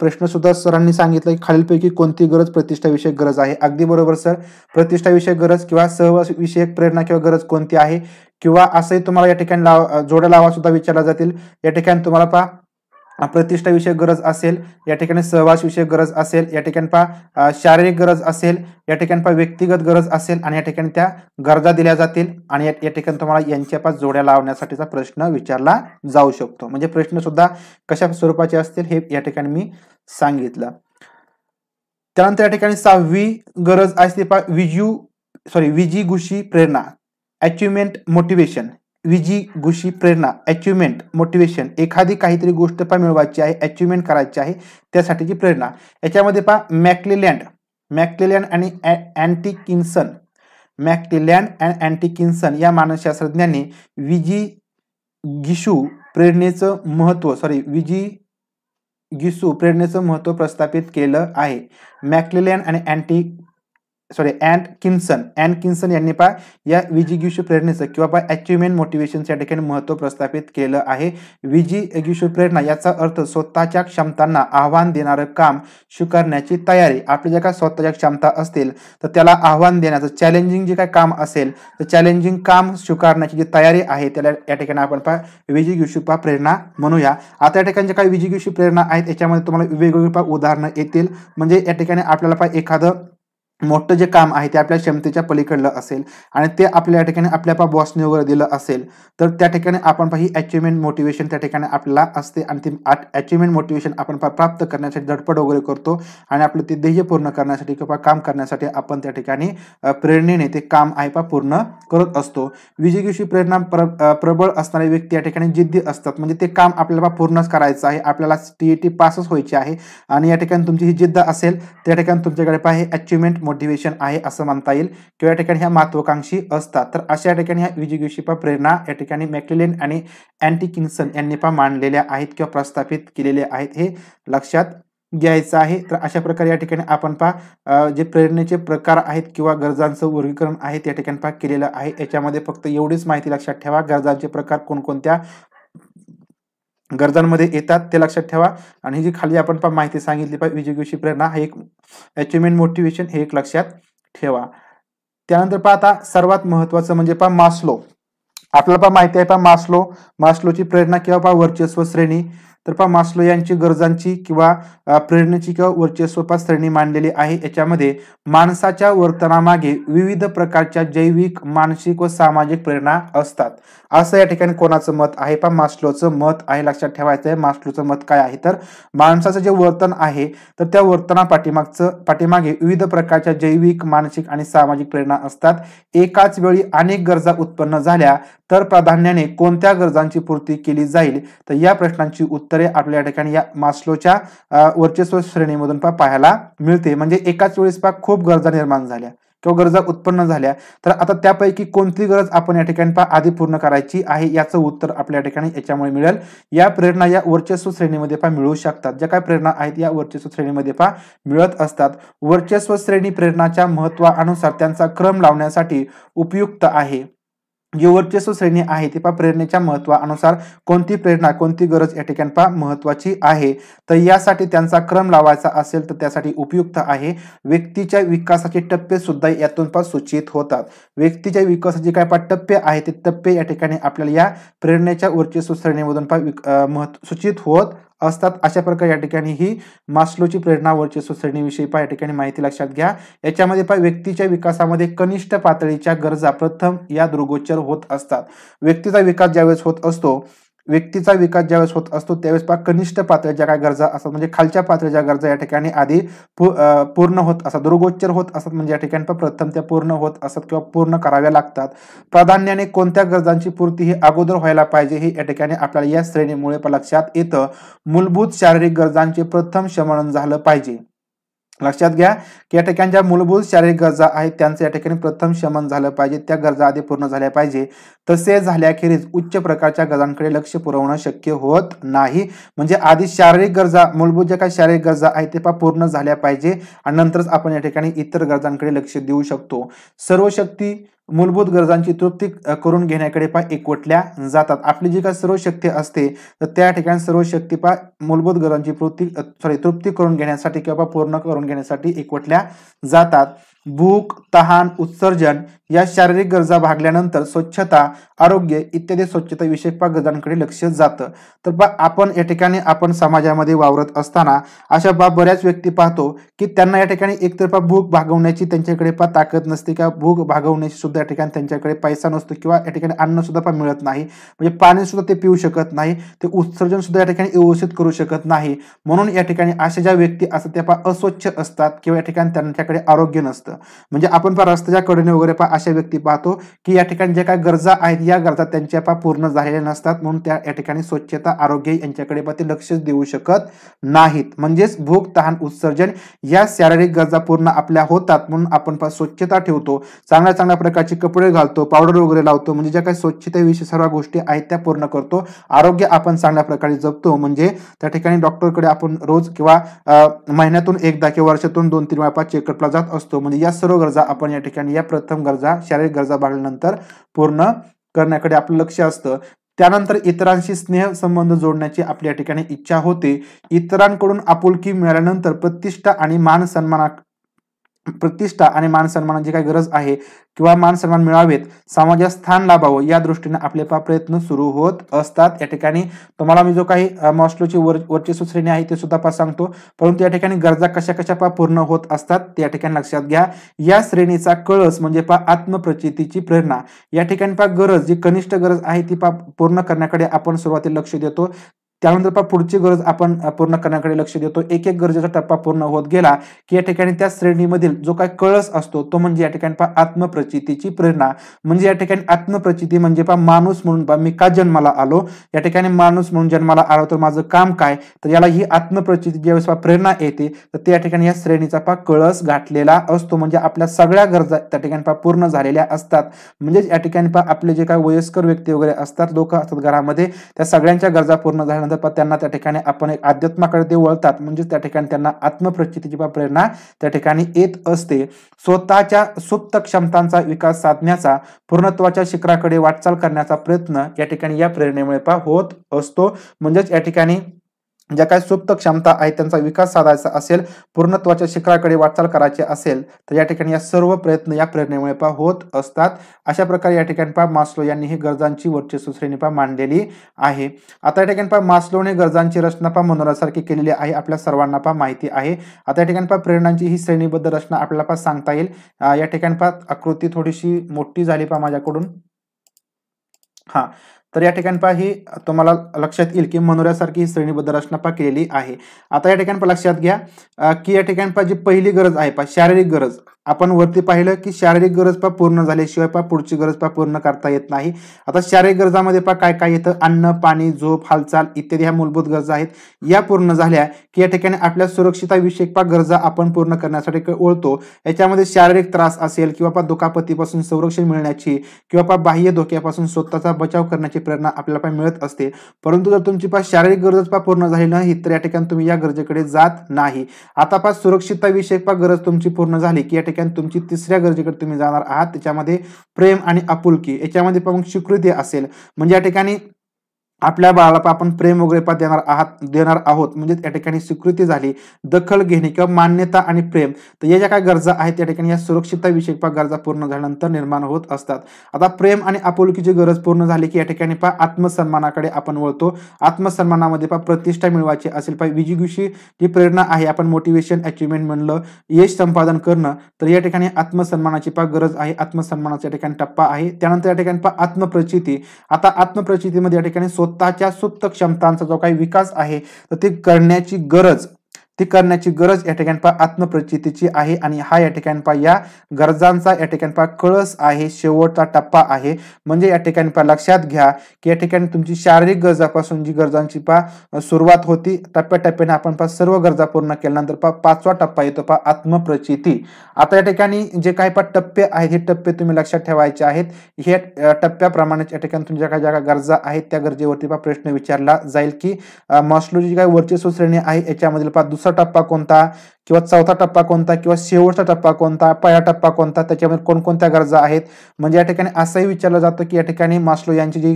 प्रश्न सुद्धा सरांनी सांगितलं की खालीलपैकी कोणती गरज प्रतिष्ठा विषयक गरज आहे. अगदी बरोबर सर. प्रतिष्ठा विषयक गरज किंवा सहवास विषयक प्रेरणा किंवा गरज कोणती आहे किंवा असंही तुम्हाला या ठिकाणी जोड्या लावा सुद्धा विचारला जातील. या ठिकाणी तुम्हाला पहा प्रतिष्ठा विषयक गरज असेल, या ठिकाणी सहवास विषयक गरज असेल, या ठिकाणी पहा शारीरिक गरज असेल, या ठिकाणी पहा व्यक्तिगत गरज असेल आणि या ठिकाणी त्या गरजा दिल्या जातील आणि या ठिकाणी तुम्हाला यांच्या पास जोड्या लावण्यासाठीचा प्रश्न विचारला जाऊ शकतो. म्हणजे प्रश्न सुद्धा कशा स्वरूपाचे असतील हे या ठिकाणी मी सांगितलं. त्यानंतर या ठिकाणी 6वी गरज असते पहा विजिगुषी प्रेरणा, अचिव्हमेंट मोटिवेशन. विजिगुषी प्रेरणा, अचिव्हमेंट मोटिवेशन. एखादी काहीतरी गोष्ट मिळवायची आहे, अचिव्हमेंट करायची आहे त्यासाठीची प्रेरणा. याच्यामध्ये पहा मॅक्लेलँड आणि अँटिकिन्सन या मानसशास्त्रज्ञांनी विजिगिषू प्रेरणेचं महत्व प्रस्थापित केलं आहे. मॅक्लेलँड आणि अँटकिन्सन यांनी पहा या विजिगिषू प्रेरणेचं किंवा अचिव्हमेंट मोटिवेशन या ठिकाणी महत्व प्रस्थापित केलं आहे. विजिगिषू प्रेरणा याचा अर्थ स्वतःच्या क्षमतांना आव्हान देणारं काम स्वीकारण्याची तयारी. आपल्या ज्या काही स्वतःच्या क्षमता असतील तर त्याला आव्हान देण्याचं चॅलेंजिंग जे काही काम असेल तर चॅलेंजिंग काम स्वीकारण्याची जी तयारी आहे त्याला या ठिकाणी आपण पहा विजिगिषू प्रेरणा म्हणूया. आता या ठिकाणी जे काही विजिगिषू प्रेरणा आहेत याच्यामध्ये तुम्हाला वेगवेगळी उदाहरणं येतील. म्हणजे या ठिकाणी आपल्याला पहा एखादं मोठं जे काम आहे ते आपल्या क्षमतेच्या पलीकडलं असेल आणि ते आपल्या ठिकाणी आपल्या बॉसने वगैरे दिलं असेल तर त्या ठिकाणी आपण ही अचिव्हमेंट मोटिवेशन त्या ठिकाणी आपल्याला असते आणि ती अचिव्हमेंट मोटिवेशन आपण प्राप्त करण्यासाठी धडपड वगैरे करतो आणि आपलं ते ध्येय पूर्ण करण्यासाठी किंवा काम करण्यासाठी आपण त्या ठिकाणी प्रेरणेने ते काम आहे पूर्ण करत असतो. विजिगिषू प्रेरणा प्रबळ असणारे व्यक्ती या ठिकाणी जिद्दी असतात. म्हणजे ते काम आपल्याला पूर्णच करायचं आहे, आपल्याला TET पासच व्हायची आहे आणि या ठिकाणी तुमची ही जिद्द असेल त्या ठिकाणी तुमच्याकडे पहा अचिव्हमेंट मोटिवेशन आहे असं म्हणता येईल किंवा या ठिकाणी ह्या महत्वाकांक्षी असतात. तर अशा ठिकाणी ह्या विजिगिषू प्रेरणा या ठिकाणी मॅक्लेलँड आणि अँटिकिन्सन यांनी मांडलेल्या आहेत किंवा प्रस्थापित केलेले आहेत हे लक्षात घ्यायचं आहे. तर अशा प्रकारे या ठिकाणी आपण जे प्रेरणेचे प्रकार आहेत किंवा गरजांचं वर्गीकरण आहे त्या ठिकाणी केलेलं आहे. याच्यामध्ये फक्त एवढीच माहिती लक्षात ठेवा, गरजांचे प्रकार कोणकोणत्या गरजांमध्ये येतात ते लक्षात ठेवा आणि जी खाली आपण माहिती सांगितली विजिगिषू प्रेरणा हा एक अचिव्हमेंट मोटिवेशन हे एक लक्षात ठेवा. त्यानंतर आता सर्वात महत्वाचं म्हणजे मास्लो. आपल्याला माहिती आहे मास्लोची प्रेरणा किंवा वर्चस्व श्रेणी. तर मास्लो यांची गरजांची किंवा प्रेरणेची किंवा वर्चस्व श्रेणी मांडलेली आहे. याच्यामध्ये माणसाच्या वर्तनामागे विविध प्रकारच्या जैविक, मानसिक व सामाजिक प्रेरणा असतात असं या ठिकाणी कोणाचं मत आहे मास्लोचं मत आहे. लक्षात ठेवायचं आहे मास्लोचं मत काय आहे तर माणसाचं जे वर्तन आहे तर त्या वर्तना पाठीमागे विविध प्रकारच्या जैविक, मानसिक आणि सामाजिक प्रेरणा असतात. एकाच वेळी अनेक गरजा उत्पन्न झाल्या तर प्राधान्याने कोणत्या गरजांची पूर्ती केली जाईल तर या प्रश्नांची उत्तरे आपल्या ठिकाणी या मास्लोच्या वर्चस्व श्रेणीमधून पाहायला मिळते. म्हणजे एकाच वेळेस खूप गरजा निर्माण झाल्या किंवा गरजा उत्पन्न झाल्या तर आता त्यापैकी कोणती गरज आपण या ठिकाणी आधी पूर्ण करायची आहे याचं उत्तर आपल्या ठिकाणी याच्यामुळे मिळेल. या प्रेरणा या वर्चस्व श्रेणीमध्ये मिळू शकतात. ज्या काही प्रेरणा आहेत या वर्चस्व श्रेणीमध्ये मिळत असतात. वर्चस्व श्रेणी प्रेरणाच्या महत्वानुसार त्यांचा क्रम लावण्यासाठी उपयुक्त आहे. जी वर्चस्व श्रेणी आहे ती प्रेरणेच्या महत्वानुसार कोणती प्रेरणा कोणती गरज या ठिकाणी महत्वाची आहे तर यासाठी त्यांचा क्रम लावायचा असेल तर त्यासाठी उपयुक्त आहे. व्यक्तीच्या विकासाचे टप्पे सुद्धा यातून सूचित होतात. व्यक्तीच्या विकासाचे काय टप्पे आहेत ते टप्पे या ठिकाणी आपल्याला या प्रेरणेच्या वर्चस्व श्रेणीमधून सूचित होत असतात. अशा प्रकारे या ठिकाणी ही मास्लोची प्रेरणा वर्चस्व श्रेणीविषयी या ठिकाणी माहिती लक्षात घ्या. याच्यामध्ये व्यक्तीच्या विकासामध्ये कनिष्ठ पातळीच्या गरजा प्रथम या दृष्टिगोचर होत असतात. व्यक्तीचा विकास ज्यावेळेस होत असतो व्यक्तीचा विकास ज्यावेळेस होत असतो त्यावेळेस पहा कनिष्ठ पातळीच्या काय गरजा असतात म्हणजे खालच्या पातळीच्या गरजा या ठिकाणी आधी पूर्ण होत असतात, दुर्गोच्चर होत असतात म्हणजे या ठिकाणी प्रथम त्या पूर्ण होत असतात किंवा पूर्ण कराव्या लागतात. प्राधान्याने कोणत्या गरजांची पूर्ती ही अगोदर व्हायला पाहिजे हे या ठिकाणी आपल्याला या श्रेणीमुळे लक्षात येतं. मूलभूत शारीरिक गरजांचे प्रथम शमन झालं पाहिजे. लक्षात घ्या की या ठिकाणी ज्या मूलभूत शारीरिक गरजा आहेत त्यांचं या ठिकाणी प्रथम शमन झालं पाहिजे, त्या गरजा आधी पूर्ण झाल्या पाहिजे. तसे झाल्याखेरीज उच्च प्रकारच्या गरजांकडे लक्ष पुरवणं शक्य होत नाही. म्हणजे आधी शारीरिक गरजा, मूलभूत ज्या काही शारीरिक गरजा आहेत ते पूर्ण झाल्या पाहिजे आणि नंतरच आपण या ठिकाणी इतर गरजांकडे लक्ष देऊ शकतो. सर्व शक्ती मूलभूत गरजांची तृप्ती करून घेण्याकडे एकवटल्या जातात. आपली जी काही सर्व शक्ती असते तर त्या ठिकाणी सर्व शक्ती मूलभूत गरजांची तृप्ती करून घेण्यासाठी किंवा पूर्ण करून घेण्यासाठी एकवटल्या जातात. भूक, तहान, उत्सर्जन या शारीरिक गरजा भागल्यानंतर स्वच्छता, आरोग्य इत्यादी स्वच्छता विषयक गरजांकडे लक्ष जातं. तर आपण या ठिकाणी आपण समाजामध्ये वावरत असताना अशा बऱ्याच व्यक्ती पाहतो की त्यांना या ठिकाणी एकतर भूक भागवण्याची त्यांच्याकडे ताकद नसते किंवा भूक भागवण्याची सुद्धा या ठिकाणी त्यांच्याकडे पैसा नसतो किंवा या ठिकाणी अन्न सुद्धा मिळत नाही, म्हणजे पाणी सुद्धा ते पिऊ शकत नाही, ते उत्सर्जन सुद्धा या ठिकाणी व्यवस्थित करू शकत नाही. म्हणून या ठिकाणी अशा ज्या व्यक्ती असतात त्या अस्वच्छ असतात किंवा या ठिकाणी त्यांच्याकडे आरोग्य नसतं. म्हणजे आपण रस्त्याच्या कडेने वगैरे अशा व्यक्ती पाहतो की या ठिकाणी ज्या काही गरजा आहेत या गरजा त्यांच्या पूर्ण झालेल्या नसतात, म्हणून त्या या ठिकाणी स्वच्छता, आरोग्य यांच्याकडे ते लक्ष देऊ शकत नाहीत. म्हणजेच भूक, तहान, उत्सर्जन या शारीरिक गरजा पूर्ण आपल्या होतात म्हणून आपण स्वच्छता ठेवतो, चांगल्या चांगल्या प्रकारचे कपडे घालतो, पावडर वगैरे लावतो, म्हणजे ज्या काही स्वच्छतेविषयी सर्व गोष्टी आहेत त्या पूर्ण करतो. आरोग्य आपण चांगल्या प्रकारे जपतो, म्हणजे त्या ठिकाणी डॉक्टरकडे आपण रोज किंवा महिन्यातून एकदा किंवा वर्षातून 2-3 वेळा चेकअपला जात असतो. म्हणजे या सर्व गरजा आपण या ठिकाणी या प्रथम गरजा, शारीरिक गरजा भागल्यानंतर पूर्ण करण्याकडे आपलं लक्ष असतं. त्यानंतर इतरांशी स्नेह संबंध जोडण्याची आपल्या ठिकाणी इच्छा होते. इतरांकडून आपुलकी मिळाल्यानंतर प्रतिष्ठा आणि मान सन्मानाची काही गरज आहे किंवा मान सन्मान मिळावेत, समाजात स्थान लाभावं या दृष्टीने आपले प्रयत्न सुरू होत असतात. या ठिकाणी तुम्हाला मी जो काही मॅस्लोची वर्चस्व श्रेणी आहे ते सुद्धा सांगतो, परंतु या ठिकाणी गरजा कशा कशा पूर्ण होत असतात ते या ठिकाणी लक्षात घ्या. या श्रेणीचा कळस म्हणजे आत्मप्रचितीची प्रेरणा. या ठिकाणी गरज, जी कनिष्ठ गरज आहे ती पूर्ण करण्याकडे आपण सुरुवातीला लक्ष देतो. त्यानंतर पुढची गरज आपण पूर्ण करण्याकडे लक्ष देतो. एक एक गरजेचा टप्पा पूर्ण होत गेला की या ठिकाणी त्या श्रेणीमधील जो काही कळस असतो तो म्हणजे या ठिकाणी आत्मप्रचितीची प्रेरणा. म्हणजे या ठिकाणी आत्मप्रचिती म्हणजे माणूस म्हणून मी का जन्माला आलो, या ठिकाणी माणूस म्हणून जन्माला आलो तर माझं काम काय, तर याला ही आत्मप्रचिती ज्यावेळेस प्रेरणा येते तर त्या ठिकाणी या श्रेणीचा कळस गाठलेला असतो. म्हणजे आपल्या सगळ्या गरजा त्या ठिकाणी पूर्ण झालेल्या असतात. म्हणजे या ठिकाणी आपले जे काही वयस्कर व्यक्ती वगैरे असतात, लोक असतात घरामध्ये, त्या सगळ्यांच्या गरजा पूर्ण झाल्या त्यांना त्या ठिकाणी आपण एक अध्यात्माकडे ते वळतात. म्हणजे त्या ठिकाणी त्यांना आत्मप्रचितीची प्रेरणा त्या ठिकाणी येत असते. स्वतःच्या सुप्त क्षमतांचा विकास साधण्याचा, पूर्णत्वाच्या शिखराकडे वाटचाल करण्याचा प्रयत्न या ठिकाणी या प्रेरणेमुळे होत असतो. म्हणजेच या ठिकाणी ज्या काही सुप्त क्षमता आहेत त्यांचा विकास साधायचा असेल, पूर्णत्वाच्या शिखराकडे वाटचाल करायची असेल तर या ठिकाणी या सर्व प्रयत्न या प्रेरणेमुळे होत असतात. अशा प्रकारे या ठिकाणी मास्लो यांनी ही गरजांची वर्चस्व श्रेणी मांडलेली आहे. आता या ठिकाणी मास्लोने गरजांची रचना मनोरासारखी केलेली आहे, आपल्या सर्वांना माहिती आहे. आता या ठिकाणी प्रेरणांची ही श्रेणीबद्ध रचना आपल्याला सांगता येईल. या ठिकाणी आकृती थोडीशी मोठी झाली माझ्याकडून. तर या ठिकाणी ही तुम्हाला लक्षात येईल की मनोऱ्यासारखी ही श्रेणीबद्ध रचना केलेली आहे. आता या ठिकाणी लक्षात घ्या की या ठिकाणी जी पहिली गरज आहे शारीरिक गरज, आपण वरती पाहिलं की शारीरिक गरज पूर्ण झाल्याशिवाय पुढची गरज पूर्ण करता येत नाही. आता शारीरिक गरजामध्ये काय काय येतं, अन्न, पाणी, झोप, हालचाल इत्यादी ह्या मूलभूत गरजा आहेत. या पूर्ण झाल्या की या ठिकाणी आपल्या सुरक्षितविषयक गरजा आपण पूर्ण करण्यासाठी ओळखतो. याच्यामध्ये शारीरिक त्रास असेल किंवा दुखापतीपासून संरक्षण मिळण्याची किंवा बाह्य धोक्यापासून स्वतःचा बचाव करण्याची प्रेरणा आपल्याला मिळत असते. परंतु जर तुमची शारीरिक गरज पूर्ण झाली नाही तर या ठिकाणी तुम्ही या गरजेकडे जात नाही. आता सुरक्षितविषयक गरज तुमची पूर्ण झाली की या ठिकाणी तुमची तिसऱ्या गरजेकडे तुम्ही जाणार आहात. त्याच्यामध्ये प्रेम आणि आपुलकी, याच्यामध्ये स्वीकृती असेल. म्हणजे या ठिकाणी आपल्या बाळाला आपण प्रेम वगैरे देणार आहोत, म्हणजे या ठिकाणी स्वीकृती झाली. दखल घेणे किंवा मान्यता आणि प्रेम, तर या ज्या काही गरजा आहेत त्या ठिकाणी या सुरक्षितविषयक गरजा पूर्ण झाल्यानंतर निर्माण होत असतात. आता प्रेम आणि आपुलकीची गरज पूर्ण झाली की या ठिकाणी आत्मसन्मानाकडे आपण वळतो. आत्मसन्मानामध्ये प्रतिष्ठा मिळवायची असेल, विजिगीषी जी प्रेरणा आहे, आपण मोटिवेशन, अचिव्हमेंट म्हणलं, यश संपादन करणं, तर या ठिकाणी आत्मसन्मानाची गरज आहे. आत्मसन्मानाचा या ठिकाणी टप्पा आहे. त्यानंतर या ठिकाणी आत्मप्रचिती. आता आत्मप्रचितीमध्ये या ठिकाणी स्वतःच्या सुप्त क्षमतांचा जो काही विकास आहे तर ती करण्याची गरज या ठिकाणी पहा आत्मप्रचितीची आहे आणि हा या ठिकाणी पहा या गरजांचा या ठिकाणी पहा कळस आहे, शेवटचा टप्पा आहे. म्हणजे या ठिकाणी पहा लक्षात घ्या की या ठिकाणी तुमची शारीरिक गरजापासून जी गरजांची पहा सुरुवात होती, टप्प्याटप्प्याने आपण पहा सर्व गरजा पूर्ण केल्यानंतर पहा 5वा टप्पा येतो पहा आत्मप्रचिती. आता या ठिकाणी जे काही पहा टप्पे आहेत हे टप्पे तुम्ही लक्षात ठेवायचे आहेत. हे टप्प्याप्रमाणे या ठिकाणी तुमच्या काही ज्या गरजा आहेत त्या गरजेवरती पहा प्रश्न विचारला जाईल की मास्लोची जी काही वर्चस्व श्रेणी आहे याच्यामधील पहा दुसरा टप्पा कोणता किंवा चौथा टप्पा कोणता किंवा शेवटचा टप्पा कोणता, पहिला टप्पा कोणता, त्याच्यामध्ये कोणकोणत्या गरजा आहेत. म्हणजे या ठिकाणी असंही विचारलं जातं की या ठिकाणी मास्लो यांची जी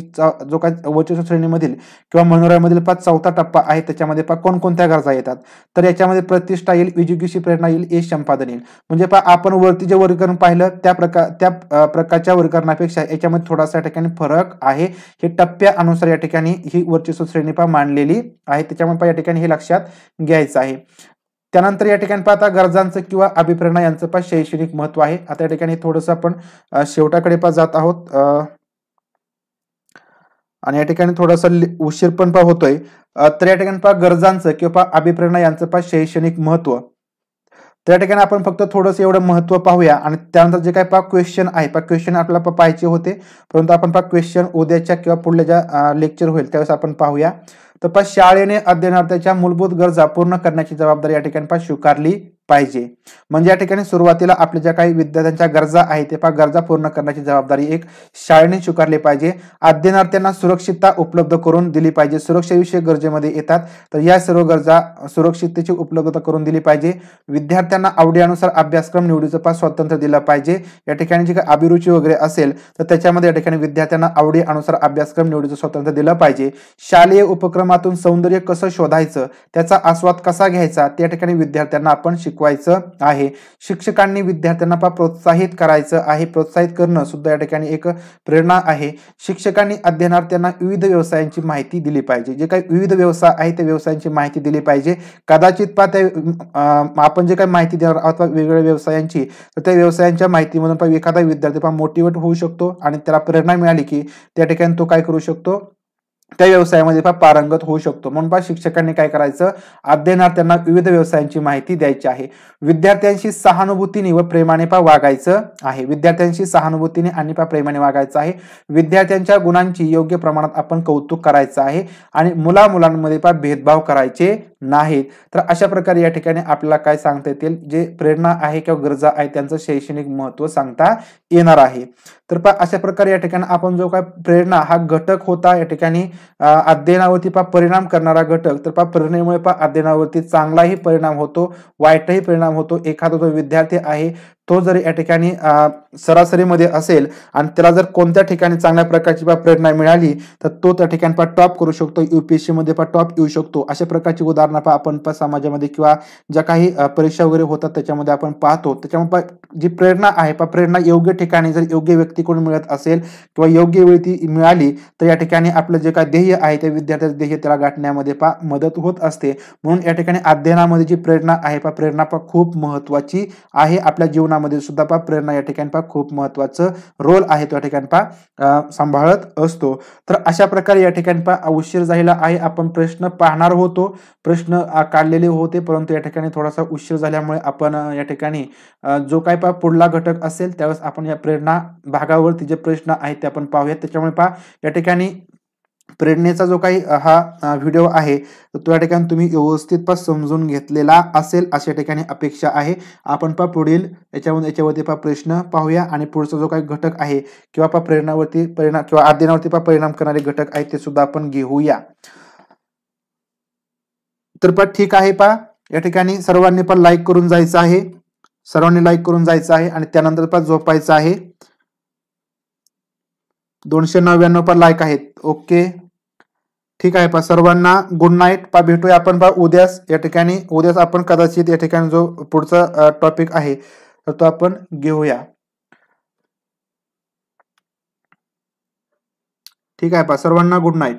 जो काही वर्चस्व श्रेणीमधील किंवा मनोऱ्यामधील पहा चौथा टप्पा आहे त्याच्यामध्ये पहा कोणकोणत्या गरजा येतात. तर याच्यामध्ये प्रतिष्ठा येईल, विजिगीषी प्रेरणा येईल, यश संपादन येईल. म्हणजे पहा आपण वरती जे वर्गीकरण पाहिलं त्या प्रकारच्या वर्गीकरणापेक्षा याच्यामध्ये थोडासा या ठिकाणी फरक आहे. हे टप्प्यानुसार या ठिकाणी ही वर्चस्व श्रेणी पहा मांडलेली आहे. त्याच्यामुळे पहा या ठिकाणी हे लक्षात घ्यायचं आहे. त्यानंतर या ठिकाणी पाहता गरजांचं किंवा अभिप्रेरणा यांचं पण शैक्षणिक महत्व आहे. आता या ठिकाणी थोडंसं आपण शेवटाकडे पण जात आहोत आणि या ठिकाणी थोडासा उशीर पण होतोय. तर या ठिकाणी पहा गरजांचं किंवा अभिप्रेरणा यांचं पण शैक्षणिक महत्व. त्या ठिकाणी आपण फक्त थोडंसं एवढं महत्व पाहूया आणि त्यानंतर जे काही पहा क्वेश्चन आहे क्वेश्चन आपल्याला पाहायचे होते, परंतु आपण पहा क्वेश्चन उद्याच्या किंवा पुढल्या ज्या लेक्चर होईल त्यावेळेस आपण पाहूया. तर पहा शाळेने अध्ययनार्थ्याच्या मूलभूत गरजा पूर्ण करण्याची जबाबदारी या ठिकाणी पहा स्वीकारली पाहिजे. म्हणजे या ठिकाणी सुरुवातीला आपल्या ज्या काही विद्यार्थ्यांच्या गरजा आहेत ते पहा गरजा पूर्ण करण्याची जबाबदारी एक शाळेने स्वीकारली पाहिजे. अध्ययनार्थ्यांना सुरक्षितता उपलब्ध करून दिली पाहिजे. सुरक्षेविषयक गरजेमध्ये येतात तर या सर्व गरजा सुरक्षिततेची उपलब्धता करून दिली पाहिजे. विद्यार्थ्यांना आवडीनुसार अभ्यासक्रम निवडीचं पहा स्वातंत्र्य दिलं पाहिजे. या ठिकाणी जी काही अभिरुची वगैरे असेल तर त्याच्यामध्ये या ठिकाणी विद्यार्थ्यांना आवडीनुसार अभ्यासक्रम निवडीचं स्वातंत्र्य दिलं पाहिजे. शालेय उपक्रमातून सौंदर्य कसं शोधायचं, त्याचा आस्वाद कसा घ्यायचा त्या ठिकाणी विद्यार्थ्यांना आपण शिकवायचं आहे. शिक्षकांनी विद्यार्थ्यांना प्रोत्साहित करायचं आहे. प्रोत्साहित करणं सुद्धा या ठिकाणी एक प्रेरणा आहे. शिक्षकांनी अध्ययनार्थ्यांना विविध व्यवसायांची माहिती दिली पाहिजे. जे काही विविध व्यवसाय आहे त्या व्यवसायांची माहिती दिली पाहिजे. कदाचित आपण जे काही माहिती देणार आहोत वेगवेगळ्या व्यवसायांची तर त्या व्यवसायांच्या माहितीमधून एखादा विद्यार्थी मोटिवेट होऊ शकतो आणि त्याला प्रेरणा मिळाली की त्या ठिकाणी तो काय करू शकतो, त्या व्यवसायामध्ये पारंगत होऊ शकतो. म्हणून शिक्षकांनी काय करायचं, अध्ययनार्थ्यांना विविध व्यवसायांची माहिती द्यायची आहे. विद्यार्थ्यांशी सहानुभूतीने व प्रेमाने वागायचं आहे. विद्यार्थ्यांशी सहानुभूतीने आणि प्रेमाने वागायचं आहे. विद्यार्थ्यांच्या गुणांची योग्य प्रमाणात आपण कौतुक करायचं आहे आणि मुलांमध्ये भेदभाव करायचे नाहीत. तर अशा प्रकारे या ठिकाणी आपल्याला काय सांगता येतील, जे प्रेरणा आहे किंवा गरजा आहे त्यांचं शैक्षणिक महत्व सांगता येणार आहे. तर अशा प्रकारे या ठिकाणी आपण जो काय प्रेरणा हा घटक होता या ठिकाणी अध्ययनावरती परिणाम करणारा घटक. तर प्रेरणेमुळे अध्ययनावरती चांगलाही परिणाम होतो, वाईटही परिणाम होतो. एखादा जो विद्यार्थी आहे तो जर या ठिकाणी सरासरीमध्ये असेल आणि त्याला जर कोणत्या ठिकाणी चांगल्या प्रकारची प्रेरणा मिळाली तर तो त्या ठिकाणी टॉप करू शकतो, UPSC मध्ये टॉप येऊ शकतो. अशा प्रकारची उदाहरणं आपण समाजामध्ये किंवा ज्या काही परीक्षा वगैरे होतात त्याच्यामध्ये आपण पाहतो. त्याच्यामुळे जी प्रेरणा आहे प्रेरणा योग्य ठिकाणी जर योग्य व्यक्तीकडून मिळत असेल किंवा योग्य वेळी ती मिळाली तर या ठिकाणी आपलं जे काही ध्येय आहे त्या विद्यार्थ्याचं ध्येय त्याला गाठण्यामध्ये मदत होत असते. म्हणून या ठिकाणी अध्ययनामध्ये जी प्रेरणा आहे प्रेरणा खूप महत्वाची आहे. आपल्या जीवनामध्ये सुद्धा प्रेरणा या ठिकाणी खूप महत्वाचं रोल आहे तो या ठिकाणी सांभाळत असतो. तर अशा प्रकारे या ठिकाणी उशीर झालेला आहे. आपण प्रश्न पाहणार होतो, प्रश्न काढलेले होते, परंतु या ठिकाणी थोडासा उशीर झाल्यामुळे आपण या ठिकाणी जो काही पुढला घटक असेल त्यावेळेस आपण या प्रेरणा भागावरती जे प्रश्न आहेत ते आपण पाहूयात. त्याच्यामुळे या ठिकाणी प्रेरणेचा जो काही हा व्हिडिओ आहे तो या ठिकाणी तुम्ही व्यवस्थित समजून घेतलेला असेल अशा ठिकाणी अपेक्षा आहे. आपण पुढील याच्यावरती प्रश्न पाहूया आणि पुढचा जो काही घटक आहे किंवा प्रेरणावरती परिणाम किंवा अध्ययनावरती परिणाम करणारे घटक आहेत ते सुद्धा आपण घेऊया. तर ठीक आहे. या ठिकाणी सर्वांनी लाईक करून जायचं आहे, सर्वांनी लाईक करून जायचं आहे आणि त्यानंतर झोपायचं आहे. 299 लाईक आहेत. ओके, ठीक आहे. सर्वांना गुड नाईट. भेटूया आपण उद्याच या ठिकाणी. उद्याच आपण कदाचित या ठिकाणी जो पुढचा टॉपिक आहे तर तो आपण घेऊया. ठीक आहे. सर्वांना गुड नाईट.